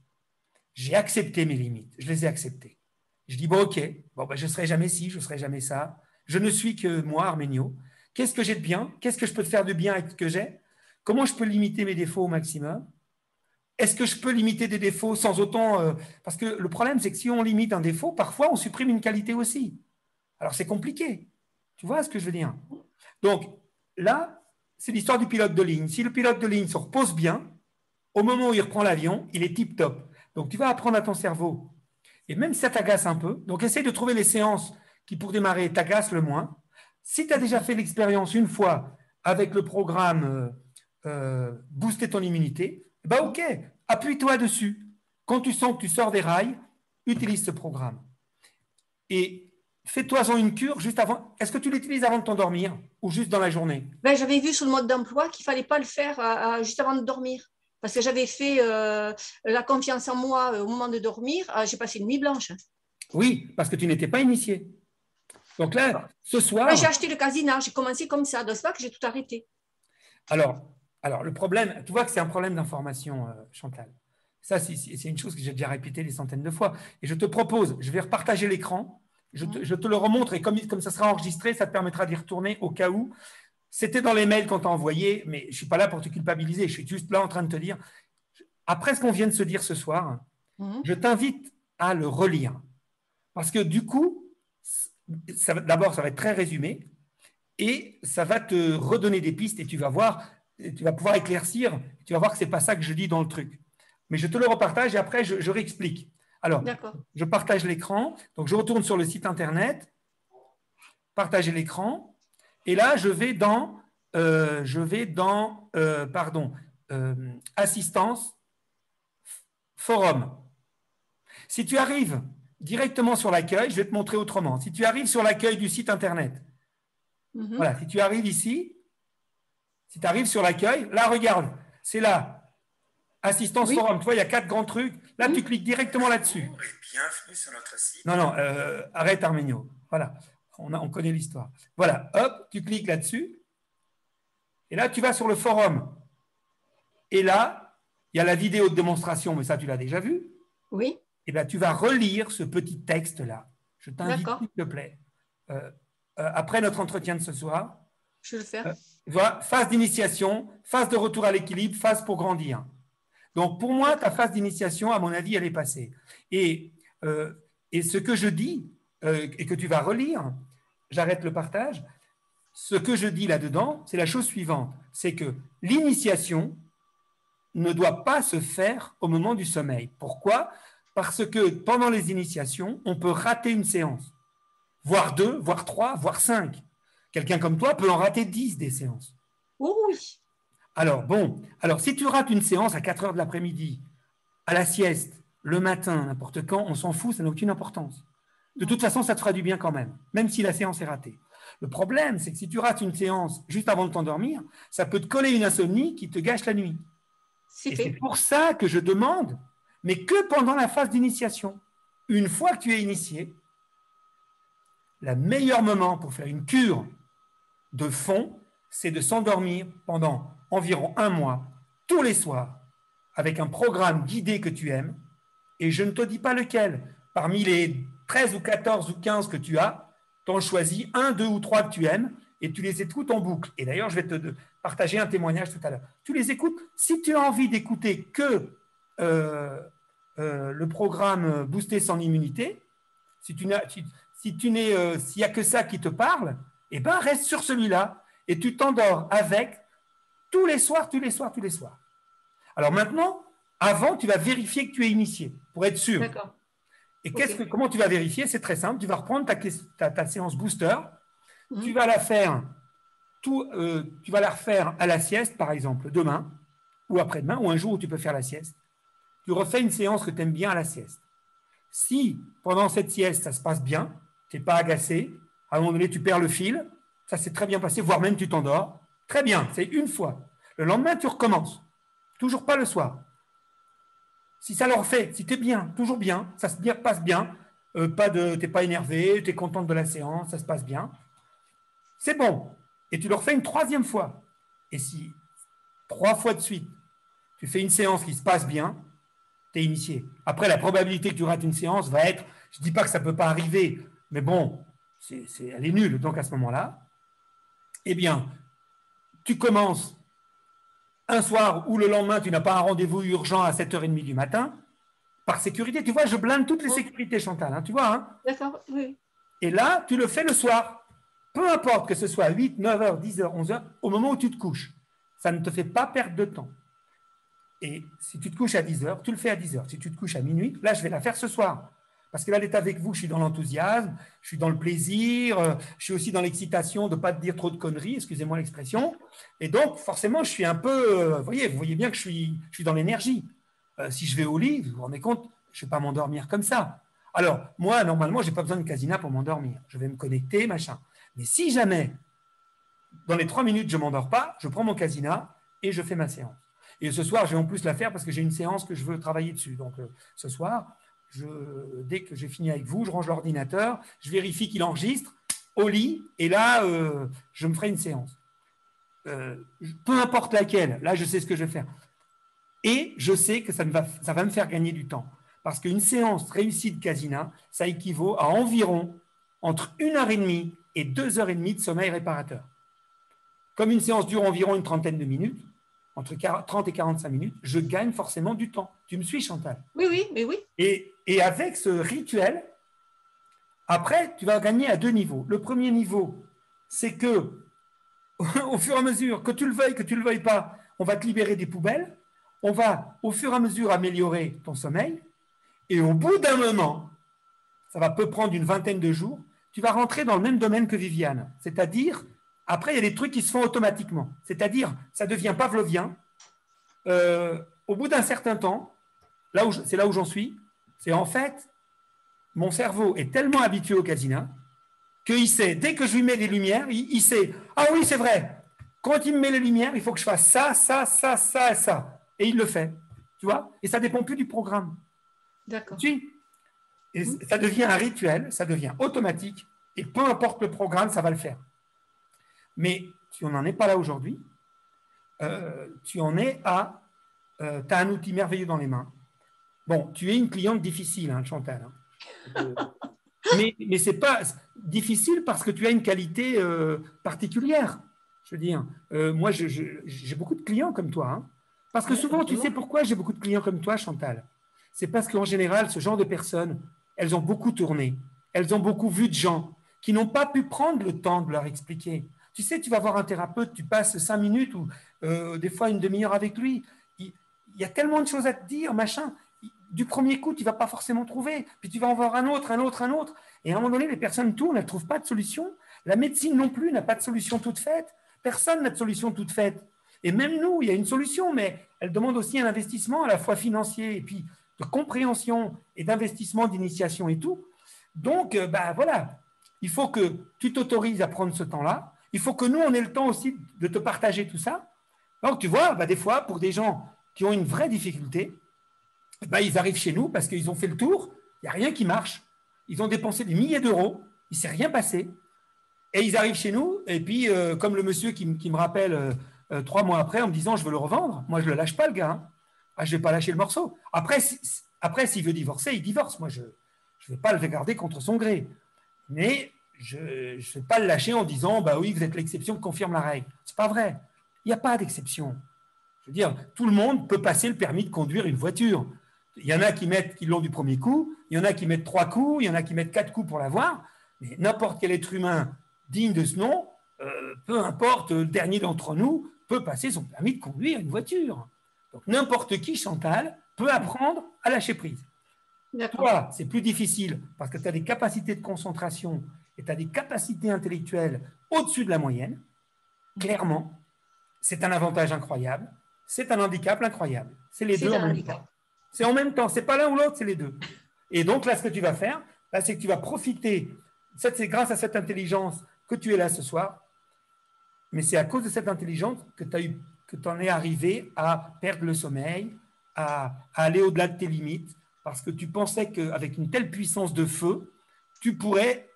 j'ai accepté mes limites, je les ai acceptées. Je dis, bon, ok, je ne serai jamais ci, je ne serai jamais ça. Je ne suis que moi, Arménio. Qu'est-ce que j'ai de bien? Qu'est-ce que je peux faire de bien avec ce que j'ai? Comment je peux limiter mes défauts au maximum? Est-ce que je peux limiter des défauts sans autant… parce que le problème, c'est que si on limite un défaut, parfois, on supprime une qualité aussi. Alors, c'est compliqué. Tu vois ce que je veux dire? Donc, là, c'est l'histoire du pilote de ligne. Si le pilote de ligne se repose bien, au moment où il reprend l'avion, il est tip-top. Donc, tu vas apprendre à ton cerveau. Et même si ça t'agace un peu, donc essaye de trouver les séances qui, pour démarrer, t'agacent le moins. Si tu as déjà fait l'expérience une fois avec le programme Booster ton immunité, ben ok, appuie-toi dessus. Quand tu sens que tu sors des rails, utilise ce programme. Et fais-toi-en une cure juste avant. Est-ce que tu l'utilises avant de t'endormir ou juste dans la journée? Ben, j'avais vu sur le mode d'emploi qu'il ne fallait pas le faire juste avant de dormir. Parce que j'avais fait la confiance en moi au moment de dormir. J'ai passé une nuit blanche. Oui, parce que tu n'étais pas initié. Donc là, ce soir… Ouais, j'ai acheté le Casina. J'ai commencé comme ça. Donc, c'est pas que j'ai tout arrêté. Alors, le problème, tu vois que c'est un problème d'information, Chantal. Ça, c'est une chose que j'ai déjà répétée des centaines de fois. Et je te propose, je vais repartager l'écran, je te le remontre, et comme ça sera enregistré, ça te permettra d'y retourner au cas où. C'était dans les mails qu'on t'a envoyés, mais je ne suis pas là pour te culpabiliser, je suis juste là en train de te dire, après ce qu'on vient de se dire ce soir, je t'invite à le relire. Parce que du coup, d'abord, ça va être très résumé, et ça va te redonner des pistes, et tu vas voir… tu vas pouvoir éclaircir, tu vas voir que ce n'est pas ça que je dis dans le truc. Mais je te le repartage et après, je réexplique. Alors, je partage l'écran. Donc, je retourne sur le site Internet, partager l'écran. Et là, je vais dans assistance, forum. Si tu arrives directement sur l'accueil, je vais te montrer autrement. Si tu arrives sur l'accueil du site Internet, voilà, si tu arrives ici, si tu arrives sur l'accueil, là, regarde, c'est là, assistance forum. Tu vois, il y a 4 grands trucs. Là, tu cliques directement là-dessus. Bienvenue sur notre site. Non, arrête Arménio. Voilà, on connaît l'histoire. Voilà, hop, tu cliques là-dessus. Et là, tu vas sur le forum. Et là, il y a la vidéo de démonstration, mais ça, tu l'as déjà vu. Oui. Et bien, tu vas relire ce petit texte-là. Je t'invite, s'il te plaît. Après notre entretien de ce soir. Je vais le faire. Voilà, phase d'initiation, phase de retour à l'équilibre, phase pour grandir. Donc, pour moi, ta phase d'initiation, à mon avis, elle est passée. Et ce que je dis, et que tu vas relire, j'arrête le partage, ce que je dis là-dedans, c'est la chose suivante, c'est que l'initiation ne doit pas se faire au moment du sommeil. Pourquoi? Parce que pendant les initiations, on peut rater une séance, voire 2, voire 3, voire 5. Quelqu'un comme toi peut en rater 10 des séances. Oh oui. Alors, si tu rates une séance à 4 heures de l'après-midi, à la sieste, le matin, n'importe quand, on s'en fout, ça n'a aucune importance. De toute façon, ça te fera du bien quand même si la séance est ratée. Le problème, c'est que si tu rates une séance juste avant de t'endormir, ça peut te coller une insomnie qui te gâche la nuit. C'est pour ça que je demande, mais que pendant la phase d'initiation. Une fois que tu es initié, le meilleur moment pour faire une cure de fond, c'est de s'endormir pendant environ 1 mois, tous les soirs, avec un programme guidé que tu aimes, et je ne te dis pas lequel. Parmi les 13 ou 14 ou 15 que tu as, tu en choisis 1, 2 ou 3 que tu aimes, et tu les écoutes en boucle. Et d'ailleurs, je vais te partager un témoignage tout à l'heure. Tu les écoutes. Si tu as envie d'écouter que le programme Booster son immunité, s'il n'y a que ça qui te parle, eh ben, reste sur celui-là, et tu t'endors avec tous les soirs. Alors maintenant, avant, tu vas vérifier que tu es initié, pour être sûr. D'accord. Et comment tu vas vérifier? C'est très simple. Tu vas reprendre ta séance booster. Tu vas la faire à la sieste, par exemple, demain, ou après-demain, ou un jour où tu peux faire la sieste. Tu refais une séance que tu aimes bien à la sieste. Si, pendant cette sieste, ça se passe bien, tu n'es pas agacé, à un moment donné, tu perds le fil, ça s'est très bien passé, voire même tu t'endors, très bien, c'est une fois. Le lendemain, tu recommences. Toujours pas le soir. Si ça le refait, si tu es bien, toujours bien, ça se passe bien, tu n'es pas énervé, tu es contente de la séance, ça se passe bien, c'est bon. Et tu le refais une 3e fois. Et si 3 fois de suite, tu fais une séance qui se passe bien, tu es initié. Après, la probabilité que tu rates une séance va être, je ne dis pas que ça ne peut pas arriver, mais bon, elle est nulle. Donc à ce moment-là, eh bien, tu commences un soir ou le lendemain, tu n'as pas un rendez-vous urgent à 7h30 du matin, par sécurité. Tu vois, je blinde toutes les sécurités, Chantal, hein, tu vois. Hein. D'accord, oui. Et là, tu le fais le soir. Peu importe que ce soit 8, 9h, 10h, 11h, au moment où tu te couches. Ça ne te fait pas perdre de temps. Et si tu te couches à 10h, tu le fais à 10h. Si tu te couches à minuit, là, je vais la faire ce soir. Parce que là, d'être avec vous, je suis dans l'enthousiasme, je suis dans le plaisir, je suis aussi dans l'excitation de ne pas te dire trop de conneries, excusez-moi l'expression. Et donc, forcément, je suis un peu… vous voyez bien que je suis dans l'énergie. Si je vais au lit, vous vous rendez compte, je ne vais pas m'endormir comme ça. Alors, moi, normalement, je n'ai pas besoin de Casina pour m'endormir. Je vais me connecter, machin. Mais si jamais, dans les 3 minutes, je ne m'endors pas, je prends mon Casina et je fais ma séance. Et ce soir, je vais en plus la faire parce que j'ai une séance que je veux travailler dessus. Donc, ce soir… dès que j'ai fini avec vous, je range l'ordinateur, je vérifie qu'il enregistre au lit, et là, je me ferai une séance. Peu importe laquelle, là, je sais ce que je vais faire. Et je sais que ça va me faire gagner du temps. Parce qu'une séance réussie de Casina, ça équivaut à environ entre 1h30 et 2h30 de sommeil réparateur. Comme une séance dure environ une trentaine de minutes, entre 30 et 45 minutes, je gagne forcément du temps. Tu me suis, Chantal? Oui, mais oui. Et avec ce rituel, après, tu vas gagner à 2 niveaux. Le premier niveau, c'est que, au fur et à mesure, que tu le veuilles pas, on va te libérer des poubelles, on va, au fur et à mesure, améliorer ton sommeil, et au bout d'un moment, ça va peut prendre une vingtaine de jours, tu vas rentrer dans le même domaine que Viviane, c'est-à-dire… Après, il y a des trucs qui se font automatiquement. C'est-à-dire, ça devient pavlovien. Au bout d'un certain temps, c'est là où j'en suis, c'est en fait, mon cerveau est tellement habitué au Casina qu'il sait, dès que je lui mets les lumières, il sait, ah oui, c'est vrai, quand il me met les lumières, il faut que je fasse ça, ça, ça, ça et ça. Et il le fait. Tu vois? Et ça ne dépend plus du programme. D'accord. Et ça devient un rituel, ça devient automatique, et peu importe le programme, ça va le faire. Mais tu n'en es pas là aujourd'hui. Tu en es à… tu as un outil merveilleux dans les mains. Bon, tu es une cliente difficile, hein, Chantal. Hein. Mais ce n'est pas difficile parce que tu as une qualité particulière. Je veux dire, moi, j'ai beaucoup de clients comme toi. Hein. Parce que souvent, tu sais pourquoi j'ai beaucoup de clients comme toi, Chantal? C'est parce qu'en général, ce genre de personnes, elles ont beaucoup tourné. Elles ont beaucoup vu de gens qui n'ont pas pu prendre le temps de leur expliquer. Tu sais, tu vas voir un thérapeute, tu passes 5 minutes ou des fois une demi-heure avec lui. Il y a tellement de choses à te dire, machin. Du premier coup, tu ne vas pas forcément trouver. Puis tu vas en voir un autre. Et à un moment donné, les personnes tournent, elles ne trouvent pas de solution. La médecine non plus n'a pas de solution toute faite. Personne n'a de solution toute faite. Et même nous, il y a une solution, mais elle demande aussi un investissement à la fois financier et puis de compréhension et d'investissement, d'initiation et tout. Donc, voilà, il faut que tu t'autorises à prendre ce temps-là. Il faut que nous, on ait le temps aussi de te partager tout ça. Donc, tu vois, des fois, pour des gens qui ont une vraie difficulté, ils arrivent chez nous parce qu'ils ont fait le tour, il n'y a rien qui marche. Ils ont dépensé des milliers d'euros, il ne s'est rien passé. Et ils arrivent chez nous, et puis, comme le monsieur qui me rappelle 3 mois après en me disant « je veux le revendre », moi, je ne le lâche pas, le gars. Hein. Ah, je ne vais pas lâcher le morceau. Après, s'il veut divorcer, il divorce. Moi, je ne vais pas le garder contre son gré. Mais… je ne vais pas le lâcher en disant « oui, vous êtes l'exception qui confirme la règle ». Ce n'est pas vrai. Il n'y a pas d'exception. Je veux dire, tout le monde peut passer le permis de conduire une voiture. Il y en a qui l'ont du premier coup, il y en a qui mettent 3 coups, il y en a qui mettent 4 coups pour l'avoir, mais n'importe quel être humain digne de ce nom, peu importe, le dernier d'entre nous, peut passer son permis de conduire une voiture. Donc n'importe qui, Chantal, peut apprendre à lâcher prise. Toi, c'est plus difficile parce que tu as des capacités de concentration et tu as des capacités intellectuelles au-dessus de la moyenne. Clairement, c'est un avantage incroyable. C'est un handicap incroyable. C'est les deux en même temps. C'est en même temps. C'est pas l'un ou l'autre, c'est les deux. Et donc là, ce que tu vas faire, c'est que tu vas profiter. C'est grâce à cette intelligence que tu es là ce soir. Mais c'est à cause de cette intelligence que tu en es arrivé à perdre le sommeil, à aller au-delà de tes limites, parce que tu pensais qu'avec une telle puissance de feu, tu pourrais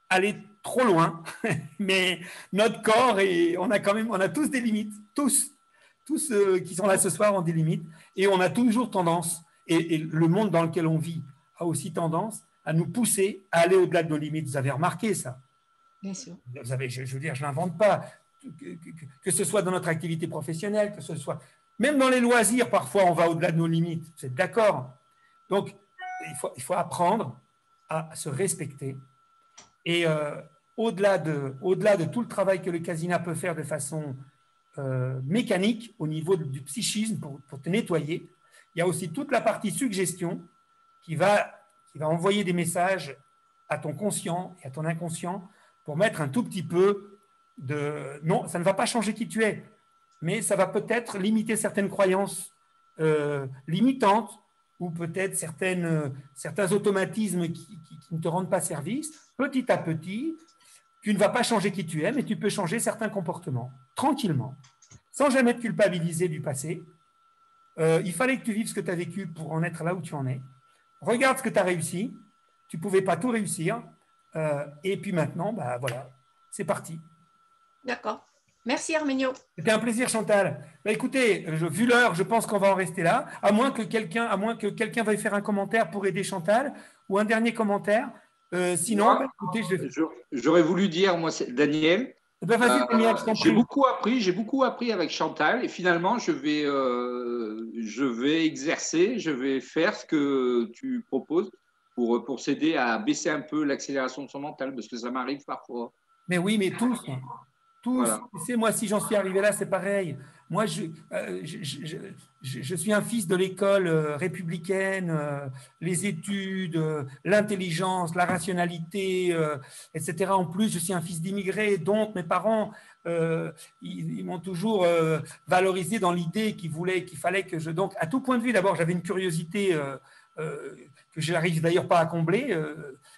aller trop loin. Mais notre corps, on a tous des limites. Tous qui sont là ce soir ont des limites. Et on a toujours tendance, et le monde dans lequel on vit a aussi tendance à nous pousser à aller au-delà de nos limites. Vous avez remarqué ça? Bien sûr. Je veux dire, je ne l'invente pas. que ce soit dans notre activité professionnelle, que ce soit même dans les loisirs, parfois on va au-delà de nos limites, vous êtes d'accord? Donc, il faut apprendre à se respecter. Et au-delà de tout le travail que le Kasina peut faire de façon mécanique, au niveau du psychisme, pour te nettoyer, il y a aussi toute la partie suggestion qui va envoyer des messages à ton conscient et à ton inconscient pour mettre un tout petit peu de... Non, ça ne va pas changer qui tu es, mais ça va peut-être limiter certaines croyances limitantes ou peut-être certains automatismes qui ne te rendent pas service. Petit à petit, tu ne vas pas changer qui tu es, mais tu peux changer certains comportements, tranquillement, sans jamais te culpabiliser du passé. Il fallait que tu vives ce que tu as vécu pour en être là où tu en es. Regarde ce que tu as réussi. Tu ne pouvais pas tout réussir. Et puis maintenant, bah, voilà, c'est parti. D'accord. Merci Arménio. C'était un plaisir Chantal. Bah, écoutez, vu l'heure, je pense qu'on va en rester là, à moins que quelqu'un veuille faire un commentaire pour aider Chantal, ou un dernier commentaire. Sinon, Moi, bah, écoutez, j'aurais voulu dire, moi, c'est Daniel. Ben, vas-y, Daniel, je t'en prie. J'ai beaucoup appris avec Chantal et finalement, je vais exercer, je vais faire ce que tu proposes pour s'aider à baisser un peu l'accélération de son mental parce que ça m'arrive parfois. Mais oui, mais tous. Voilà. C'est moi, si j'en suis arrivé là, c'est pareil. Moi, je suis un fils de l'école républicaine, les études, l'intelligence, la rationalité, etc. En plus, je suis un fils d'immigrés, donc mes parents, ils m'ont toujours valorisé dans l'idée qu'il fallait que je... Donc, à tout point de vue, d'abord, j'avais une curiosité que je n'arrive d'ailleurs pas à combler.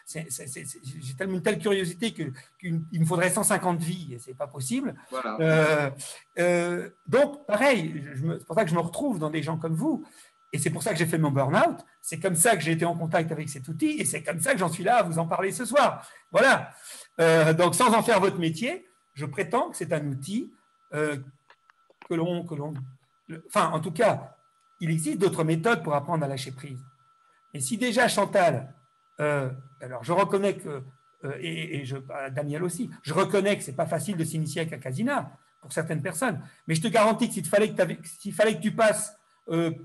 J'ai une telle curiosité qu'il me faudrait 150 vies, et ce n'est pas possible. Voilà. Donc, pareil, c'est pour ça que je me retrouve dans des gens comme vous, et c'est pour ça que j'ai fait mon burn-out, c'est comme ça que j'ai été en contact avec cet outil, et c'est comme ça que j'en suis là à vous en parler ce soir. Voilà. Donc, sans en faire votre métier, je prétends que c'est un outil Enfin, en tout cas, il existe d'autres méthodes pour apprendre à lâcher prise. Et si déjà, Chantal... alors, je reconnais que, Daniel aussi, je reconnais que ce n'est pas facile de s'initier avec un Kasina pour certaines personnes, mais je te garantis que s'il fallait que tu passes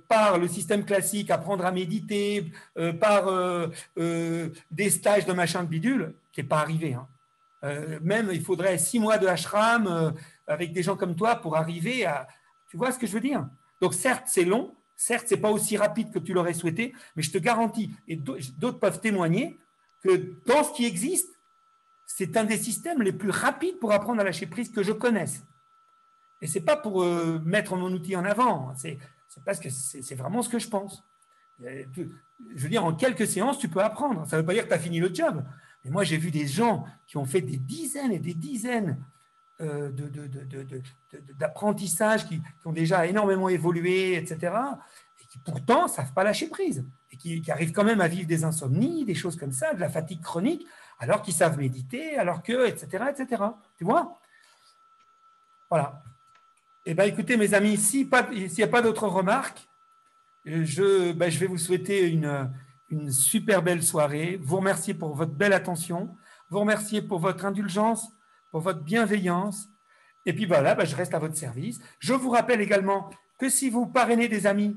par le système classique, apprendre à méditer, par des stages de machin de bidule, qui n'est pas arrivé. Hein. Même, il faudrait 6 mois de ashram avec des gens comme toi pour arriver à... Tu vois ce que je veux dire? Donc, certes, c'est long. Certes, ce n'est pas aussi rapide que tu l'aurais souhaité, mais je te garantis, et d'autres peuvent témoigner, que dans ce qui existe, c'est un des systèmes les plus rapides pour apprendre à lâcher prise que je connaisse. Et ce n'est pas pour mettre mon outil en avant, c'est parce que c'est vraiment ce que je pense. Je veux dire, en quelques séances, tu peux apprendre. Ça ne veut pas dire que tu as fini le job. Mais moi, j'ai vu des gens qui ont fait des dizaines et des dizaines d'apprentissage, qui ont déjà énormément évolué, etc., et qui pourtant ne savent pas lâcher prise, et qui arrivent quand même à vivre des insomnies, des choses comme ça, de la fatigue chronique, alors qu'ils savent méditer, alors que, etc., etc. Tu vois? Voilà. Eh bien, écoutez, mes amis, s'il n'y a pas d'autres remarques, je vais vous souhaiter une super belle soirée, vous remercier pour votre belle attention, vous remercier pour votre indulgence, pour votre bienveillance. Et puis voilà, je reste à votre service. Je vous rappelle également que si vous parrainez des amis,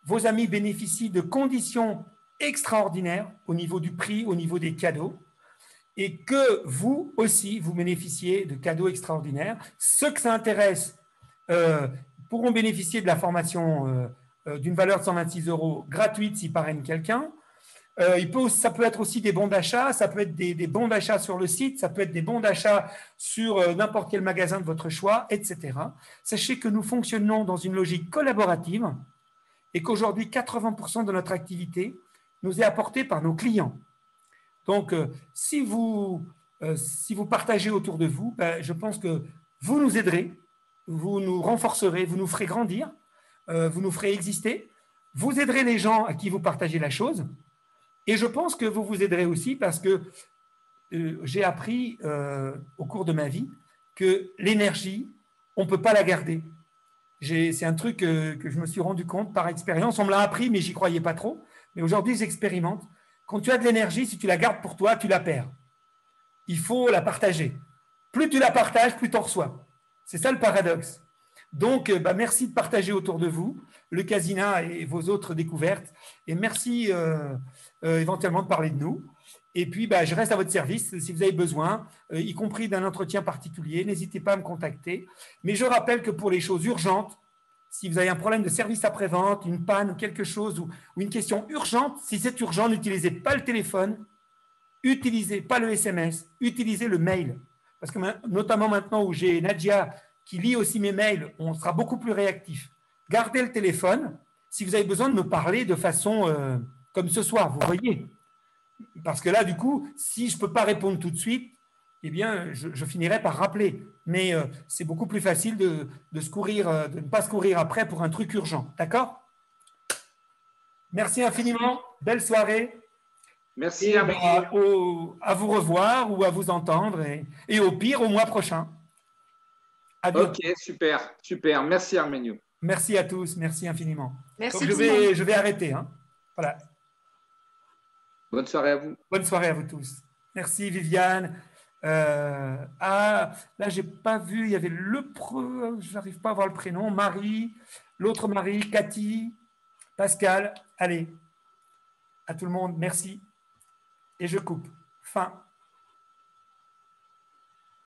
vos amis bénéficient de conditions extraordinaires au niveau du prix, au niveau des cadeaux, et que vous aussi, vous bénéficiez de cadeaux extraordinaires. Ceux que ça intéresse pourront bénéficier de la formation d'une valeur de 126 € gratuite s'ils parrainent quelqu'un. Ça peut être aussi des bons d'achat, ça peut être des bons d'achat sur le site, ça peut être des bons d'achat sur n'importe quel magasin de votre choix, etc. Sachez que nous fonctionnons dans une logique collaborative et qu'aujourd'hui, 80% de notre activité nous est apportée par nos clients. Donc, si vous partagez autour de vous, je pense que vous nous aiderez, vous nous renforcerez, vous nous ferez grandir, vous nous ferez exister, vous aiderez les gens à qui vous partagez la chose. Et je pense que vous vous aiderez aussi parce que j'ai appris au cours de ma vie que l'énergie, on ne peut pas la garder. C'est un truc que je me suis rendu compte par expérience. On me l'a appris, mais j'y croyais pas trop. Mais aujourd'hui, j'expérimente. Quand tu as de l'énergie, si tu la gardes pour toi, tu la perds. Il faut la partager. Plus tu la partages, plus tu en reçois. C'est ça le paradoxe. Donc, merci de partager autour de vous le Casina et vos autres découvertes. Et merci éventuellement de parler de nous. Et puis, je reste à votre service si vous avez besoin, y compris d'un entretien particulier. N'hésitez pas à me contacter. Mais je rappelle que pour les choses urgentes, si vous avez un problème de service après-vente, une panne ou quelque chose, ou une question urgente, si c'est urgent, n'utilisez pas le téléphone, utilisez pas le SMS, utilisez le mail. Parce que notamment maintenant où j'ai Nadia qui lit aussi mes mails, on sera beaucoup plus réactif. Gardez le téléphone si vous avez besoin de me parler de façon comme ce soir, vous voyez. Parce que là, du coup, si je ne peux pas répondre tout de suite, eh bien, je finirai par rappeler. Mais c'est beaucoup plus facile de ne pas se courir après pour un truc urgent. D'accord? Merci infiniment. Belle soirée. Merci. À vous revoir ou à vous entendre. Et au pire, au mois prochain. Ok, super, super. Merci Arménio. Merci à tous. Merci infiniment. Merci. Donc, je vais arrêter. Hein. Voilà. Bonne soirée à vous. Bonne soirée à vous tous. Merci Viviane. Là, je n'ai pas vu, il y avait je n'arrive pas à voir le prénom, Marie, l'autre Marie, Cathy, Pascal. Allez, à tout le monde, merci. Et je coupe. Fin.